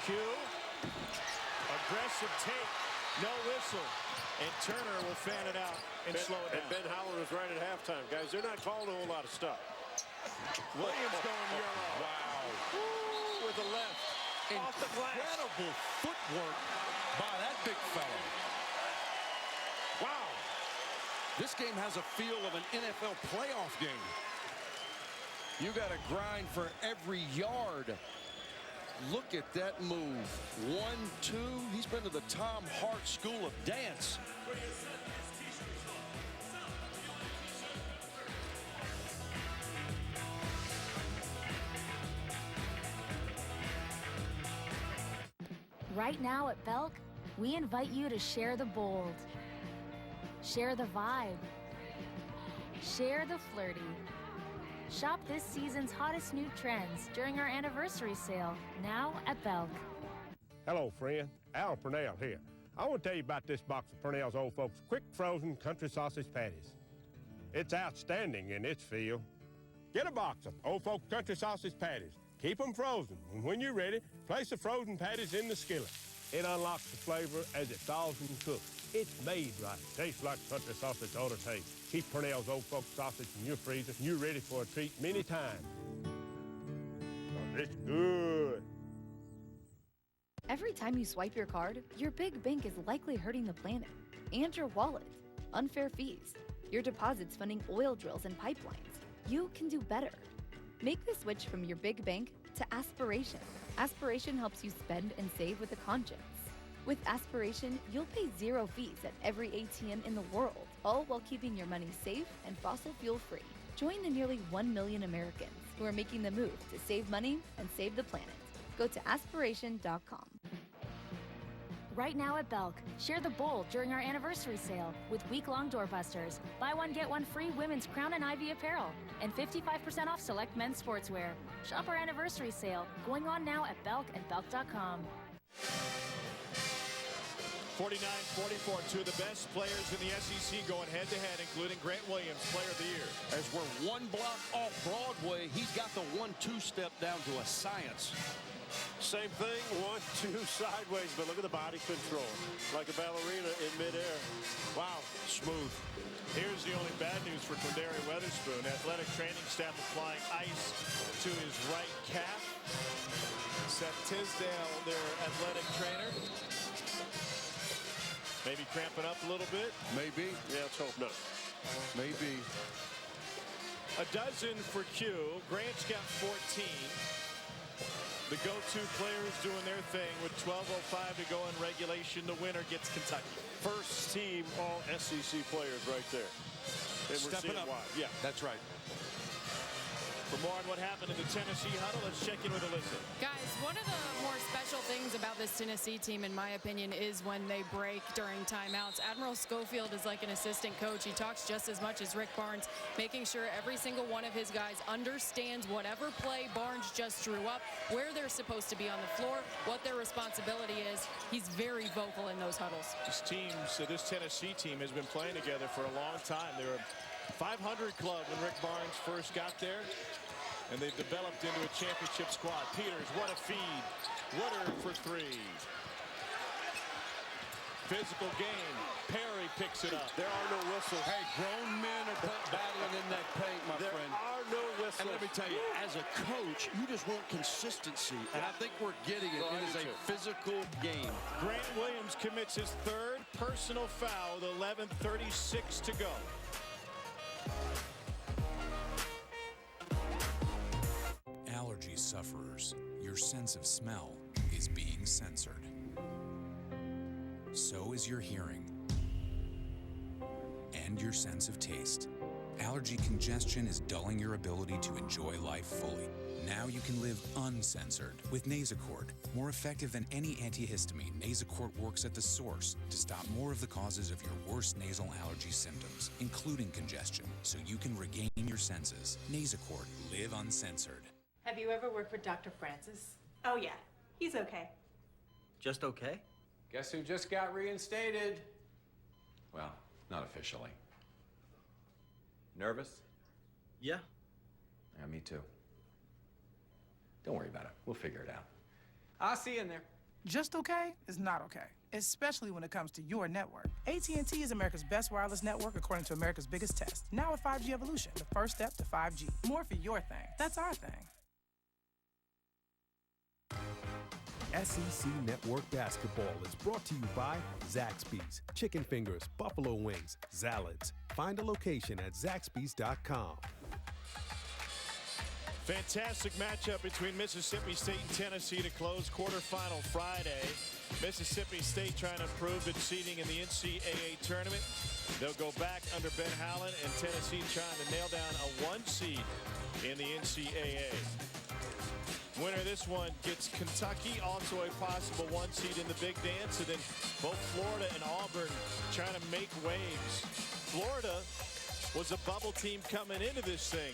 Speaker 19: Q. Aggressive take. No whistle. And Turner will fan it out and slow it down.
Speaker 6: And Ben Howland was right at halftime. Guys, they're not calling a whole lot of stuff.
Speaker 19: Williams going yellow.
Speaker 20: Wow.
Speaker 19: Ooh, with the left. Off the glass.
Speaker 20: Incredible footwork by that big fella. This game has a feel of an NFL playoff game. You got to grind for every yard. Look at that move. 1, 2. He's been to the Tom Hart School of Dance.
Speaker 1: Right now at Belk, we invite you to share the bold, share the vibe, share the flirty. Shop this season's hottest new trends during our anniversary sale, now at Belk.
Speaker 13: Hello, friend. Al Purnell here. I want to tell you about this box of Purnell's Old Folks Quick Frozen Country Sausage Patties. It's outstanding in its field. Get a box of Old Folks Country Sausage Patties. Keep them frozen, and when you're ready, place the frozen patties in the skillet. It unlocks the flavor as it thaws and cooks. It's made right. Tastes like country sausage ought to taste. Keep Purnell's Old Folks sausage in your freezer, and you're ready for a treat many times. It's good.
Speaker 18: Every time you swipe your card, your big bank is likely hurting the planet and your wallet. Unfair fees, your deposits funding oil drills and pipelines. You can do better. Make the switch from your big bank to Aspiration. Aspiration helps you spend and save with a conscience. With Aspiration, you'll pay 0 fees at every ATM in the world, all while keeping your money safe and fossil fuel free. Join the nearly 1 million Americans who are making the move to save money and save the planet. Go to aspiration.com.
Speaker 1: Right now at Belk, share the bold during our anniversary sale with week-long doorbusters. Buy one, get one free women's Crown and Ivy apparel and 55% off select men's sportswear. Shop our anniversary sale going on now at Belk and Belk.com.
Speaker 19: 49-44, two of the best players in the SEC going head-to-head, including Grant Williams, Player of the Year.
Speaker 20: As we're one block off Broadway, he's got the 1-2 step down to a science.
Speaker 6: Same thing, 1-2 sideways, but look at the body control. Like a ballerina in midair. Wow.
Speaker 19: Smooth. Here's the only bad news for Quindary Weatherspoon. Athletic training staff applying ice to his right calf. Seth Tisdale, their athletic trainer. Maybe cramping up a little bit.
Speaker 20: Maybe.
Speaker 6: Yeah, let's hope not.
Speaker 20: Maybe.
Speaker 19: A dozen for Q. Grant's got 14. The go-to players doing their thing with 12:05 to go in regulation. The winner gets Kentucky.
Speaker 6: First team all SEC players right there. And we're
Speaker 19: Stepping
Speaker 6: seeing
Speaker 19: up.
Speaker 6: why. Yeah.
Speaker 20: That's right.
Speaker 19: For more on what happened in the Tennessee huddle, let's check in with Alyssa.
Speaker 8: Guys, one of the more special things about this Tennessee team, in my opinion, is when they break during timeouts. Admiral Schofield is like an assistant coach. He talks just as much as Rick Barnes, making sure every single one of his guys understands whatever play Barnes just drew up, where they're supposed to be on the floor, what their responsibility is. He's very vocal in those huddles.
Speaker 19: This Tennessee team has been playing together for a long time. They were a 500 club when Rick Barnes first got there. And they've developed into a championship squad. Peters, what a feed. Woodard for three. Physical game. Perry picks it up.
Speaker 6: There are no whistles.
Speaker 20: Hey, grown men are battling in that paint, my friend.
Speaker 6: There are no whistles.
Speaker 20: And let me tell you, as a coach, you just want consistency. And I think we're getting it. It is a physical game.
Speaker 19: Grant Williams commits his third personal foul with 11:36 to go.
Speaker 14: Allergy sufferers, your sense of smell is being censored. So is your hearing and your sense of taste. Allergy congestion is dulling your ability to enjoy life fully. Now you can live uncensored with Nasacort. More effective than any antihistamine, Nasacort works at the source to stop more of the causes of your worst nasal allergy symptoms, including congestion, so you can regain your senses. Nasacort, live uncensored.
Speaker 15: Have you ever worked with Dr. Francis? Oh, yeah. He's okay.
Speaker 16: Just okay?
Speaker 25: Guess who just got reinstated? Well, not officially. Nervous?
Speaker 16: Yeah.
Speaker 25: Yeah, me too. Don't worry about it. We'll figure it out. I'll see you in there.
Speaker 26: Just okay is not okay, especially when it comes to your network. AT&T is America's best wireless network according to America's biggest test. Now with 5G Evolution, the first step to 5G. More for your thing. That's our thing.
Speaker 2: SEC Network Basketball is brought to you by Zaxby's, chicken fingers, buffalo wings, Zalads. Find a location at Zaxby's.com.
Speaker 19: Fantastic matchup between Mississippi State and Tennessee to close quarterfinal Friday. Mississippi State trying to improve its seeding in the NCAA tournament. They'll go back under Ben Howland, and Tennessee trying to nail down a 1 seed in the NCAA. Winner of this one gets Kentucky, also a possible 1 seed in the Big Dance, and then both Florida and Auburn trying to make waves. Florida was a bubble team coming into this thing.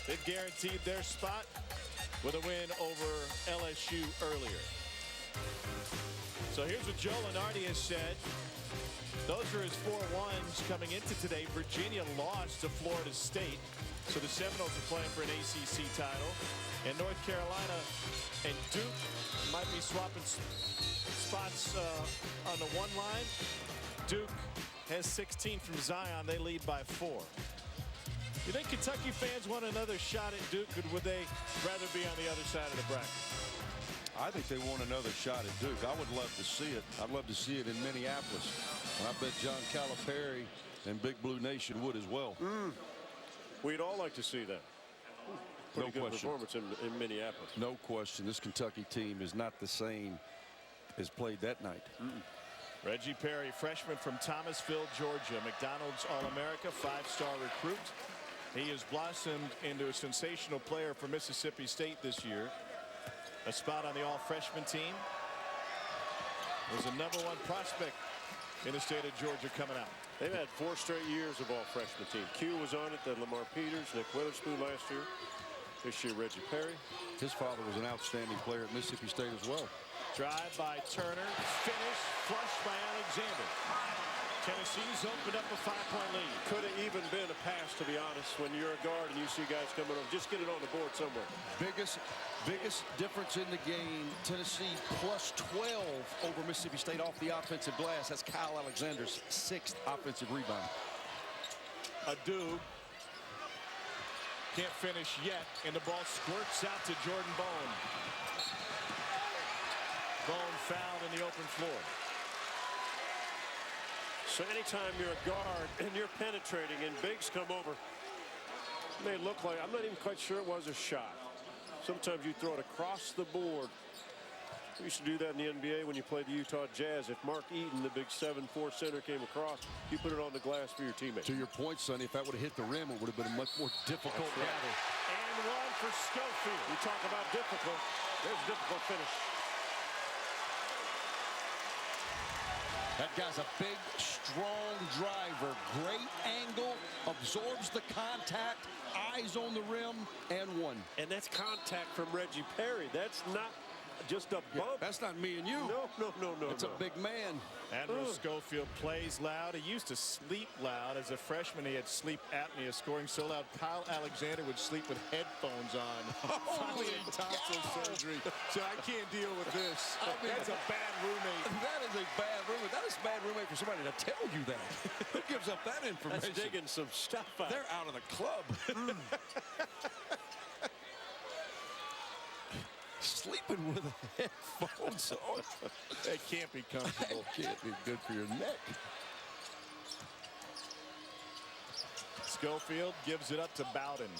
Speaker 19: They've guaranteed their spot with a win over LSU earlier. So here's what Joe Lunardi has said. Those are his 4 1s coming into today. Virginia lost to Florida State, so the Seminoles are playing for an ACC title. And North Carolina and Duke might be swapping spots on the 1 line. Duke has 16 from Zion. They lead by 4. You think Kentucky fans want another shot at Duke, or would they rather be on the other side of the bracket?
Speaker 20: I think they want another shot at Duke. I would love to see it. I'd love to see it in Minneapolis. And I bet John Calipari and Big Blue Nation would as well.
Speaker 6: We'd all like to see that. Pretty good performance in Minneapolis.
Speaker 20: No question. This Kentucky team is not the same as played that night.
Speaker 19: Reggie Perry, freshman from Thomasville, Georgia. McDonald's All-America, 5-star recruit. He has blossomed into a sensational player for Mississippi State this year. A spot on the all-freshman team. Was a #1 prospect in the state of Georgia coming out.
Speaker 6: They've had 4 straight years of all-freshman team. Q was on it, then Lamar Peters, Nick Witherspoon last year. This year, Reggie Perry.
Speaker 20: His father was an outstanding player at Mississippi State as well.
Speaker 19: Drive by Turner, finish, flushed by Alexander. Tennessee's opened up a 5-point lead.
Speaker 6: Could have even been a pass, to be honest, when you're a guard and you see guys coming over. Just get it on the board somewhere.
Speaker 20: Biggest difference in the game, Tennessee plus 12 over Mississippi State off the offensive glass. That's Kyle Alexander's 6th offensive rebound.
Speaker 19: Adu can't finish yet, and the ball squirts out to Jordan Bone. Bone fouled in the open floor.
Speaker 6: So anytime you're a guard and you're penetrating and bigs come over, it may look like, I'm not even quite sure it was a shot. Sometimes you throw it across the board. We used to do that in the NBA when you played the Utah Jazz. If Mark Eaton, the big 7'4" center, came across, you put it on the glass for your teammate.
Speaker 20: To your point, Sonny, if that would have hit the rim, it would have been a much more difficult battle.
Speaker 6: And 1 for Schofield. We talk about difficult. There's a difficult finish.
Speaker 20: That guy's a big, strong driver. Great angle, absorbs the contact, eyes on the rim, and 1.
Speaker 6: And that's contact from Reggie Perry. That's not just a bump.
Speaker 20: That's not me and you.
Speaker 6: No.
Speaker 20: It's a big man.
Speaker 19: Admiral Schofield plays loud. He used to sleep loud. As a freshman, he had sleep apnea, scoring so loud Kyle Alexander would sleep with headphones on. Finally in tonsil surgery. So I can't deal with this. That's a bad roommate.
Speaker 20: That is a bad roommate. That is a bad roommate for somebody to tell you that. Who gives up that information?
Speaker 6: That's digging some stuff out.
Speaker 20: They're out of the club. Sleeping with headphones on.
Speaker 19: That can't be comfortable.
Speaker 20: That can't be good for your neck.
Speaker 19: Schofield gives it up to Bowden.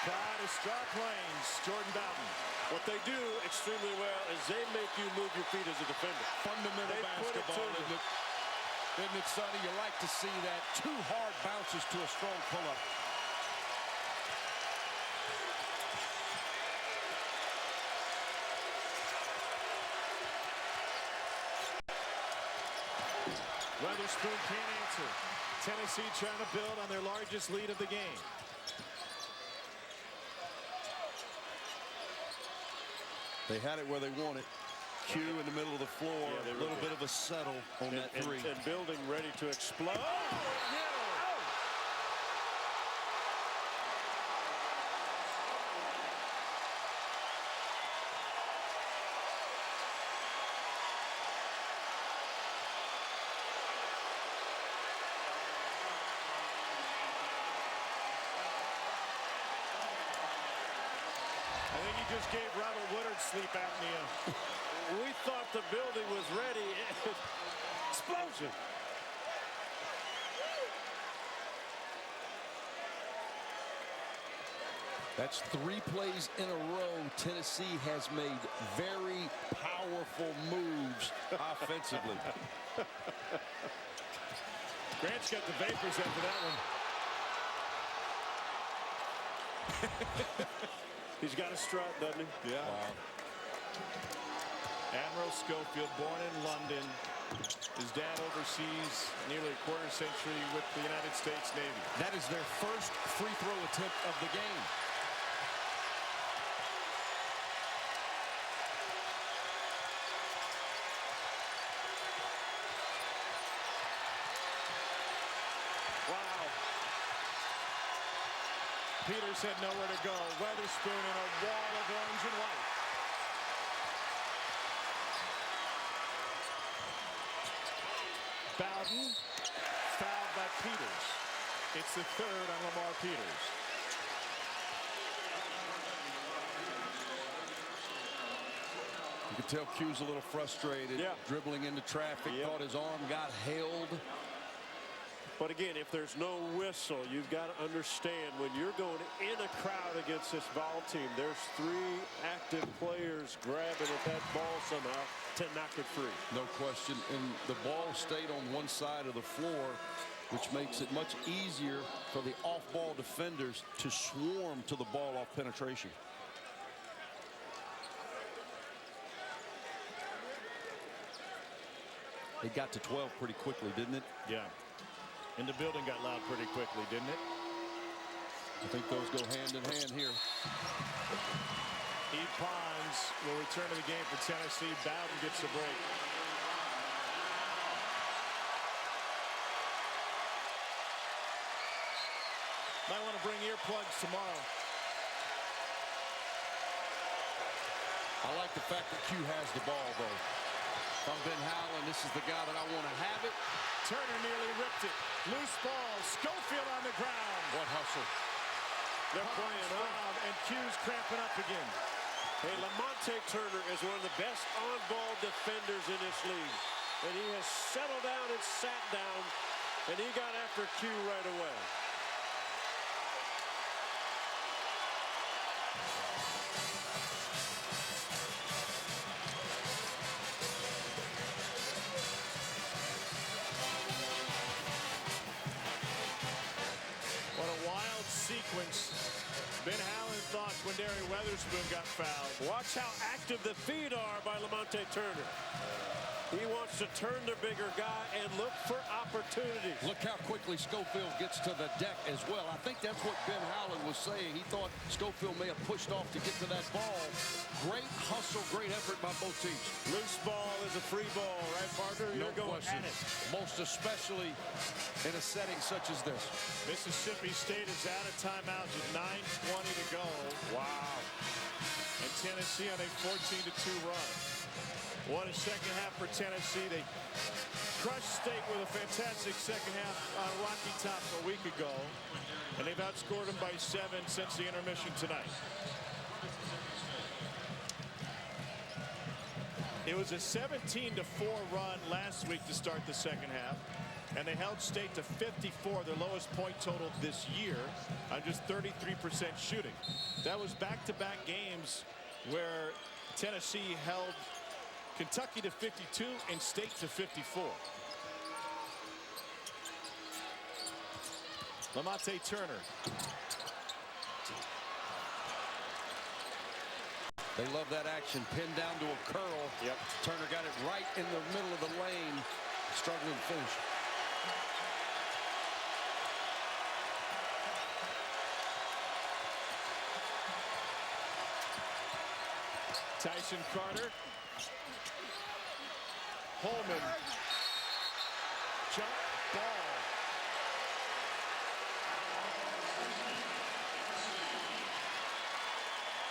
Speaker 19: Pride of Star Plains, Jordan Bowden.
Speaker 6: What they do extremely well is they make you move your feet as a defender.
Speaker 20: Fundamental basketball, isn't it? Isn't it, Sonny? You like to see that. 2 hard bounces to a strong pull-up.
Speaker 19: Witherspoon can't answer. Tennessee trying to build on their largest lead of the game.
Speaker 20: They had it where they want it. Q in the middle of the floor.
Speaker 6: Yeah,
Speaker 20: a little bit of a settle on that 3.
Speaker 6: And building ready to explode.
Speaker 19: just gave Ronald Woodard sleep apnea.
Speaker 6: We thought the building was ready. Explosion.
Speaker 20: That's 3 plays in a row. Tennessee has made very powerful moves offensively.
Speaker 19: Grant's got the vapors after that one.
Speaker 6: He's got a strut, doesn't he?
Speaker 19: Yeah. Wow. Admiral Schofield, born in London. His dad oversees nearly a quarter century with the United States Navy.
Speaker 20: That is their first free throw attempt of the game.
Speaker 19: Wow. Peters had nowhere to go. Weatherspoon in a wall of orange and white. Bowden fouled by Peters. It's the 3rd on Lamar Peters.
Speaker 20: You can tell Q's a little frustrated, dribbling into traffic, thought his arm got held.
Speaker 6: But again, if there's no whistle, you've got to understand when you're going in a crowd against this Vol team, there's 3 active players grabbing at that ball somehow to knock it free.
Speaker 20: No question. And the ball stayed on one side of the floor, which makes it much easier for the off-ball defenders to swarm to the ball off penetration. It got to 12 pretty quickly, didn't it?
Speaker 19: Yeah. And the building got loud pretty quickly, didn't it?
Speaker 20: I think those go hand in hand here.
Speaker 19: E. Pons will return to the game for Tennessee. Bowden gets the break. Might want to bring earplugs tomorrow.
Speaker 20: I like the fact that Q has the ball, though. If I'm Ben Howland, this is the guy that I want to have it.
Speaker 19: Turner nearly ripped it. Loose ball. Schofield on the ground.
Speaker 20: What hustle.
Speaker 6: They're playing
Speaker 19: on, and Q's cramping up again.
Speaker 6: Hey, Lamonte Turner is one of the best on-ball defenders in this league. And he has settled down and sat down, and he got after Q right away.
Speaker 19: What a wild sequence. Ben Howland thought Quindary Weatherspoon got fouled.
Speaker 6: Watch how active the feet are by Lamonte Turner. He wants to turn the bigger guy and look for opportunities.
Speaker 20: Look how quickly Schofield gets to the deck as well. I think that's what Ben Howland was saying. He thought Schofield may have pushed off to get to that ball. Great hustle, great effort by both teams.
Speaker 6: Loose ball is a free ball, right, partner? You're going at it.
Speaker 20: Most especially in a setting such as this.
Speaker 19: Mississippi State is out of timeouts with 9:20 to go.
Speaker 6: Wow.
Speaker 19: And Tennessee on a 14-2 run. What a second half for Tennessee. They crushed State with a fantastic second half on Rocky Top a week ago. And they've outscored them by 7 since the intermission tonight. It was a 17-4 run last week to start the second half. And they held State to 54, their lowest point total this year, on just 33% shooting. That was back-to-back games where Tennessee held Kentucky to 52 and State to 54. Lamonte Turner.
Speaker 20: They love that action. Pinned down to a curl.
Speaker 6: Yep.
Speaker 20: Turner got it right in the middle of the lane. Struggling to finish.
Speaker 19: Tyson Carter. Holman. Jump ball.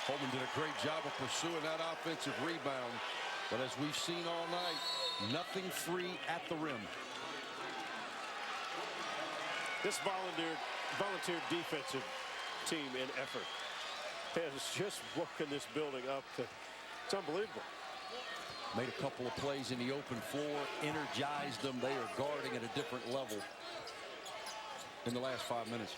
Speaker 20: Holman did a great job of pursuing that offensive rebound. But as we've seen all night, nothing free at the rim.
Speaker 6: This volunteer defensive team in effort. It's just working this building up. It's unbelievable.
Speaker 20: Made a couple of plays in the open floor, energized them. They are guarding at a different level in the last 5 minutes.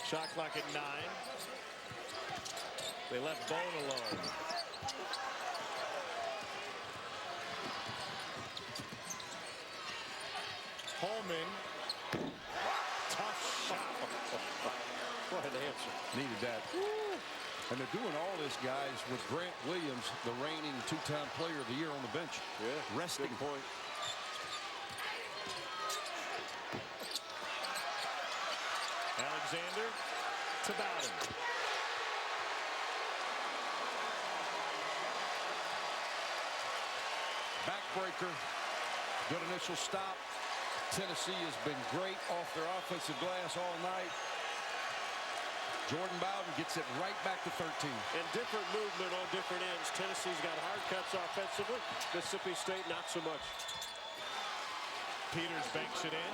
Speaker 19: Shot clock at 9. They left Bone alone. Holman. Tough shot.
Speaker 6: What an answer.
Speaker 20: Needed that. And they're doing all this, guys, with Grant Williams, the reigning two-time player of the year on the bench.
Speaker 6: Yeah,
Speaker 20: resting.
Speaker 6: good point.
Speaker 19: Alexander to Bowden.
Speaker 20: Backbreaker. Good initial stop. Tennessee has been great off their offensive glass all night. Jordan Bowden gets it right back to 13.
Speaker 6: And different movement on different ends. Tennessee's got hard cuts offensively. Mississippi State not so much.
Speaker 19: Peters banks it in.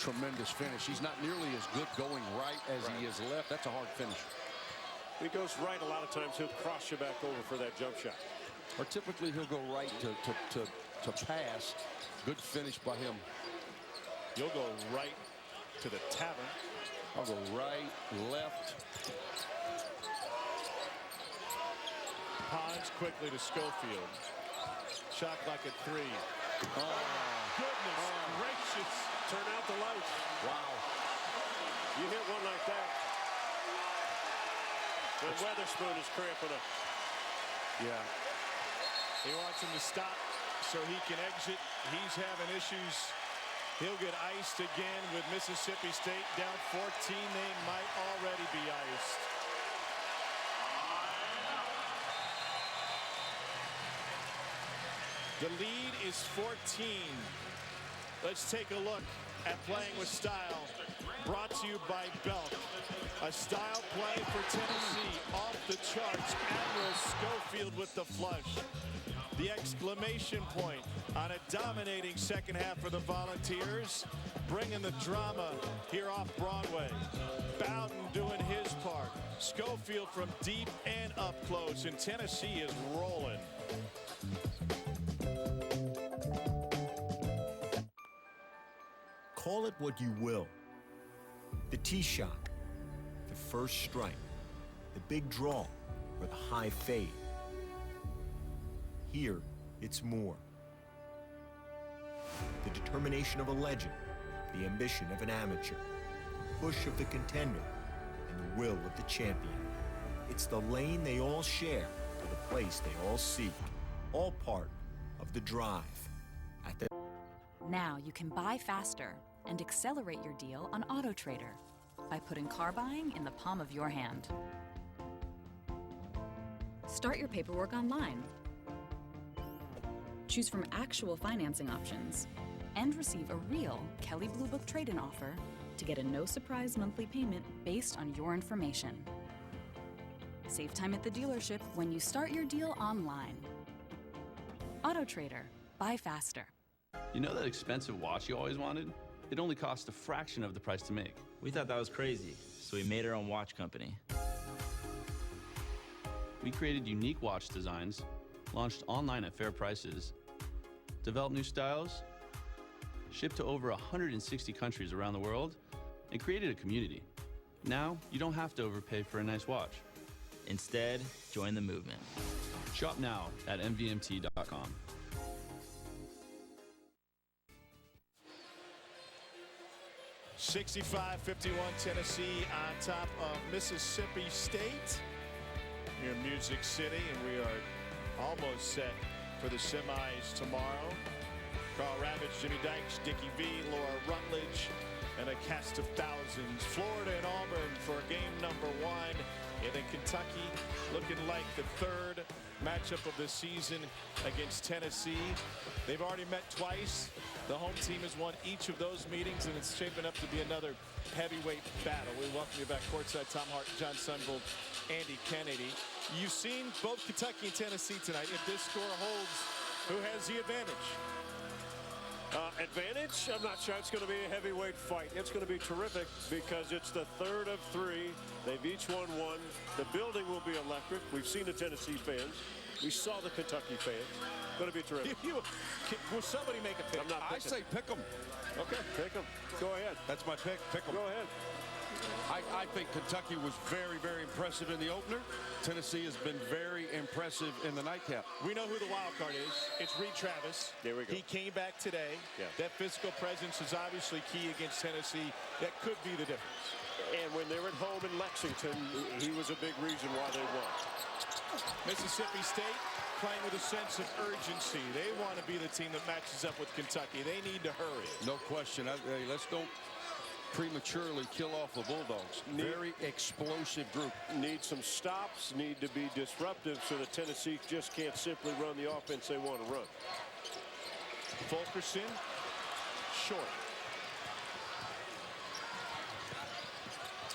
Speaker 20: Tremendous finish. He's not nearly as good going right as he is left. That's a hard finish.
Speaker 6: He goes right a lot of times. He'll cross you back over for that jump shot.
Speaker 20: Or typically he'll go right to pass. Good finish by him.
Speaker 19: You'll go right to the tavern.
Speaker 20: I'll go right, left.
Speaker 19: Pons quickly to Schofield. Shot clock at 3. Oh, goodness gracious.
Speaker 6: Turn out the lights.
Speaker 20: Wow.
Speaker 6: You hit one like that. And Weatherspoon is cramping up.
Speaker 20: Yeah.
Speaker 19: He wants him to stop so he can exit. He's having issues. He'll get iced again with Mississippi State down 14. They might already be iced. The lead is 14. Let's take a look at Playing with Style, brought to you by Belk. A style play for Tennessee, off the charts. Admiral Schofield with the flush. The exclamation point on a dominating second half for the Volunteers, bringing the drama here off Broadway. Bowden doing his part. Schofield from deep and up close, and Tennessee is rolling.
Speaker 3: Call it what you will. The tee shot, the first strike, the big draw, or the high fade. Here, it's more. The determination of a legend, the ambition of an amateur, the push of the contender, and the will of the champion. It's the lane they all share, the place they all seek, all part of the drive.
Speaker 4: Now you can buy faster and accelerate your deal on AutoTrader by putting car buying in the palm of your hand. Start your paperwork online. Choose from actual financing options and receive a real Kelley Blue Book trade-in offer to get a no-surprise monthly payment based on your information. Save time at the dealership when you start your deal online. AutoTrader. Buy faster.
Speaker 17: You know that expensive watch you always wanted? It only cost a fraction of the price to make.
Speaker 21: We thought that was crazy, so we made our own watch company.
Speaker 17: We created unique watch designs, launched online at fair prices, developed new styles, shipped to over 160 countries around the world, and created a community. Now, you don't have to overpay for a nice watch.
Speaker 21: Instead, join the movement.
Speaker 17: Shop now at mvmt.com.
Speaker 19: (65-51) Tennessee on top of Mississippi State here in Music City, and we are almost set for the semis tomorrow. Carl Ravitch, Jimmy Dykes, Dickie V, Laura Rutledge, and a cast of thousands. Florida and Auburn for game number 1, and then Kentucky looking like the third matchup of the season against Tennessee. They've already met twice. The home team has won each of those meetings, and it's shaping up to be another heavyweight battle. We welcome you back courtside. Tom Hart, John Sunvold, Andy Kennedy. You've seen both Kentucky and Tennessee tonight. If this score holds, who has the advantage?
Speaker 6: Advantage? I'm not sure it's going to be a heavyweight fight. It's going to be terrific because it's the third of three. They've each won one. The building will be electric. We've seen the Tennessee fans. We saw the Kentucky fans. Going to be terrific.
Speaker 5: Will somebody make a pick?
Speaker 6: I'm not picking.
Speaker 20: I say pick 'em.
Speaker 6: Okay, pick 'em. Go ahead.
Speaker 20: That's my pick. Pick 'em.
Speaker 6: Go ahead.
Speaker 20: I think Kentucky was very, very impressive in the opener. Tennessee has been very impressive in the nightcap.
Speaker 5: We know who the wild card is. It's Reed Travis.
Speaker 6: There we go.
Speaker 5: He came back today.
Speaker 6: Yeah.
Speaker 5: That physical presence is obviously key against Tennessee. That could be the difference.
Speaker 6: And when they're at home in Lexington, he was a big reason why they won.
Speaker 5: Mississippi State playing with a sense of urgency. They want to be the team that matches up with Kentucky. They need to hurry.
Speaker 20: No question. Hey, let's don't prematurely kill off the Bulldogs. Very explosive group.
Speaker 6: Need some stops, need to be disruptive so that Tennessee just can't simply run the offense they want to run.
Speaker 5: Fulkerson, short.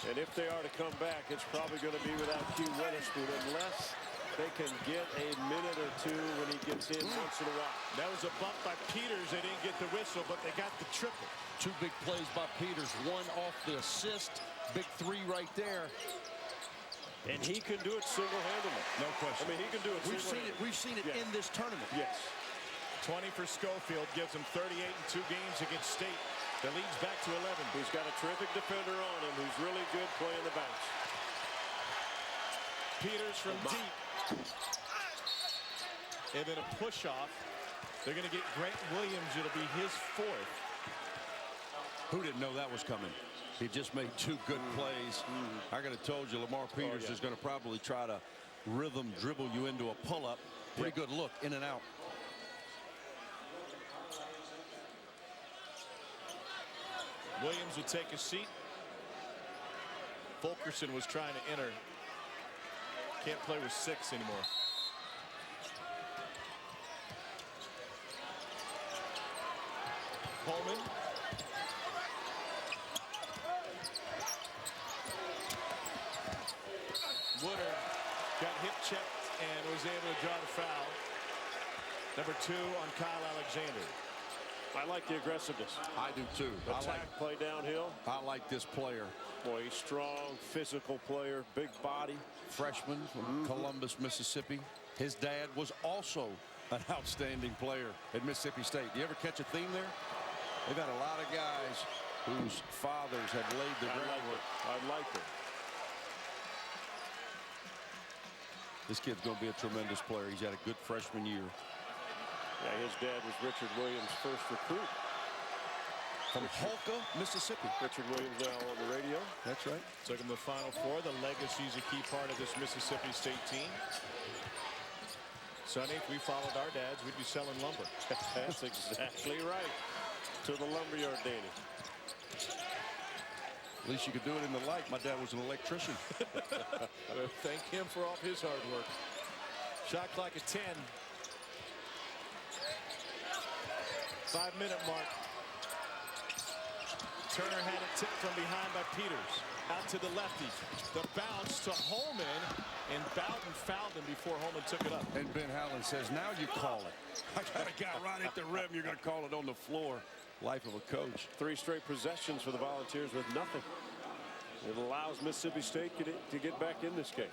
Speaker 6: And if they are to come back, it's probably going to be without Q Weatherspoon unless they can get a minute or two when he gets in once in a while.
Speaker 5: That was a bump by Peters. They didn't get the whistle, but they got the triple.
Speaker 20: Two big plays by Peters. One off the assist. Big three right there.
Speaker 6: And he can do it single-handedly.
Speaker 20: No question.
Speaker 6: I mean, he can do it single-handedly.
Speaker 20: We've seen it in this tournament.
Speaker 6: Yes.
Speaker 5: 20 for Schofield gives him 38 in 2 games against State. The lead's back to 11.
Speaker 6: He's got a terrific defender on him who's really good playing the bounce.
Speaker 5: Peters from deep. And then a push-off. They're going to get Grant Williams. It'll be his 4th.
Speaker 20: Who didn't know that was coming? He just made 2 good plays. I could have told you Lamar Peters is going to probably try to rhythm dribble you into a pull-up. Pretty good look, in and out.
Speaker 5: Williams would take a seat. Fulkerson was trying to enter. Can't play with 6 anymore. Holman. Woodard got hip checked and was able to draw the foul. Number 2 on Kyle Alexander.
Speaker 6: I like the aggressiveness.
Speaker 20: I do too.
Speaker 6: Attack, play downhill.
Speaker 20: I like this player.
Speaker 6: Boy, he's strong, physical player, big body.
Speaker 20: Freshman from Columbus, Mississippi. His dad was also an outstanding player at Mississippi State. Do you ever catch a theme there? They've got a lot of guys whose fathers have laid the groundwork.
Speaker 6: I like it.
Speaker 20: This kid's going to be a tremendous player. He's had a good freshman year.
Speaker 6: Yeah, his dad was Richard Williams' first recruit.
Speaker 20: From Hulka, Mississippi.
Speaker 6: Richard Williams now on the radio.
Speaker 20: That's right.
Speaker 5: Took him to the Final Four. The legacy is a key part of this Mississippi State team. Sonny, if we followed our dads, we'd be selling lumber.
Speaker 6: That's exactly right. To the lumberyard, Danny.
Speaker 20: At least you could do it in the light. My dad was an electrician.
Speaker 5: Thank him for all his hard work. Shot clock at 10. 5-minute mark. Turner had it tipped from behind by Peters. Out to the lefty. The bounce to Holman. And Bowden fouled him before Holman took it up.
Speaker 20: And Ben Howland says, now you call it. I got a guy right at the rim. You're going to call it on the floor. Life of a coach.
Speaker 6: 3 straight possessions for the Volunteers with nothing. It allows Mississippi State to get back in this game.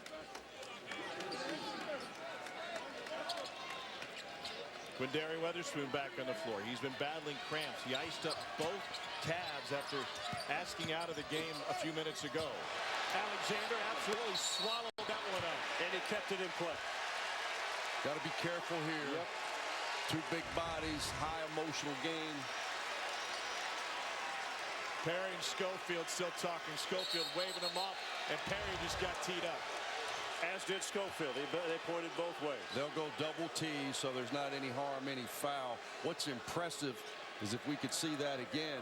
Speaker 5: Quindary Weatherspoon back on the floor. He's been battling cramps. He iced up both calves after asking out of the game a few minutes ago. Alexander absolutely swallowed that one up.
Speaker 6: And he kept it in play.
Speaker 20: Got to be careful here. Yep. 2 big bodies, high emotional game.
Speaker 5: Perry and Schofield still talking. Schofield waving him off, and Perry just got teed up.
Speaker 6: As did Schofield. They pointed both ways.
Speaker 20: They'll go double T, so there's not any harm, any foul. What's impressive is if we could see that again,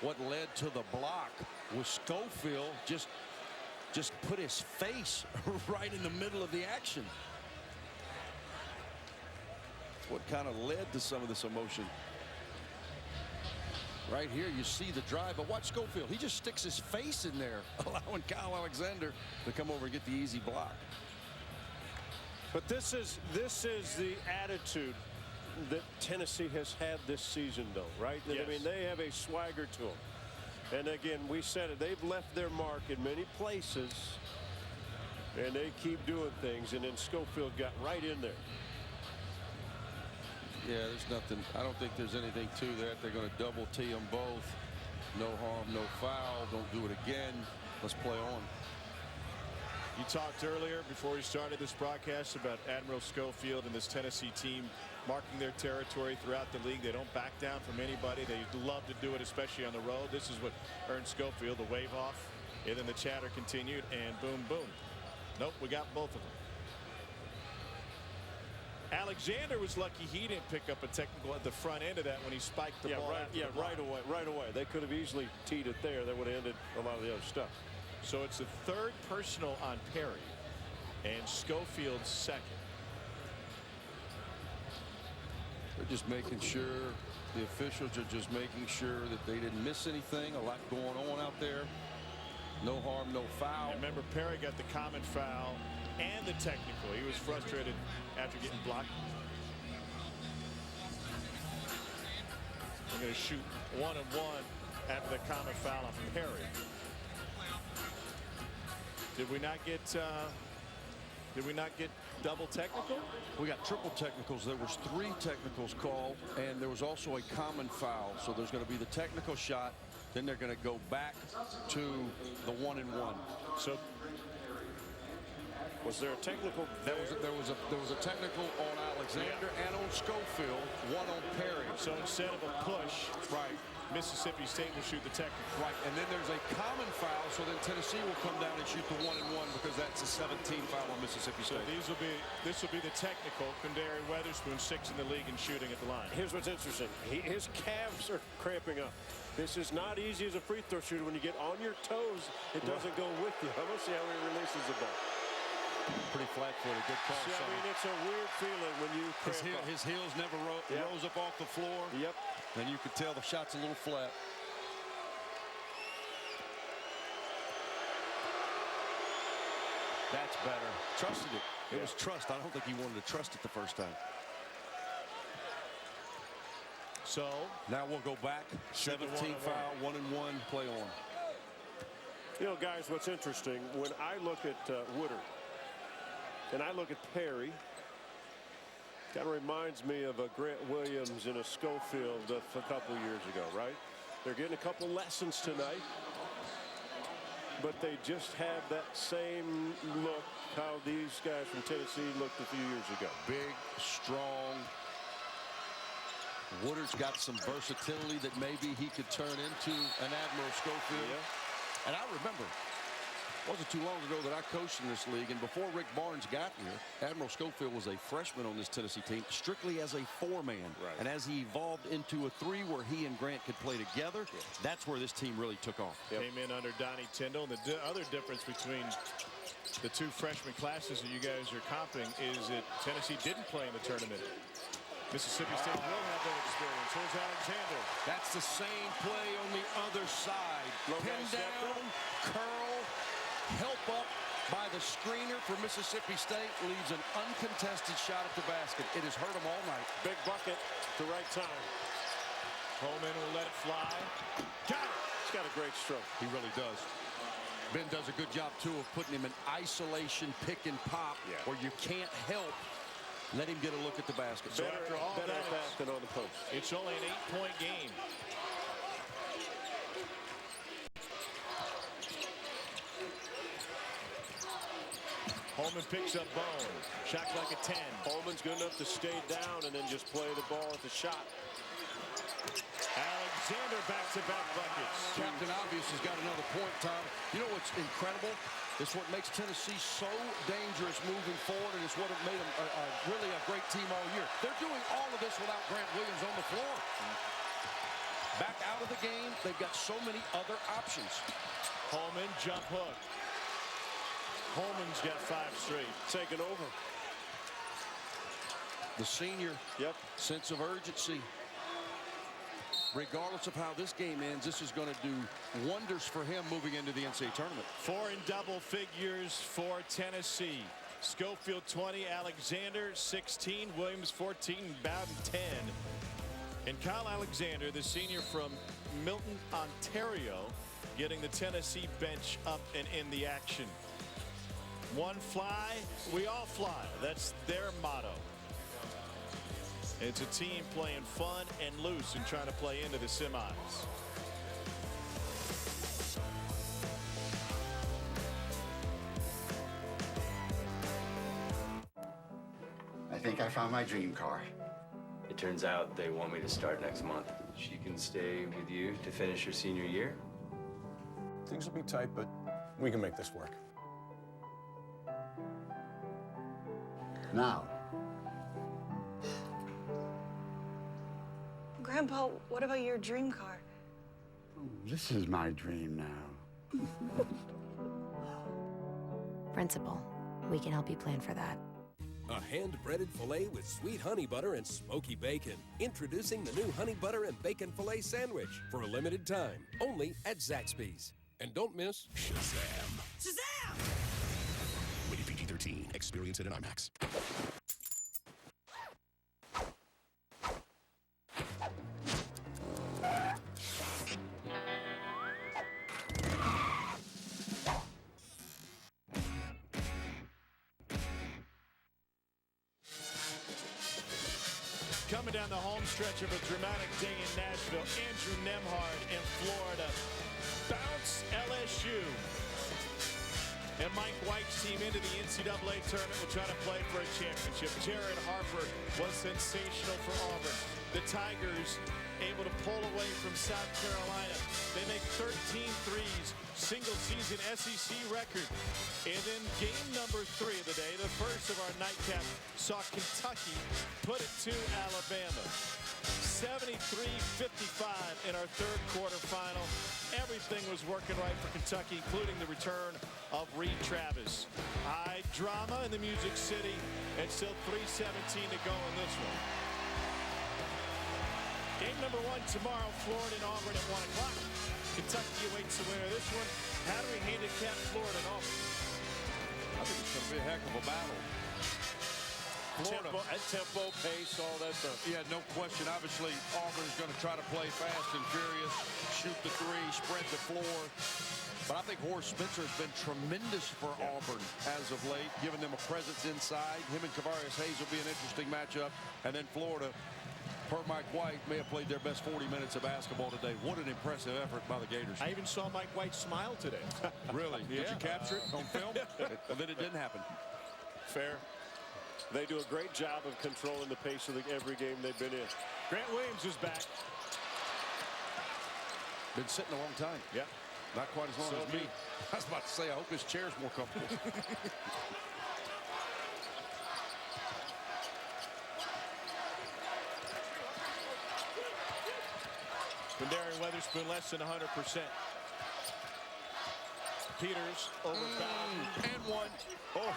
Speaker 20: what led to the block was Schofield just put his face right in the middle of the action. What kind of led to some of this emotion. Right here, you see the drive, but watch Schofield. He just sticks his face in there, allowing Kyle Alexander to come over and get the easy block.
Speaker 6: But this is the attitude that Tennessee has had this season, though, right?
Speaker 5: Yes.
Speaker 6: I mean, they have a swagger to them. And again, we said it, they've left their mark in many places, and they keep doing things, and then Schofield got right in there.
Speaker 20: Yeah, there's nothing. I don't think there's anything to that. They're going to double T them both. No harm, no foul. Don't do it again. Let's play on.
Speaker 19: You talked earlier before we started this broadcast about Admiral Schofield and this Tennessee team marking their territory throughout the league. They don't back down from anybody. They love to do it, especially on the road. This is what earned Schofield the wave off. And then the chatter continued, and boom, boom. Nope, we got both of them. Alexander was lucky he didn't pick up a technical at the front end of that when he spiked the ball.
Speaker 6: Right away. They could have easily teed it there. That would have ended a lot of the other stuff.
Speaker 19: So it's the third personal on Perry, and Schofield's second.
Speaker 20: They're just making sure, the officials are just making sure that they didn't miss anything. A lot going on out there. No harm, no foul.
Speaker 19: And remember, Perry got the common foul and the technical. He was frustrated after getting blocked. They're going to shoot 1-and-1 after the common foul on Perry. Did we not get double technical?
Speaker 20: We got triple technicals. There was 3 technicals called, and there was also a common foul. So there's going to be the technical shot. Then they're going to go back to the 1-and-1.
Speaker 6: So was there a technical?
Speaker 20: There was a technical on Alexander and on Schofield, one on Perry.
Speaker 19: So instead of a push,
Speaker 20: right,
Speaker 19: Mississippi State will shoot the technical.
Speaker 20: Right, and then there's a common foul, so then Tennessee will come down and shoot the 1-and-1 because that's a 17 foul on Mississippi State.
Speaker 19: So this will be the technical. Quindary Weatherspoon 6th in the league in shooting at the line.
Speaker 6: Here's what's interesting. His calves are cramping up. This is not easy as a free throw shooter. When you get on your toes, it doesn't go with you. I'm going to see how he releases the ball.
Speaker 20: Pretty flat-footed, good call.
Speaker 6: See, I mean, it's a weird feeling when you cramp up.
Speaker 20: His heels never rose up off the floor.
Speaker 6: Yep.
Speaker 20: And you could tell the shot's a little flat. That's better. Trusted it. It was trust. I don't think he wanted to trust it the first time.
Speaker 19: So
Speaker 20: now we'll go back. 17 foul, 1-and-1, play on.
Speaker 6: You know, guys, what's interesting, when I look at Woodard and I look at Perry, kind of reminds me of a Grant Williams and a Schofield a couple years ago, right? They're getting a couple lessons tonight, but they just have that same look how these guys from Tennessee looked a few years ago.
Speaker 20: Big, strong. Woodard's got some versatility that maybe he could turn into an Admiral Schofield. Yeah. And I remember, it wasn't too long ago that I coached in this league, and before Rick Barnes got here, Admiral Schofield was a freshman on this Tennessee team, strictly as a 4-man. Right. And as he evolved into a 3 where he and Grant could play together, that's where this team really took off.
Speaker 19: Came in under Donnie Tyndall. And the other difference between the 2 freshman classes that you guys are comping is that Tennessee didn't play in the tournament. Mississippi State will have that experience. Here's Alexander.
Speaker 20: That's the same play on the other side. Pin down, curl, help up by the screener for Mississippi State. Leaves an uncontested shot at the basket. It has hurt them all night.
Speaker 6: Big bucket at the right time.
Speaker 19: Holman will let it fly.
Speaker 6: Got it. He's got a great stroke.
Speaker 20: He really does. Ben does a good job, too, of putting him in isolation, pick and pop, where you can't help. Let him get a look at the basket.
Speaker 6: So after all that than on the post.
Speaker 19: It's only an 8-point game. Holman picks up Bone. Shot like a 10.
Speaker 6: Holman's good enough to stay down and then just play the ball at the shot.
Speaker 19: Alexander back-to-back buckets.
Speaker 20: Captain Obvious has got another point, Tom. You know what's incredible? It's what makes Tennessee so dangerous moving forward, and it's what has made them really a great team all year. They're doing all of this without Grant Williams on the floor. Back out of the game, they've got so many other options.
Speaker 19: Holman, jump hook. Holman's got 5 straight.
Speaker 6: Taking over.
Speaker 20: The senior, sense of urgency. Regardless of how this game ends, this is going to do wonders for him moving into the NCAA tournament.
Speaker 19: 4 in double figures for Tennessee. Schofield 20, Alexander 16, Williams 14, Bowden 10. And Kyle Alexander, the senior from Milton, Ontario, getting the Tennessee bench up and in the action. One fly, we all fly. That's their motto. It's a team playing fun and loose and trying to play into the semis.
Speaker 7: I think I found my dream car.
Speaker 9: It turns out they want me to start next month. She can stay with you to finish her senior year.
Speaker 13: Things will be tight, but we can make this work.
Speaker 7: Now,
Speaker 10: Grandpa, what about your dream car?
Speaker 7: this is my dream now.
Speaker 11: Principal, we can help you plan for that.
Speaker 22: A hand-breaded filet with sweet honey butter and smoky bacon. Introducing the new honey butter and bacon filet sandwich for a limited time, only at Zaxby's. And don't miss Shazam!
Speaker 10: Shazam!
Speaker 22: Rated PG-13. Experience it in IMAX.
Speaker 19: Coming down the home stretch of a dramatic day in Nashville, Andrew Nembhard in Florida. Bounce LSU. And Mike White's team into the NCAA tournament will try to play for a championship. Jared Harper was sensational for Auburn. The Tigers able to pull away from South Carolina. They make 13 threes, single-season SEC record. And then game number 3 of the day, the first of our nightcap, saw Kentucky put it to Alabama. 73-55 in our third quarter final. Everything was working right for Kentucky, including the return of Reed Travis. High drama in the Music City, and still 3:17 to go in this one. Game number 1 tomorrow, Florida and Auburn at 1 o'clock. Kentucky awaits the winner of this one. How do we handicap Florida and Auburn?
Speaker 20: I think it's going to be a heck of a battle.
Speaker 6: Tempo, pace, all that stuff.
Speaker 20: Yeah, no question. Obviously, Auburn is going to try to play fast and furious, shoot the three, spread the floor. But I think Horace Spencer has been tremendous for Auburn as of late, giving them a presence inside. Him and Kavarius Hayes will be an interesting matchup. And then Florida, per Mike White, may have played their best 40 minutes of basketball today. What an impressive effort by the Gators.
Speaker 19: I even saw Mike White smile today.
Speaker 20: Really?
Speaker 19: Yeah.
Speaker 20: Did you capture it on film? And then it didn't happen.
Speaker 6: Fair. They do a great job of controlling the pace of every game they've been in.
Speaker 19: Grant Williams is back.
Speaker 20: Been sitting a long time.
Speaker 19: Yeah.
Speaker 20: Not quite as long as me. I was about to say, I hope his chair's more comfortable.
Speaker 19: Darian Weatherspoon less than 100%. Peters over Bowden.
Speaker 20: And one. Oh.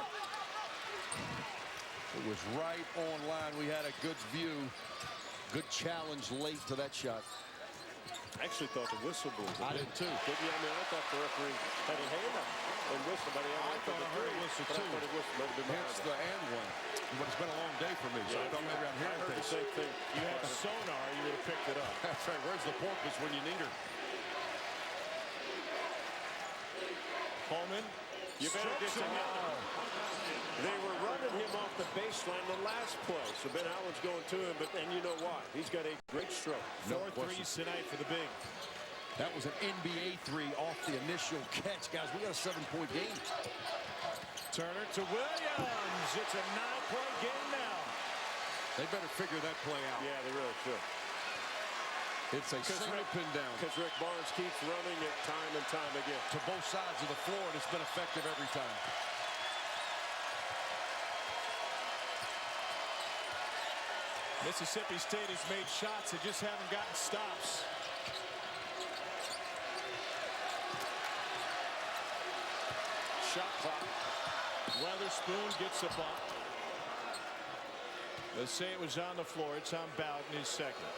Speaker 20: It was right on line. We had a good view. Good challenge late to that shot.
Speaker 6: I actually thought the whistle blew.
Speaker 20: I did too.
Speaker 6: Did you? I mean, I thought the referee had a hand up and whistle, but I thought I heard a whistle too.
Speaker 20: Hence the and one. But it's been a long day for me, so I thought maybe I'm hearing
Speaker 6: the same thing.
Speaker 19: You had sonar, you would have picked it up.
Speaker 20: That's right. Where's the porpoise when you need her?
Speaker 19: Holman,
Speaker 6: you better get to him. They were running him off the baseline the last play, so Ben Howland's going to him, but and you know why? He's got a great stroke.
Speaker 19: 4 threes tonight for the big.
Speaker 20: That was an NBA three off the initial catch, guys. We got a 7-point game.
Speaker 19: Turner to Williams. It's a 9-point game now.
Speaker 20: They better figure that play out.
Speaker 6: Yeah, they really should.
Speaker 20: It's a single pin down.
Speaker 6: Because Rick Barnes keeps running it time and time again.
Speaker 20: To both sides of the floor, and it's been effective every time.
Speaker 19: Mississippi State has made shots. They just haven't gotten stops. Shot clock. Weatherspoon gets a bump. They say it was on the floor. It's on Bowden, his second.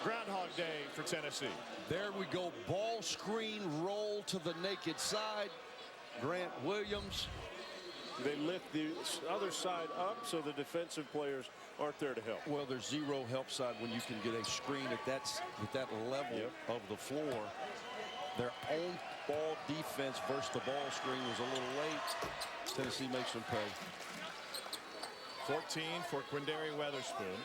Speaker 19: Groundhog Day for Tennessee.
Speaker 20: There we go. Ball screen roll to the naked side. Grant Williams
Speaker 6: They lift the other side up so the defensive players aren't there to help.
Speaker 20: Well, there's zero help side when you can get a screen at that level of the floor. Their own ball defense versus the ball screen was a little late. Tennessee makes them pay.
Speaker 19: 14 for Quindary Weatherspoon.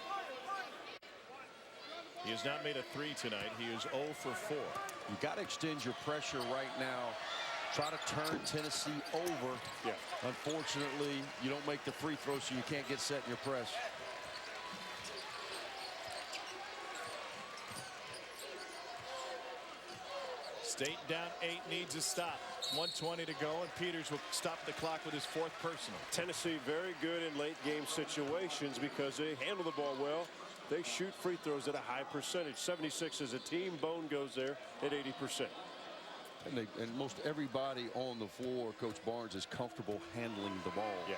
Speaker 19: He has not made a three tonight. He is 0 for 4.
Speaker 20: You got to extend your pressure right now. Try to turn Tennessee over.
Speaker 6: Yeah.
Speaker 20: Unfortunately, you don't make the free throw, so you can't get set in your press.
Speaker 19: State down 8, needs a stop. 1:20 to go, and Peters will stop the clock with his 4th personal.
Speaker 6: Tennessee very good in late game situations because they handle the ball well. They shoot free throws at a high percentage. 76 as a team. Bone goes there at 80%.
Speaker 20: And most everybody on the floor, Coach Barnes, is comfortable handling the ball.
Speaker 6: Yeah.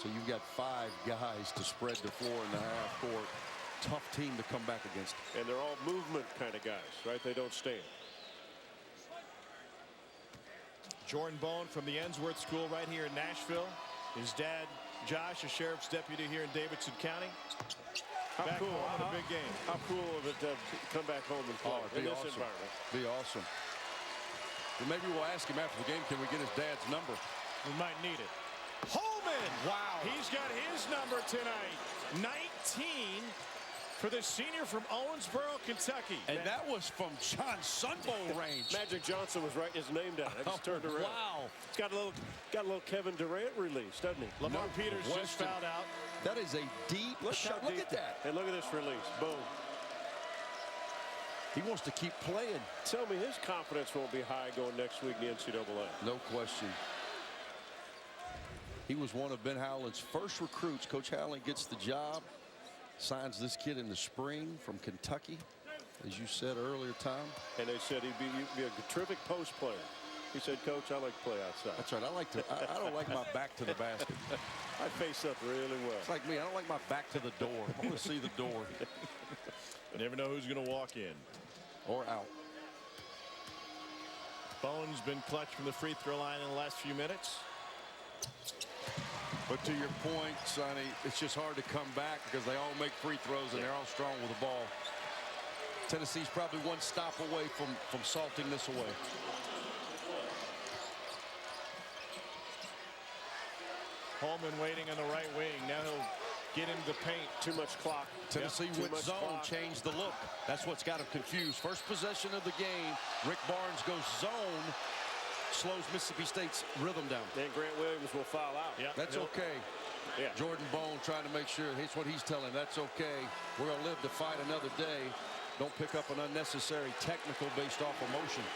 Speaker 20: So you've got 5 guys to spread the floor in the half court. Tough team to come back against.
Speaker 6: And they're all movement kind of guys, right? They don't stand.
Speaker 19: Jordan Bone from the Ensworth School right here in Nashville. His dad, Josh, a sheriff's deputy here in Davidson County.
Speaker 6: How
Speaker 19: back
Speaker 6: cool,
Speaker 19: home in a big game.
Speaker 6: How cool of it to come back home and play in this
Speaker 20: awesome.
Speaker 6: environment.
Speaker 20: Be awesome. Well, maybe we'll ask him after the game, can we get his dad's number?
Speaker 19: We might need it. Holman!
Speaker 20: Wow.
Speaker 19: He's got his number tonight. 19 for the senior from Owensboro, Kentucky.
Speaker 20: And that was from John Sunbow range.
Speaker 6: Magic Johnson was writing his name down. I just turned around.
Speaker 20: Wow.
Speaker 6: It's got a little Kevin Durant release, doesn't he?
Speaker 19: Lamar Peters just fouled out.
Speaker 20: That is a deep shot. Look at that.
Speaker 6: And look at this release. Boom.
Speaker 20: He wants to keep playing.
Speaker 6: Tell me his confidence won't be high going next week in the NCAA.
Speaker 20: No question. He was one of Ben Howland's first recruits. Coach Howland gets the job. Signs this kid in the spring from Kentucky, as you said earlier, Tom.
Speaker 6: And they said he'd be a terrific post player. He said, Coach, I like to play outside.
Speaker 20: That's right. I don't like my back to the basket.
Speaker 6: I face up really well.
Speaker 20: It's like me. I don't like my back to the door. I want to see the door.
Speaker 19: You never know who's going to walk in.
Speaker 20: Or out.
Speaker 19: Bone's been clutch from the free throw line in the last few minutes.
Speaker 20: But to your point, Sonny, it's just hard to come back because they all make free throws and they're all strong with the ball. Tennessee's probably one stop away from salting this away.
Speaker 19: Holman waiting on the right wing. Now he'll get into the paint.
Speaker 6: Too much clock.
Speaker 20: Tennessee went zone, changed the look. That's what's got him confused. First possession of the game, Rick Barnes goes zone, slows Mississippi State's rhythm down.
Speaker 6: And Grant Williams will foul out.
Speaker 19: Yep.
Speaker 20: That's okay.
Speaker 6: Yeah.
Speaker 20: Jordan Bone trying to make sure, here's what he's telling, that's okay. We're going to live to fight another day. Don't pick up an unnecessary technical based off emotion.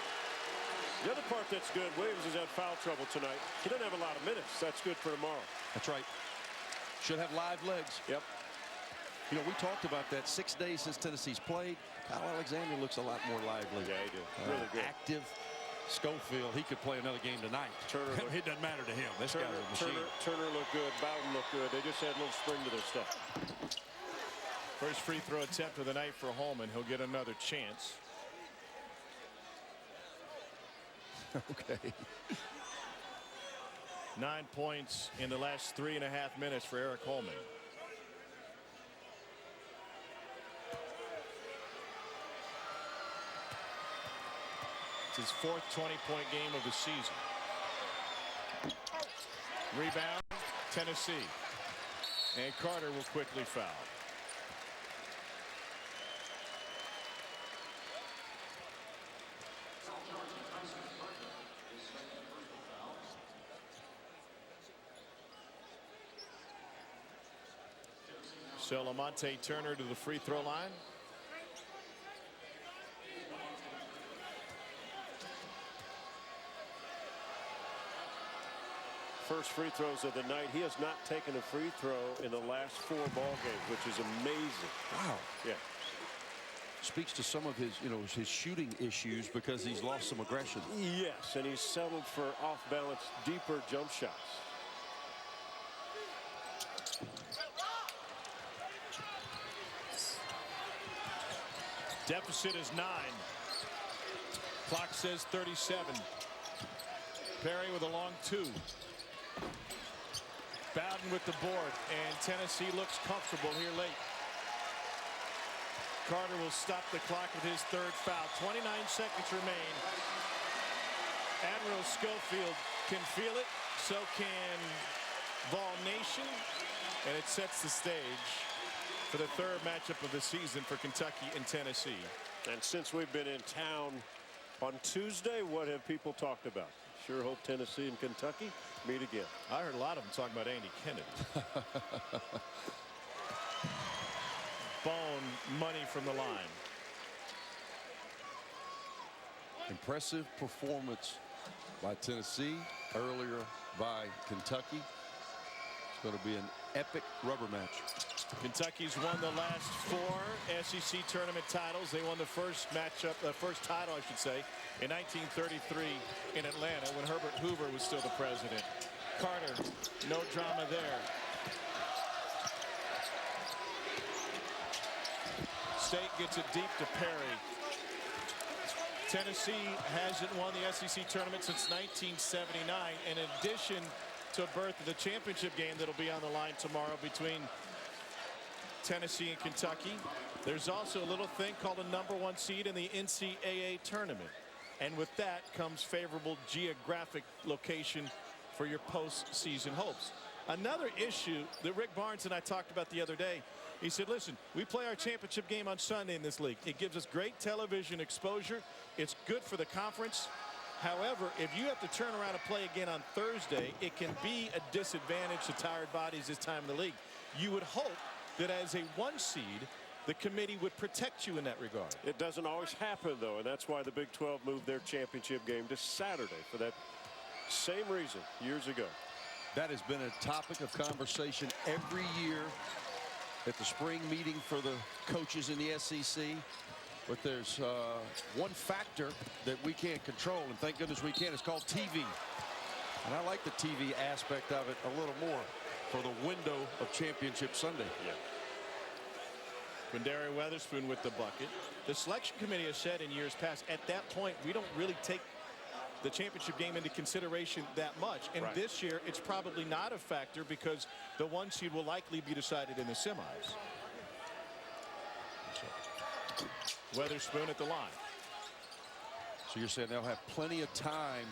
Speaker 6: The other part that's good, Williams has had foul trouble tonight. He doesn't have a lot of minutes. That's good for tomorrow.
Speaker 20: That's right. Should have live legs.
Speaker 6: Yep.
Speaker 20: You know, we talked about that 6 days since Tennessee's played. Kyle Alexander looks a lot more lively.
Speaker 6: Yeah, he did. Really good.
Speaker 20: Active. Schofield, he could play another game tonight. It doesn't matter to him. This guy's a machine.
Speaker 6: Turner looked good. Bowden looked good. They just had a little spring to their step.
Speaker 19: First free throw attempt of the night for Holman. He'll get another chance.
Speaker 20: Okay.
Speaker 19: 9 points in the last 3.5 minutes for Eric Holman. It's his 4th 20-point game of the season. Rebound, Tennessee. And Carter will quickly foul. So Lamonte Turner to the free throw line.
Speaker 6: First free throws of the night. He has not taken a free throw in the last 4 ball games, which is amazing.
Speaker 20: Wow.
Speaker 6: Yeah.
Speaker 20: Speaks to some of his, his shooting issues because he's lost some aggression.
Speaker 6: Yes, and he's settled for off-balance, deeper jump shots.
Speaker 19: Deficit is 9. Clock says 37. Perry with a long 2.
Speaker 5: Bowden with the board, and Tennessee looks comfortable here late. Carter will stop the clock with his third foul. 29 seconds remain. Admiral Schofield can feel it. So can Vol Nation. And it sets the stage for the third matchup of the season for Kentucky and Tennessee.
Speaker 6: And since we've been in town on Tuesday, what have people talked about? Sure hope Tennessee and Kentucky meet again.
Speaker 5: I heard a lot of them talking about Andy Kennedy. Bone money from the line.
Speaker 20: Impressive performance by Tennessee, earlier by Kentucky. It's going to be an epic rubber match.
Speaker 5: Kentucky's won the last 4 SEC tournament titles. They won the first matchup, the first title, I should say, in 1933 in Atlanta when Herbert Hoover was still the president. Carter, no drama there. State gets it deep to Perry. Tennessee hasn't won the SEC tournament since 1979. And in addition to a berth of the championship game that'll be on the line tomorrow between Tennessee and Kentucky, there's also a little thing called a #1 seed in the NCAA tournament. And with that comes favorable geographic location for your postseason hopes. Another issue that Rick Barnes and I talked about the other day, he said, listen, we play our championship game on Sunday in this league. It gives us great television exposure. It's good for the conference. However, if you have to turn around and play again on Thursday, it can be a disadvantage to tired bodies this time in the league. You would hope that as a 1 seed, the committee would protect you in that regard.
Speaker 6: It doesn't always happen, though, and that's why the Big 12 moved their championship game to Saturday for that same reason years ago.
Speaker 20: That has been a topic of conversation every year at the spring meeting for the coaches in the SEC. But there's one factor that we can't control, and thank goodness we can. It's called TV. And I like the TV aspect of it a little more for the window of Championship Sunday.
Speaker 6: Yeah.
Speaker 5: Quindary Weatherspoon with the bucket. The selection committee has said in years past, at that point, we don't really take the championship game into consideration that much. And this year, it's probably not a factor because the 1 seed will likely be decided in the semis. Weatherspoon at the line.
Speaker 20: So you're saying they'll have plenty of time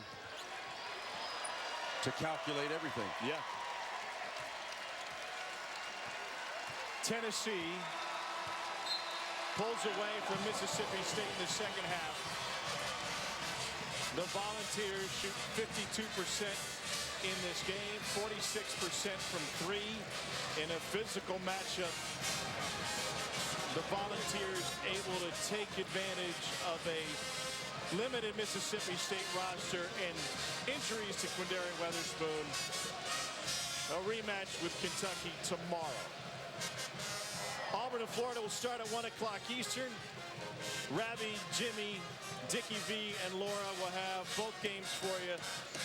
Speaker 20: to calculate everything.
Speaker 5: Yeah. Tennessee pulls away from Mississippi State in the second half. The Volunteers shoot 52% in this game, 46% from 3 in a physical matchup. The Volunteers able to take advantage of a limited Mississippi State roster and injuries to Quindary Weatherspoon. A rematch with Kentucky tomorrow. Auburn and Florida will start at 1 o'clock Eastern. Ravi, Jimmy, Dickie V, and Laura will have both games for you,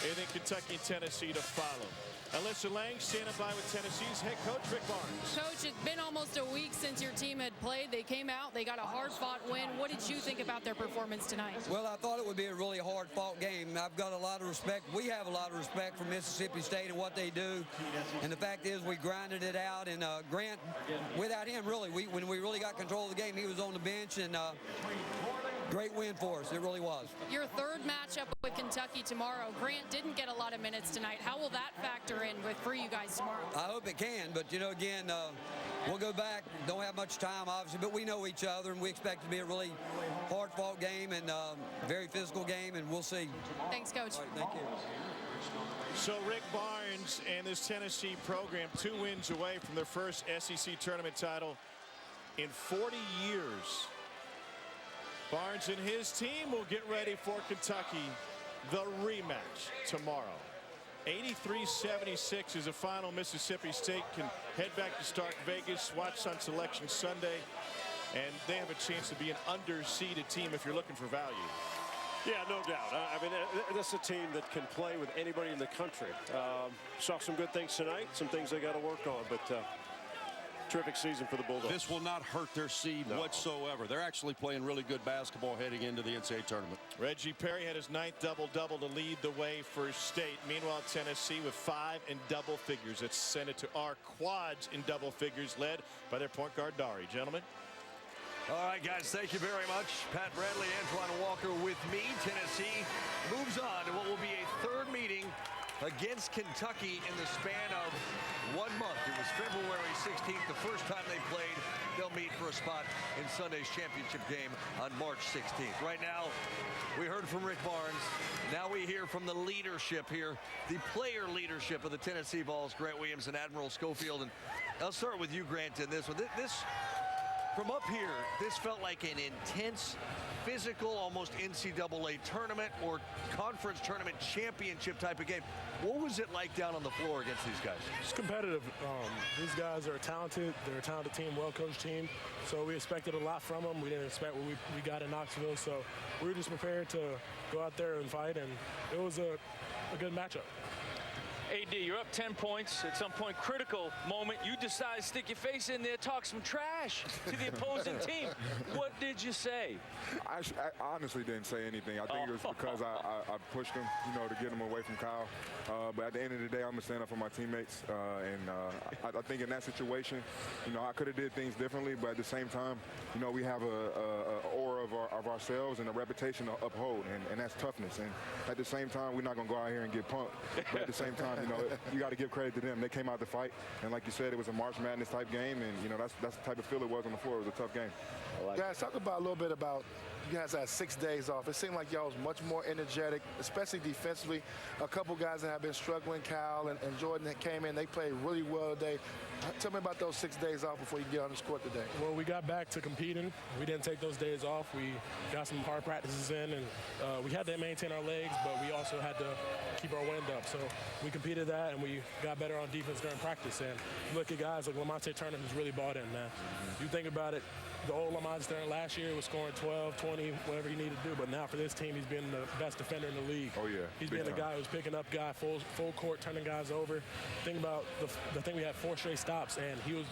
Speaker 5: and then Kentucky and Tennessee to follow. Alyssa Lang standing by with Tennessee's head coach, Rick Barnes.
Speaker 1: Coach, it's been almost a week since your team had played. They came out, they got a hard-fought win. What did you think about their performance tonight?
Speaker 8: Well, I thought it would be a really hard-fought game. I've got a lot of respect. We have a lot of respect for Mississippi State and what they do. And the fact is we grinded it out. And Grant, without him, really, when we really got control of the game, he was on the bench. And great win for us. It really was.
Speaker 1: Your third matchup with Kentucky tomorrow. Grant didn't get a lot of minutes tonight. How will that factor in for you guys tomorrow?
Speaker 8: I hope it can, but, you know, again, we'll go back. Don't have much time, obviously, but we know each other, and we expect it to be a really hard-fought game and very physical game, and we'll see.
Speaker 1: Thanks, Coach.
Speaker 8: All right, thank you.
Speaker 5: So Rick Barnes and this Tennessee program 2 wins away from their first SEC tournament title in 40 years. Barnes and his team will get ready for Kentucky, the rematch tomorrow. 83-76 is the final. Mississippi State can head back to Stark Vegas, watch on Selection Sunday, and they have a chance to be an underseeded team if you're looking for value.
Speaker 6: Yeah, no doubt. I mean, that's a team that can play with anybody in the country. Saw some good things tonight, some things they got to work on, but terrific season for the Bulldogs.
Speaker 20: This will not hurt their seed whatsoever. They're actually playing really good basketball heading into the NCAA tournament.
Speaker 19: Reggie Perry had his 9th double-double to lead the way for State. Meanwhile, Tennessee with 5 in double figures. It's sent it to our quads in double figures, led by their point guard, Dari. Gentlemen.
Speaker 20: All right, guys, thank you very much. Pat Bradley, Antoine Walker with me. Tennessee moves on to what will be a 3rd meeting against Kentucky in the span of 1 month. It was February 16th, the first time they played. They'll meet for a spot in Sunday's championship game on March 16th. Right now, we heard from Rick Barnes. Now we hear from the leadership here, the player leadership of the Tennessee Vols, Grant Williams and Admiral Schofield. And I'll start with you, Grant, in this one. From up here, this felt like an intense, physical, almost NCAA tournament or conference tournament championship type of game. What was it like down on the floor against these guys?
Speaker 12: It's competitive. These guys are talented. They're a talented team, well-coached team. So we expected a lot from them. We didn't expect what we got in Knoxville. So we were just prepared to go out there and fight, and it was a good matchup.
Speaker 14: AD, you're up 10 points. At some point, critical moment, you decide to stick your face in there, talk some trash to the opposing team. What did you say?
Speaker 15: I honestly didn't say anything. I think it was because I pushed him, to get him away from Kyle. But at the end of the day, I'm going to stand up for my teammates. I think in that situation, I could have did things differently. But at the same time, we have a aura of ourselves and a reputation to uphold. And that's toughness. And at the same time, we're not going to go out here and get punked. But at the same time, you got to give credit to them. They came out to fight, and like you said, it was a March Madness type game, and that's the type of feel it was on the floor. It was a tough game.
Speaker 18: Guys, talk about a little bit about you guys had 6 days off. It seemed like y'all was much more energetic, especially defensively. A couple guys that have been struggling, Kyle and Jordan, that came in. They played really well today. Tell me about those 6 days off before you get on the court today.
Speaker 12: Well, we got back to competing. We didn't take those days off. We got some hard practices in, and we had to maintain our legs, but we also had to keep our wind up. So we competed that, and we got better on defense during practice. And look at guys like Lamonte Turner, who's really bought in, man. You think about it, the old Lamonte Turner last year was scoring 12, 20, whatever he needed to do. But now for this team, he's been the best defender in the league.
Speaker 15: Oh, yeah.
Speaker 12: He's been the guy who's picking up guy full court, turning guys over. Think about the thing we had 4 straight stops, and he was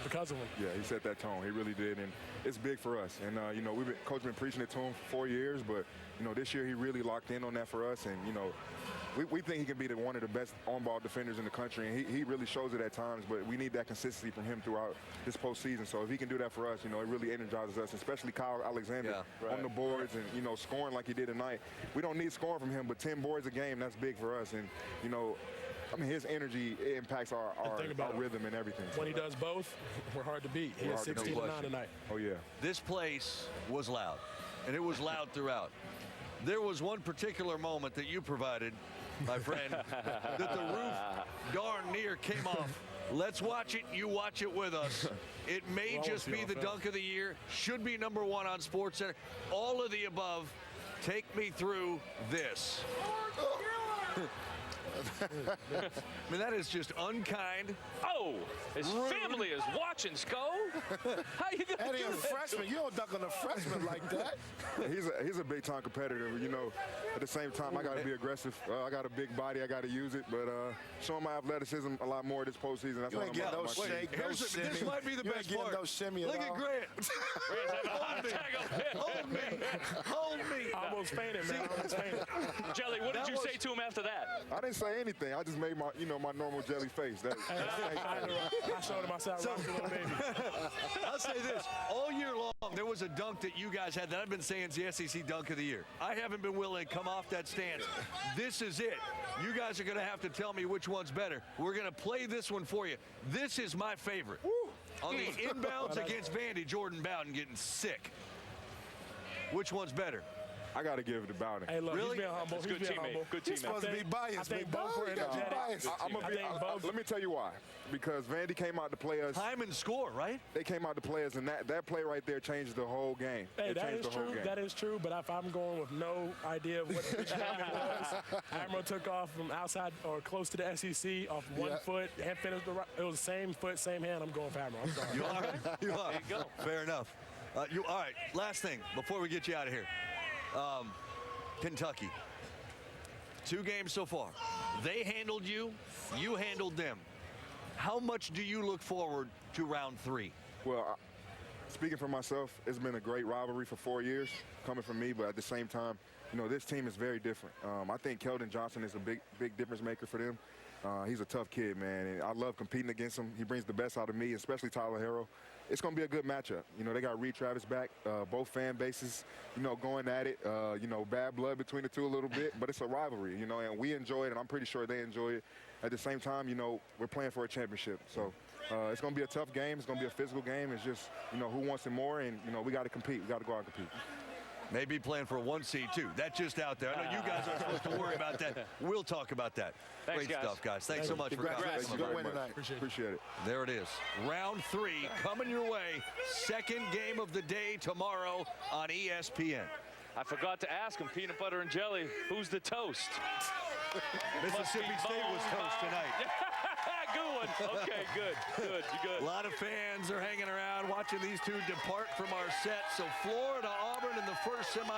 Speaker 12: because of him.
Speaker 15: Yeah, he set that tone. He really did, and it's big for us. And, Coach been preaching it to him for 4 years, but, this year he really locked in on that for us. And, we think he can be one of the best on-ball defenders in the country, and he really shows it at times, but we need that consistency from him throughout this postseason. So if he can do that for us, it really energizes us, especially Kyle Alexander on the boards and, scoring like he did tonight. We don't need scoring from him, but 10 boards a game, that's big for us. And, his energy impacts our rhythm and everything.
Speaker 12: When he does both, we're hard to beat. He had 16-9 tonight.
Speaker 15: Oh, yeah.
Speaker 20: This place was loud, and it was loud throughout. There was one particular moment that you provided, my friend, that the roof darn near came off. Let's watch it. You watch it with us. It may just be the dunk of the year. Should be number 1 on SportsCenter. All of the above. Take me through this. I mean, that is just unkind.
Speaker 14: Oh, his family is watching, Sco. How you gonna
Speaker 18: and
Speaker 14: do
Speaker 18: he's a
Speaker 14: that?
Speaker 18: freshman. You don't dunk on a freshman like that.
Speaker 15: He's a big-time competitor. At the same time, I got to be aggressive. I got a big body. I got to use it. But showing my athleticism a lot more this postseason. That's what I'm about.
Speaker 18: No shake, no shimmy.
Speaker 20: This might be the best part.
Speaker 18: No shimmy
Speaker 20: Look at Grant. Hold me. Hold me.
Speaker 12: I almost fainted, man.
Speaker 14: Jelly, what did you say to him after that?
Speaker 15: I didn't say anything. I just made my, my normal jelly face.
Speaker 12: I showed him I said, "Rock a little baby."
Speaker 20: I'll say this: all year long, there was a dunk that you guys had that I've been saying is the SEC dunk of the year. I haven't been willing to come off that stance. This is it. You guys are going to have to tell me which one's better. We're going to play this one for you. This is my favorite. On the inbounds against Vandy, Jordan Bowden getting sick. Which one's better?
Speaker 15: I got to give it to Bowden.
Speaker 12: Hey, look,
Speaker 14: Really?
Speaker 12: he's being humble.
Speaker 14: That's good
Speaker 12: He's being
Speaker 14: teammate.
Speaker 12: humble.
Speaker 14: Good
Speaker 18: He's
Speaker 14: teammate.
Speaker 18: supposed to be biased.
Speaker 12: I think
Speaker 18: big
Speaker 12: both
Speaker 18: dog.
Speaker 12: were
Speaker 18: You gotta be
Speaker 12: energetic.
Speaker 18: biased.
Speaker 15: Let me tell you why. Because Vandy came out to play us.
Speaker 20: Time and score, right?
Speaker 15: They came out to play us, and that play right there changed the whole game.
Speaker 12: Hey, that
Speaker 15: changed
Speaker 12: is
Speaker 15: the whole
Speaker 12: true.
Speaker 15: game.
Speaker 12: That is true. But if I'm going with no idea of what the pitch timing was, Admiral took off from outside or close to the SEC off one foot and finished the right. It was the same foot, same hand. I'm going for Admiral. I'm sorry.
Speaker 20: You all right? You are.
Speaker 14: There you go.
Speaker 20: Fair enough. All right, last thing before we get you out of here. Kentucky. 2 games so far. They handled you. You handled them. How much do you look forward to round 3?
Speaker 15: Well, speaking for myself, it's been a great rivalry for 4 years coming from me, but at the same time, you know, this team is very different. I think Keldon Johnson is a big difference maker for them. He's a tough kid, man, and I love competing against him. He brings the best out of me, especially Tyler Harrell. It's going to be a good matchup. You know, they got Reed Travis back, both fan bases, you know, going at it. You know, bad blood between the two a little bit, but it's a rivalry, you know, and we enjoy it, and I'm pretty sure they enjoy it. At the same time, you know, we're playing for a championship. So it's going to be a tough game. It's going to be a physical game. It's just, you know, who wants it more, and, you know, we got to compete. We got to go out and compete.
Speaker 2: Maybe playing for a 1 seed, too. That's just out there. I know you guys aren't supposed to worry about that. We'll talk about that.
Speaker 14: Thanks,
Speaker 2: Great stuff, guys. Thanks so much for coming.
Speaker 18: Good win tonight.
Speaker 2: Appreciate it. There it is. Round 3 coming your way. Second game of the day tomorrow on ESPN.
Speaker 14: I forgot to ask him, peanut butter and jelly, who's the toast?
Speaker 2: Mississippi State was toast tonight.
Speaker 14: Good one. Okay, good. You good.
Speaker 2: A lot of fans are hanging around watching these two depart from our set. So Florida, Auburn in the first semi.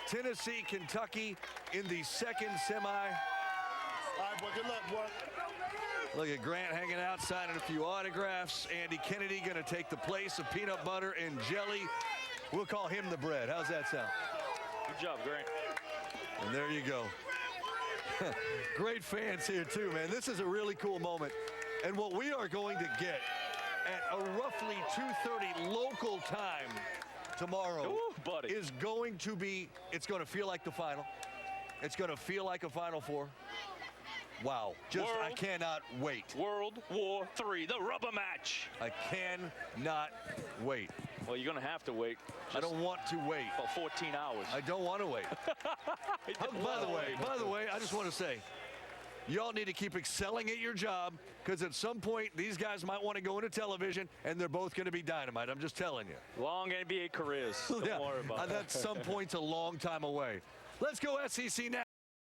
Speaker 2: Tennessee, Kentucky in the second semi.
Speaker 18: All right, boy, good luck, boy.
Speaker 2: Look at Grant hanging out, signing a few autographs. Andy Kennedy going to take the place of peanut butter and jelly. We'll call him the bread. How's that sound?
Speaker 14: Good job, Grant.
Speaker 2: And there you go. Great fans here, too, man. This is a really cool moment. And what we are going to get at a roughly 2:30 local time tomorrow is going to be, it's going to feel like the final. It's going to feel like a Final Four. Wow. I cannot wait.
Speaker 14: World War III, the rubber match.
Speaker 2: I cannot wait.
Speaker 14: Well, you're going to have to wait.
Speaker 2: I don't want to wait.
Speaker 14: About 14 hours.
Speaker 2: I don't want to wait. By the way, I just want to say, y'all need to keep excelling at your job, because at some point these guys might want to go into television, and they're both going to be dynamite. I'm just telling you.
Speaker 14: Long NBA careers. Don't worry about that.
Speaker 2: At some point's a long time away. Let's go SEC now.